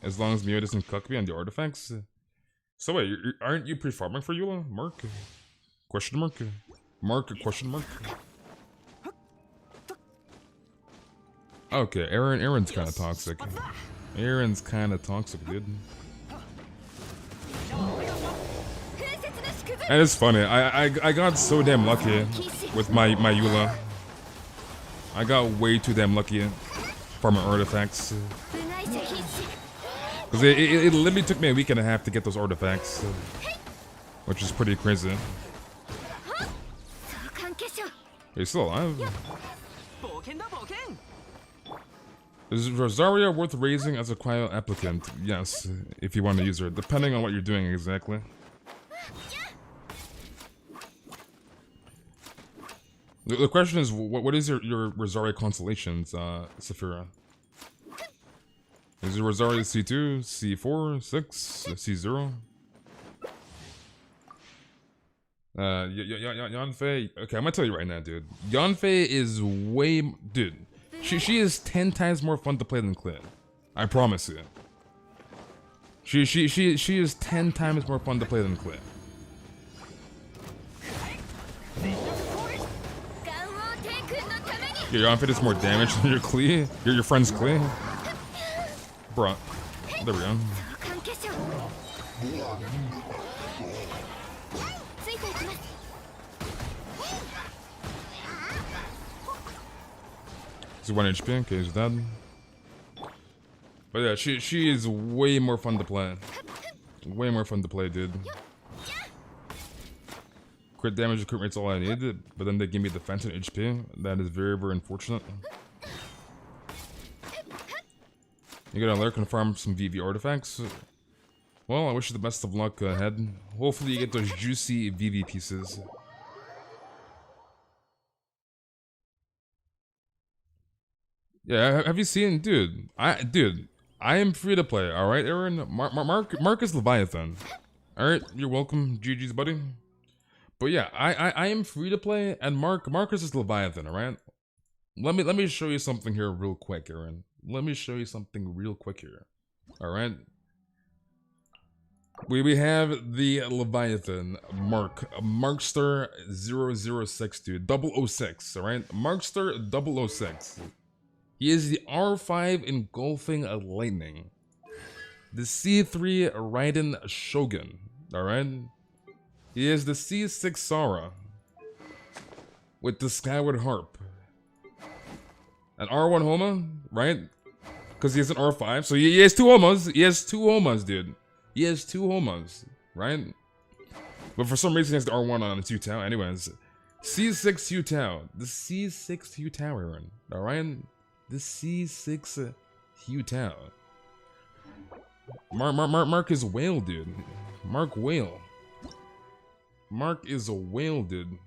As long as Mio doesn't cuck me on the artifacts. So wait, aren't you pre-farming for Eula? Mark? Question mark? Mark? Question mark? Okay, Aaron's kind of toxic. Aaron's kind of toxic, dude. And it's funny, I got so damn lucky with my Eula. I got way too damn lucky farming artifacts. Because it literally took me a week and a half to get those artifacts. Which is pretty crazy. Are you still alive? Is Rosaria worth raising as a cryo applicant? Yes, if you want to use her, depending on what you're doing exactly. The question is, what is your Rosaria constellations, Saphira? Is it Rosaria C2, C4, 6, C0? Yanfei. Okay, I'm gonna tell you right now, dude. Yanfei is way, dude. She is 10 times more fun to play than Clint. I promise you. She is 10 times more fun to play than Clint. Your Yanfei does more damage than your Klee. Your friend's Klee. Bruh. There we go. He's 1 HP, okay, he's dead. But yeah, she is way more fun to play. Way more fun to play, dude. Crit damage and crit rate's all I need, but then they give me defense and HP. That is very, very unfortunate. You gotta alert, confirm some VV artifacts. Well, I wish you the best of luck ahead. Hopefully you get those juicy VV pieces. Yeah, have you seen, dude? I am free to play. All right, Aaron. Mark is Leviathan. All right, you're welcome, GG's buddy. But yeah, I am free to play, and Marcus is Leviathan. All right. Let me show you something here real quick, Aaron. Let me show you something real quick here. All right. We have the Leviathan Markster 006, dude. 006, all right? Markster 006. He is the R5 engulfing lightning. The C3 Raiden Shogun, alright? He is the C6 Sara with the Skyward Harp. An R1 Homa, right? Because he has an R5, so he has 2 Homas. He has 2 Homas, dude. He has 2 Homas, right? But for some reason he has the R1 on its Yu-Tao. Anyways, C6 Yu-Tao. The C6 Yu-Tao, Aaron, alright? The C6 Yu-Tao. Mark is whale, dude. Mark whale. Mark is a whale, dude.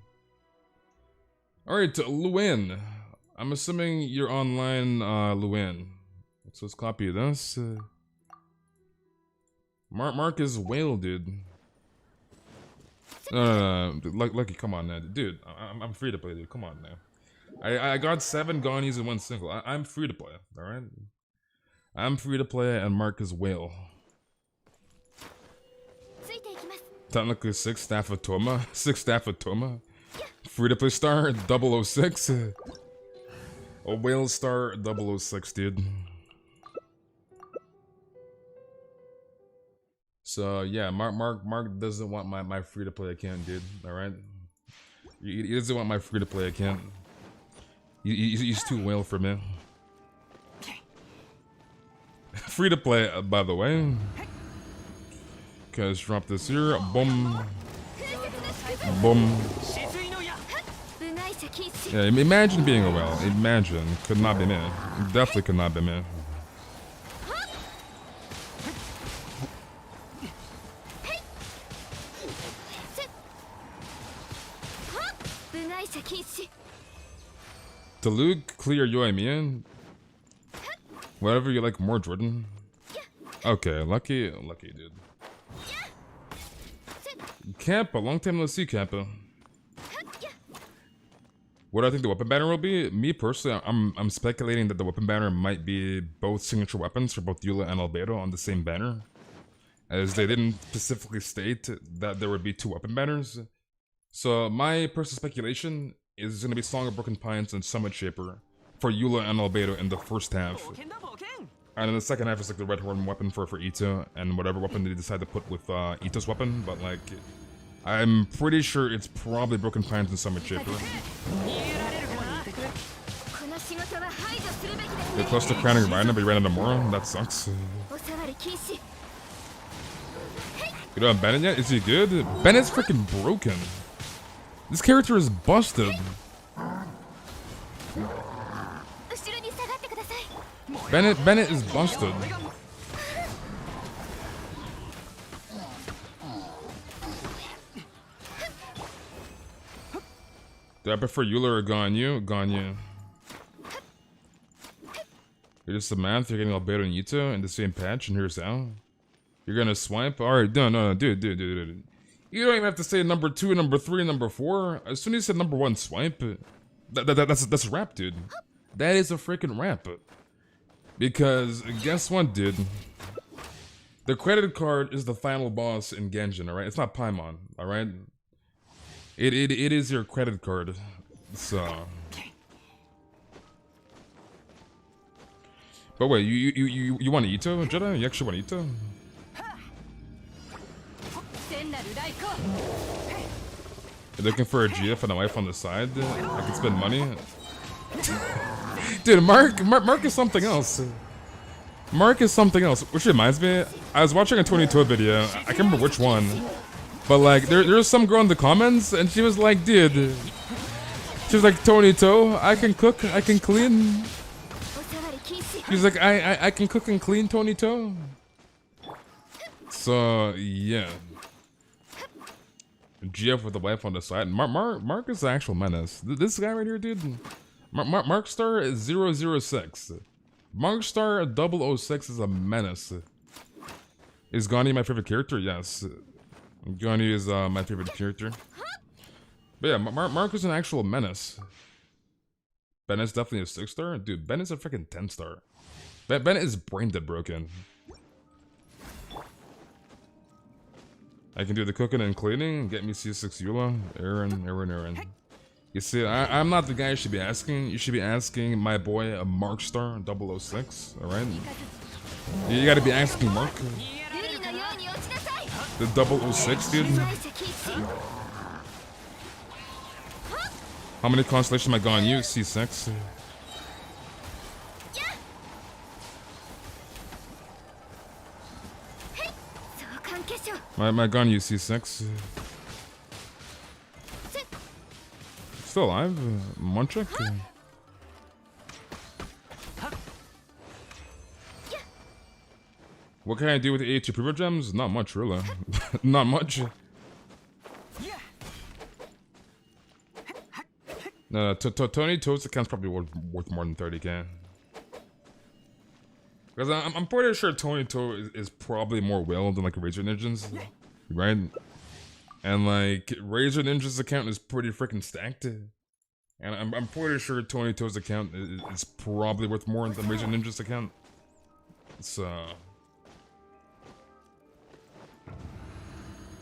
Alright, Luan. I'm assuming you're online, Luan. So let's copy this. Mark is whale, dude. No. Lucky, come on now. Dude, I'm free to play, dude. Come on now. I got 7 Ganies in one single. I'm free to play, alright? I'm free to play, and Mark is whale. Technically 6 Staff of Toma. 6 Staff of Toma. Free to play star 006. A whale star 006, dude. So yeah, Mark doesn't want my free to play account, dude. Alright? He doesn't want my free to play account. He's too whale for me. Free to play, by the way. Okay, let's drop this here. Boom. Boom. Yeah, imagine being a whale. Imagine. Could not be me. Definitely could not be me. To Luke, clear UID. Whatever you like more, Jordan. Okay, lucky, dude. Kappa, long time no see, Kappa. What do I think the weapon banner will be? Me personally, I'm speculating that the weapon banner might be both signature weapons for both Eula and Albedo on the same banner, as they didn't specifically state that there would be 2 weapon banners. So my personal speculation is going to be Song of Broken Pines and Summit Shaper for Eula and Albedo in the first half. And in the second half, it's like the Red Horn weapon for Ito, and whatever weapon they decide to put with Ito's weapon, but like, I'm pretty sure it's probably Broken Pines and Summit Shaper. They're close to crowning Rhino, but he ran out of Mora. That sucks. You don't have Bennett yet? Is he good? Bennett's freaking broken. This character is busted. Bennett is busted. Do I prefer Eula or Ganyu? Ganyu. You're just the math, you're getting Albedo and Ito in the same patch, and here's how. You're gonna swipe? Alright, no, dude. You don't even have to say number 2, number 3, number 4. As soon as you said number 1 swipe, that's a rap, dude. That is a freaking rap. Because, guess what, dude? The credit card is the final boss in Genshin, alright? It's not Paimon, alright? It is your credit card, so... But wait, you want Ito, Jedi? You actually want Ito? You're looking for a GF and a wife on the side? I can spend money? Dude, Mark is something else. Mark is something else, which reminds me, I was watching a 22 video, I can't remember which one, but like, there's some girl in the comments, and she was like, dude, she was like, Tony Toe, I can cook, I can clean. She's like, I can cook and clean, Tony Toe. So, yeah. GF with the wife on the side. Mark is the actual menace. This guy right here, dude. Markstar is 006. Markstar 006 is a menace. Is Gani my favorite character? Yes. Gani is my favorite character. But yeah, Mark is an actual menace. Bennett's definitely a 6-star. Dude, Bennett's a freaking 10-star. Bennett is brain dead broken. I can do the cooking and cleaning. Get me C6 Eula. Aaron. You see, I'm not the guy you should be asking. You should be asking my boy, a Markstar 006. Alright? You gotta be asking Mark. The 006, dude. How many constellations am I gonna use? C6. My gun use C6. Still alive? Munchuk? What can I do with the 82 Primo Gems? Not much, really. Not much. No, Tony Toad's account's probably worth more than 30k. Because I'm pretty sure Tony Toad is probably more whale than like Razor Ninjas, right? And like Razor Ninja's account is pretty freaking stacked. And I'm pretty sure Tony Toe's account is probably worth more than Razor Ninja's account. So.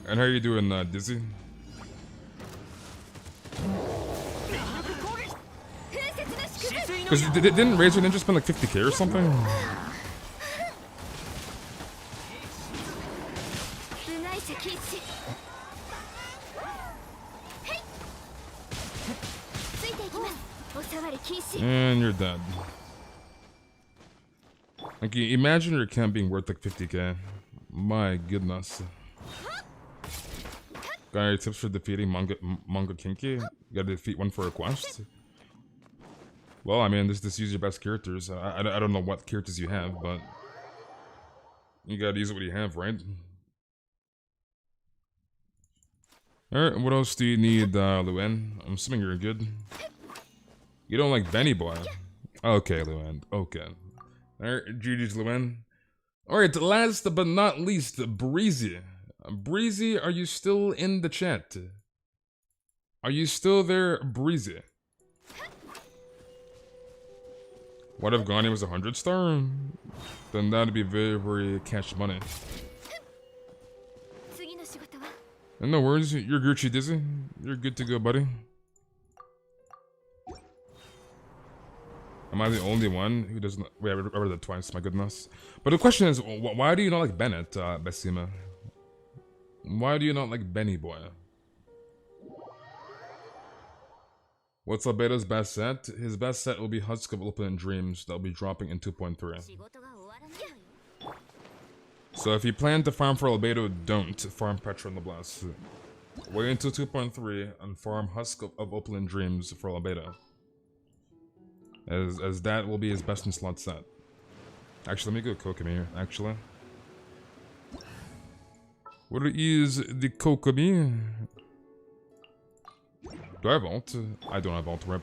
And how you doing, Dizzy? Because didn't Razor Ninja spend like 50k or something? And you're dead. Like, imagine your account being worth like 50k. My goodness. Guy, tips for defeating Manga Kinky? You gotta defeat one for a quest? Well, I mean, just use your best characters. I don't know what characters you have, but you gotta use what you have, right? Alright, what else do you need, Luan? I'm assuming you're good. You don't like Benny Boy. Okay, Luan. Okay. Alright, GG's Luan. Alright, last but not least, Breezy. Breezy, are you still in the chat? Are you still there, Breezy? What if Gani was 100-star? Then that'd be very, very cash money. And no worries, you're Gucci Dizzy. You're good to go, buddy. Am I the only one who doesn't? Wait, I read that twice. My goodness. But the question is, why do you not like Bennett, Besima? Why do you not like Benny Boy? What's Albedo's best set? His best set will be Husk of Open Dreams. That'll be dropping in 2.3. So if you plan to farm for Albedo, don't farm Petra Noblesse. Wait until 2.3 and farm Husk of Open Dreams for Albedo. As that will be his best in slot set. Actually, let me go Kokomi, actually. What is the Kokomi? Do I have ult? I don't have ult rep.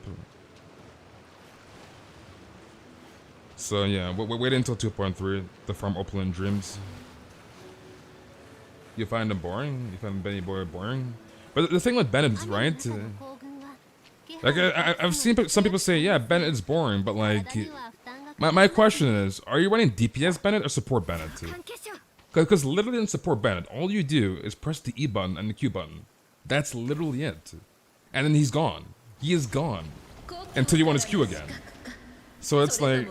So yeah, wait until 2.3 to farm Opalin Dreams. You find him boring? You find Benny Boy boring? But the thing with Bennett, right? Like, I've seen some people say, yeah, Bennett is boring, but like... My question is, are you running DPS Bennett or support Bennett? Because literally in support Bennett, all you do is press the E button and the Q button. That's literally it. And then he's gone. He is gone. Until you want his Q again. So it's like...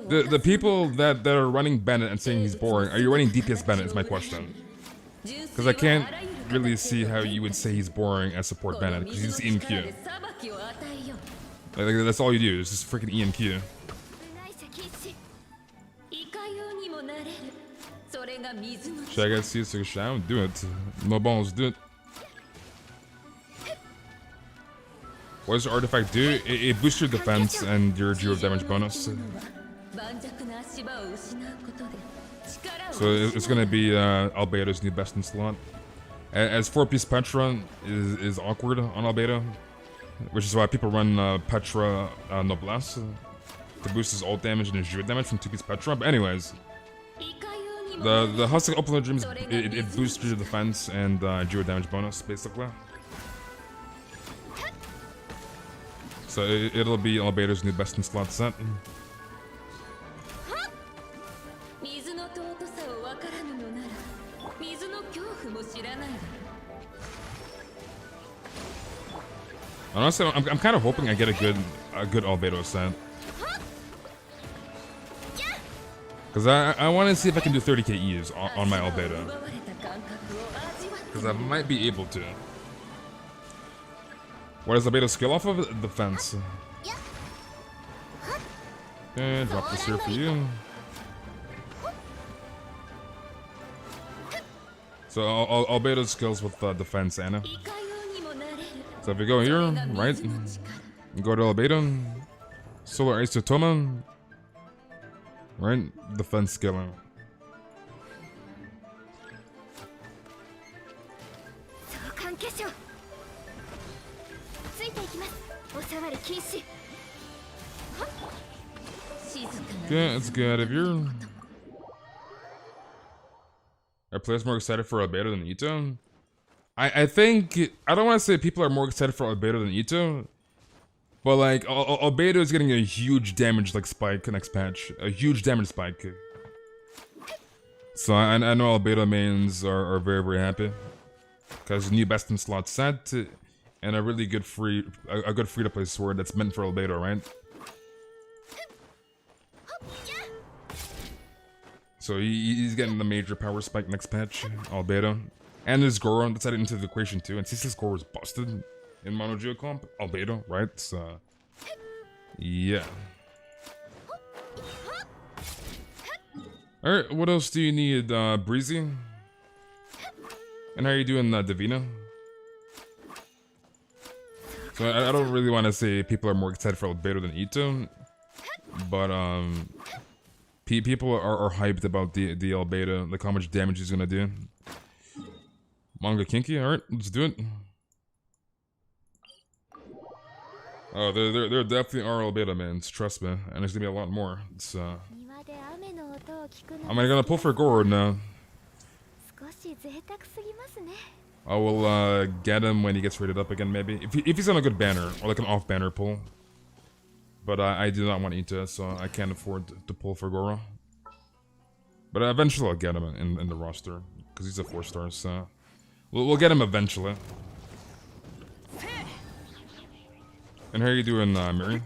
The people that are running Bennett and saying he's boring, are you running DPS Bennett is my question. Because I can't really see how you would say he's boring as support Bennett, because he's E and Q. Like, that's all you do, is just freaking E and Q. Should I get C6 Shadow? Do it. No balls, do it. What does the artifact do? It boosts your defense and your 0 damage bonus. So it's gonna be Albedo's new best in slot. As 4-piece Petra is awkward on Albedo, which is why people run Petra Noblesse to boost his ult damage and his 0 damage from 2-piece Petra. But anyways, the Husk of Open Dreams it boosts your defense and 0 damage bonus basically. So it'll be Albedo's new best in slot set. Honestly, I'm kind of hoping I get a good Albedo set. Because I want to see if I can do 30k E's on my Albedo. Because I might be able to. What does Albedo skill off of? Defense. Okay, drop this here for you. So Albedo skills with defense, Anna. So if you go here, right? Go to Albedo. Solar Isotoma. Right? Defense skilling. Okay, let's get out of here. Are players more excited for Albedo than Ito? I think I don't want to say people are more excited for Albedo than Ito, but like Albedo is getting a huge damage like spike next patch, a huge damage spike. So I know Albedo mains are very happy because new best in slot set and a really good free to play sword that's meant for Albedo, right? So he's getting the major power spike next patch, Albedo. And there's Goro, that's added into the equation too. And C6 Goro is busted in Mono Geo comp, Albedo, right? So, yeah. Alright, what else do you need, Breezy? And how are you doing, Davina? So I don't really want to say people are more excited for Albedo than Ito. But, people are hyped about the Albedo, like how much damage he's gonna do. Manga Kinky, alright, let's do it. Oh, there definitely are Albedo mans, trust me, and there's gonna be a lot more. It's I'm gonna pull for Goro now. I will get him when he gets rated up again, maybe. If he's on a good banner, or like an off banner pull. But I do not want Ita, so I can't afford to pull for Goro. But eventually I'll get him in the roster, because he's a 4-star, so... We'll get him eventually. And how are you doing, Miri?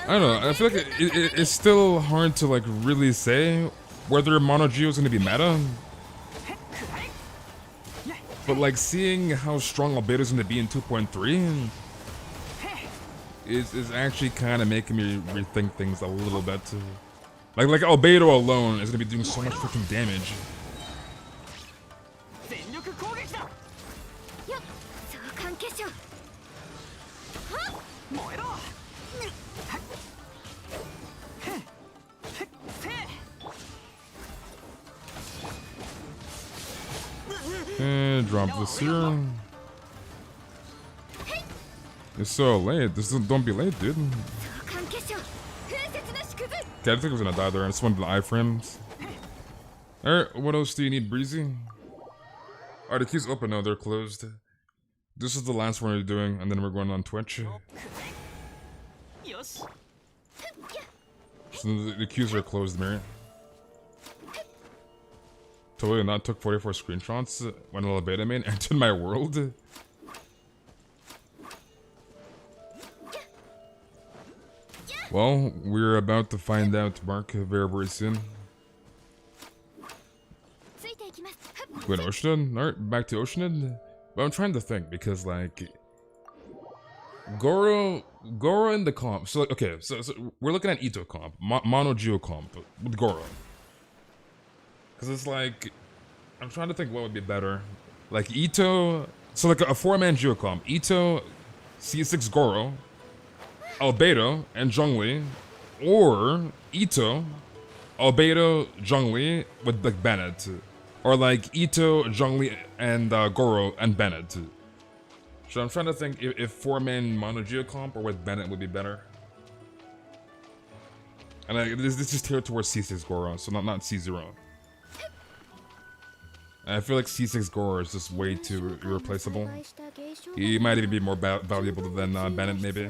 I don't know, I feel like it's still hard to like really say whether Mono Geo is going to be meta. But like seeing how strong Albedo is going to be in 2.3 is actually kind of making me rethink things a little bit. Like Albedo alone is going to be doing so much freaking damage. Drop this here. It's so late. Don't be late, dude. Okay, I think I was gonna die there. I just wanted the iframes. Alright, what else do you need, Breezy? Are the queues open? No, they're closed. This is the last one we're doing, and then we're going on Twitch. So the queues are closed, Mary. Totally not took 44 screenshots when a beta main entered my world. Well, we're about to find out, Mark, very soon. Wait, Oceanid? Alright, back to Oceanid. But I'm trying to think because, like, Goro in the comp. So, like, okay, so we're looking at Ito comp, Mono Geo comp with Goro. Because it's like, I'm trying to think what would be better. Like Ito, so like a 4-man Geo comp. Ito, C6 Goro, Albedo, and Zhongli. Or Ito, Albedo, Zhongli with like Bennett. Or like Ito, Zhongli, and Goro, and Bennett. So I'm trying to think if 4-man Mono Geo comp or with Bennett would be better. And this is tailored towards C6 Goro, so not C0. I feel like C6 Goro is just way too irreplaceable. He might even be more valuable than Bennett, maybe.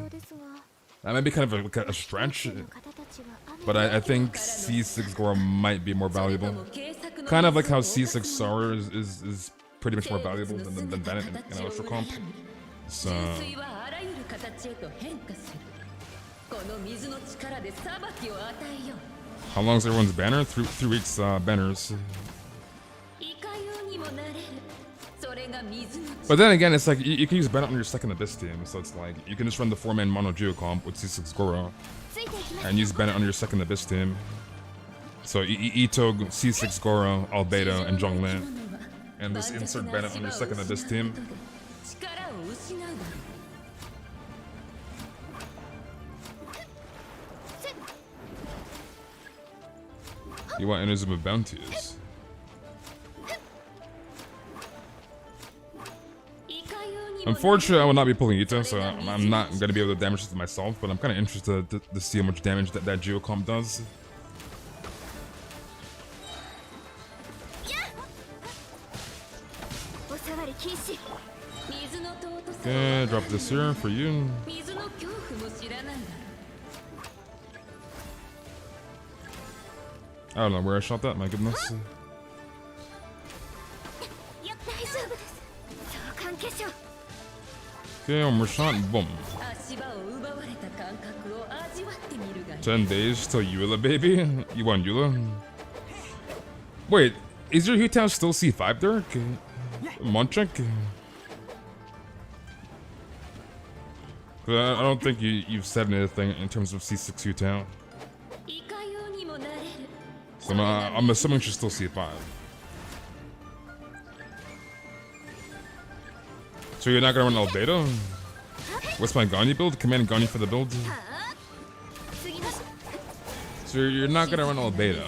That might be kind of a stretch, but I think C6 Goro might be more valuable. Kind of like how C6 Sora is pretty much more valuable than Bennett in Ultra Comp. So... How long is everyone's banner? 3 weeks banners. But then again, it's like you can use Bennett on your second Abyss team, so it's like you can just run the 4-man Mono Geo comp with C6 Goro and use Bennett on your second Abyss team. So Ito, C6 Goro, Albedo, and Zhongli, and just insert Bennett on your second Abyss team. You want Inazuma bounties? Unfortunately, I will not be pulling Ito, so I'm not going to be able to damage this myself, but I'm kind of interested to see how much damage that Geo comp does. Okay, drop this here for you. I don't know where I shot that, my goodness. Okay, one more shot, boom. 10 days till Eula, baby? You want Eula? Wait, is your Hutao still C5, Derek? Monchek? I don't think you've said anything in terms of C6 Hutao. So I'm assuming she's still C5. So you're not gonna run Albedo? What's my Gani build? Command Gani for the build? So you're not gonna run Albedo.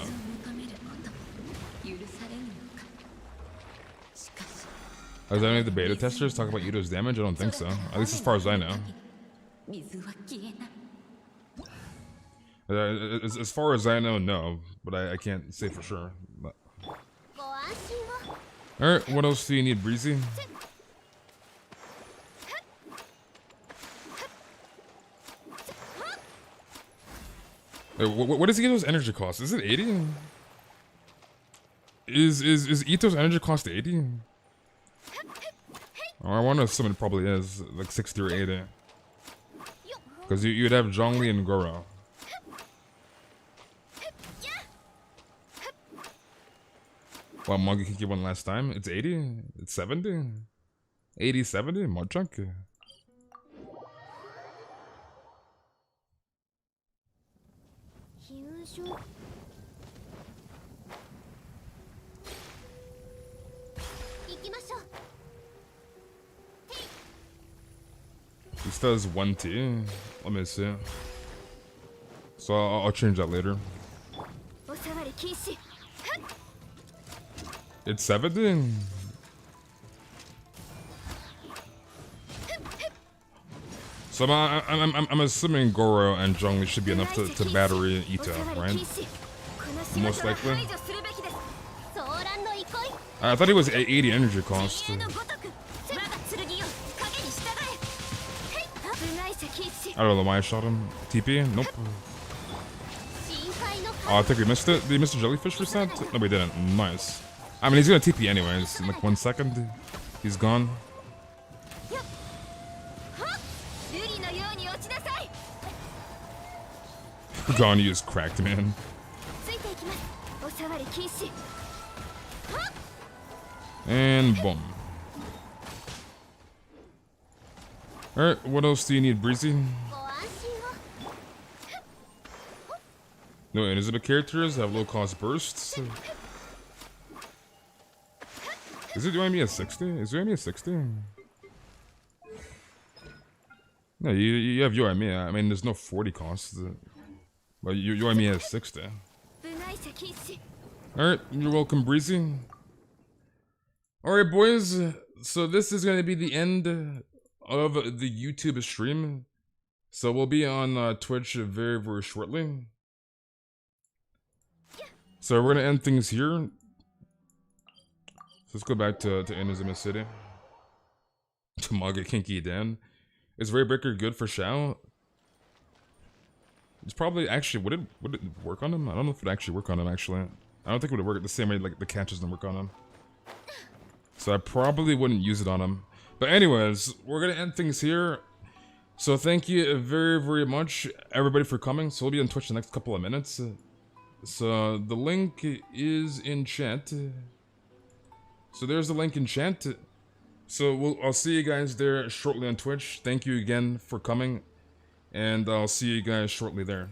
Has any of the beta testers talk about Yudo's damage? I don't think so. At least as far as I know. As far as I know, no. But I can't say for sure. Alright, what else do you need, Breezy? What is Ito's energy cost? Is it 80? Is Ito's energy cost 80? Oh, I want to assume it probably is, like 60 or 80. Because you'd have Zhongli and Goro. Well, Monkey Kinky won last time. It's 80? It's 70? 80, 70? More chunk. This does 1T. Let me see. So I'll change that later. It's 70? So I'm assuming Goro and Zhongli should be enough to battery Ito, right? Most likely. I thought he was 80 energy cost. I don't know why I shot him. TP? Nope. Oh, I think we missed it. Did we miss the jellyfish reset? No, we didn't. Nice. I mean, he's gonna TP anyways. In like 1 second, he's gone. Gone, you just cracked, man. And boom. Alright, what else do you need, Breezy? No, invisible characters have low cost bursts. Is it doing me a 60? Is it doing me a 60? No, you have UID. I mean, there's no 40 cost. But UID has 60. Alright, you're welcome, Breezy. Alright, boys. So this is going to be the end of the YouTube stream. So we'll be on Twitch very, very shortly. So we're going to end things here. So let's go back to Inazuma City. Tamaga Kinky Dan. Is Ray Breaker good for Shao? It's probably actually would it work on him? I don't know if it would actually work on him actually. I don't think it would work the same way like the catches don't work on him. So I probably wouldn't use it on him. But anyways, we're gonna end things here. So thank you very, very much everybody for coming. So we'll be on Twitch the next couple of minutes. So the link is in chat. So there's the link in chat. So I'll see you guys there shortly on Twitch. Thank you again for coming. And I'll see you guys shortly there.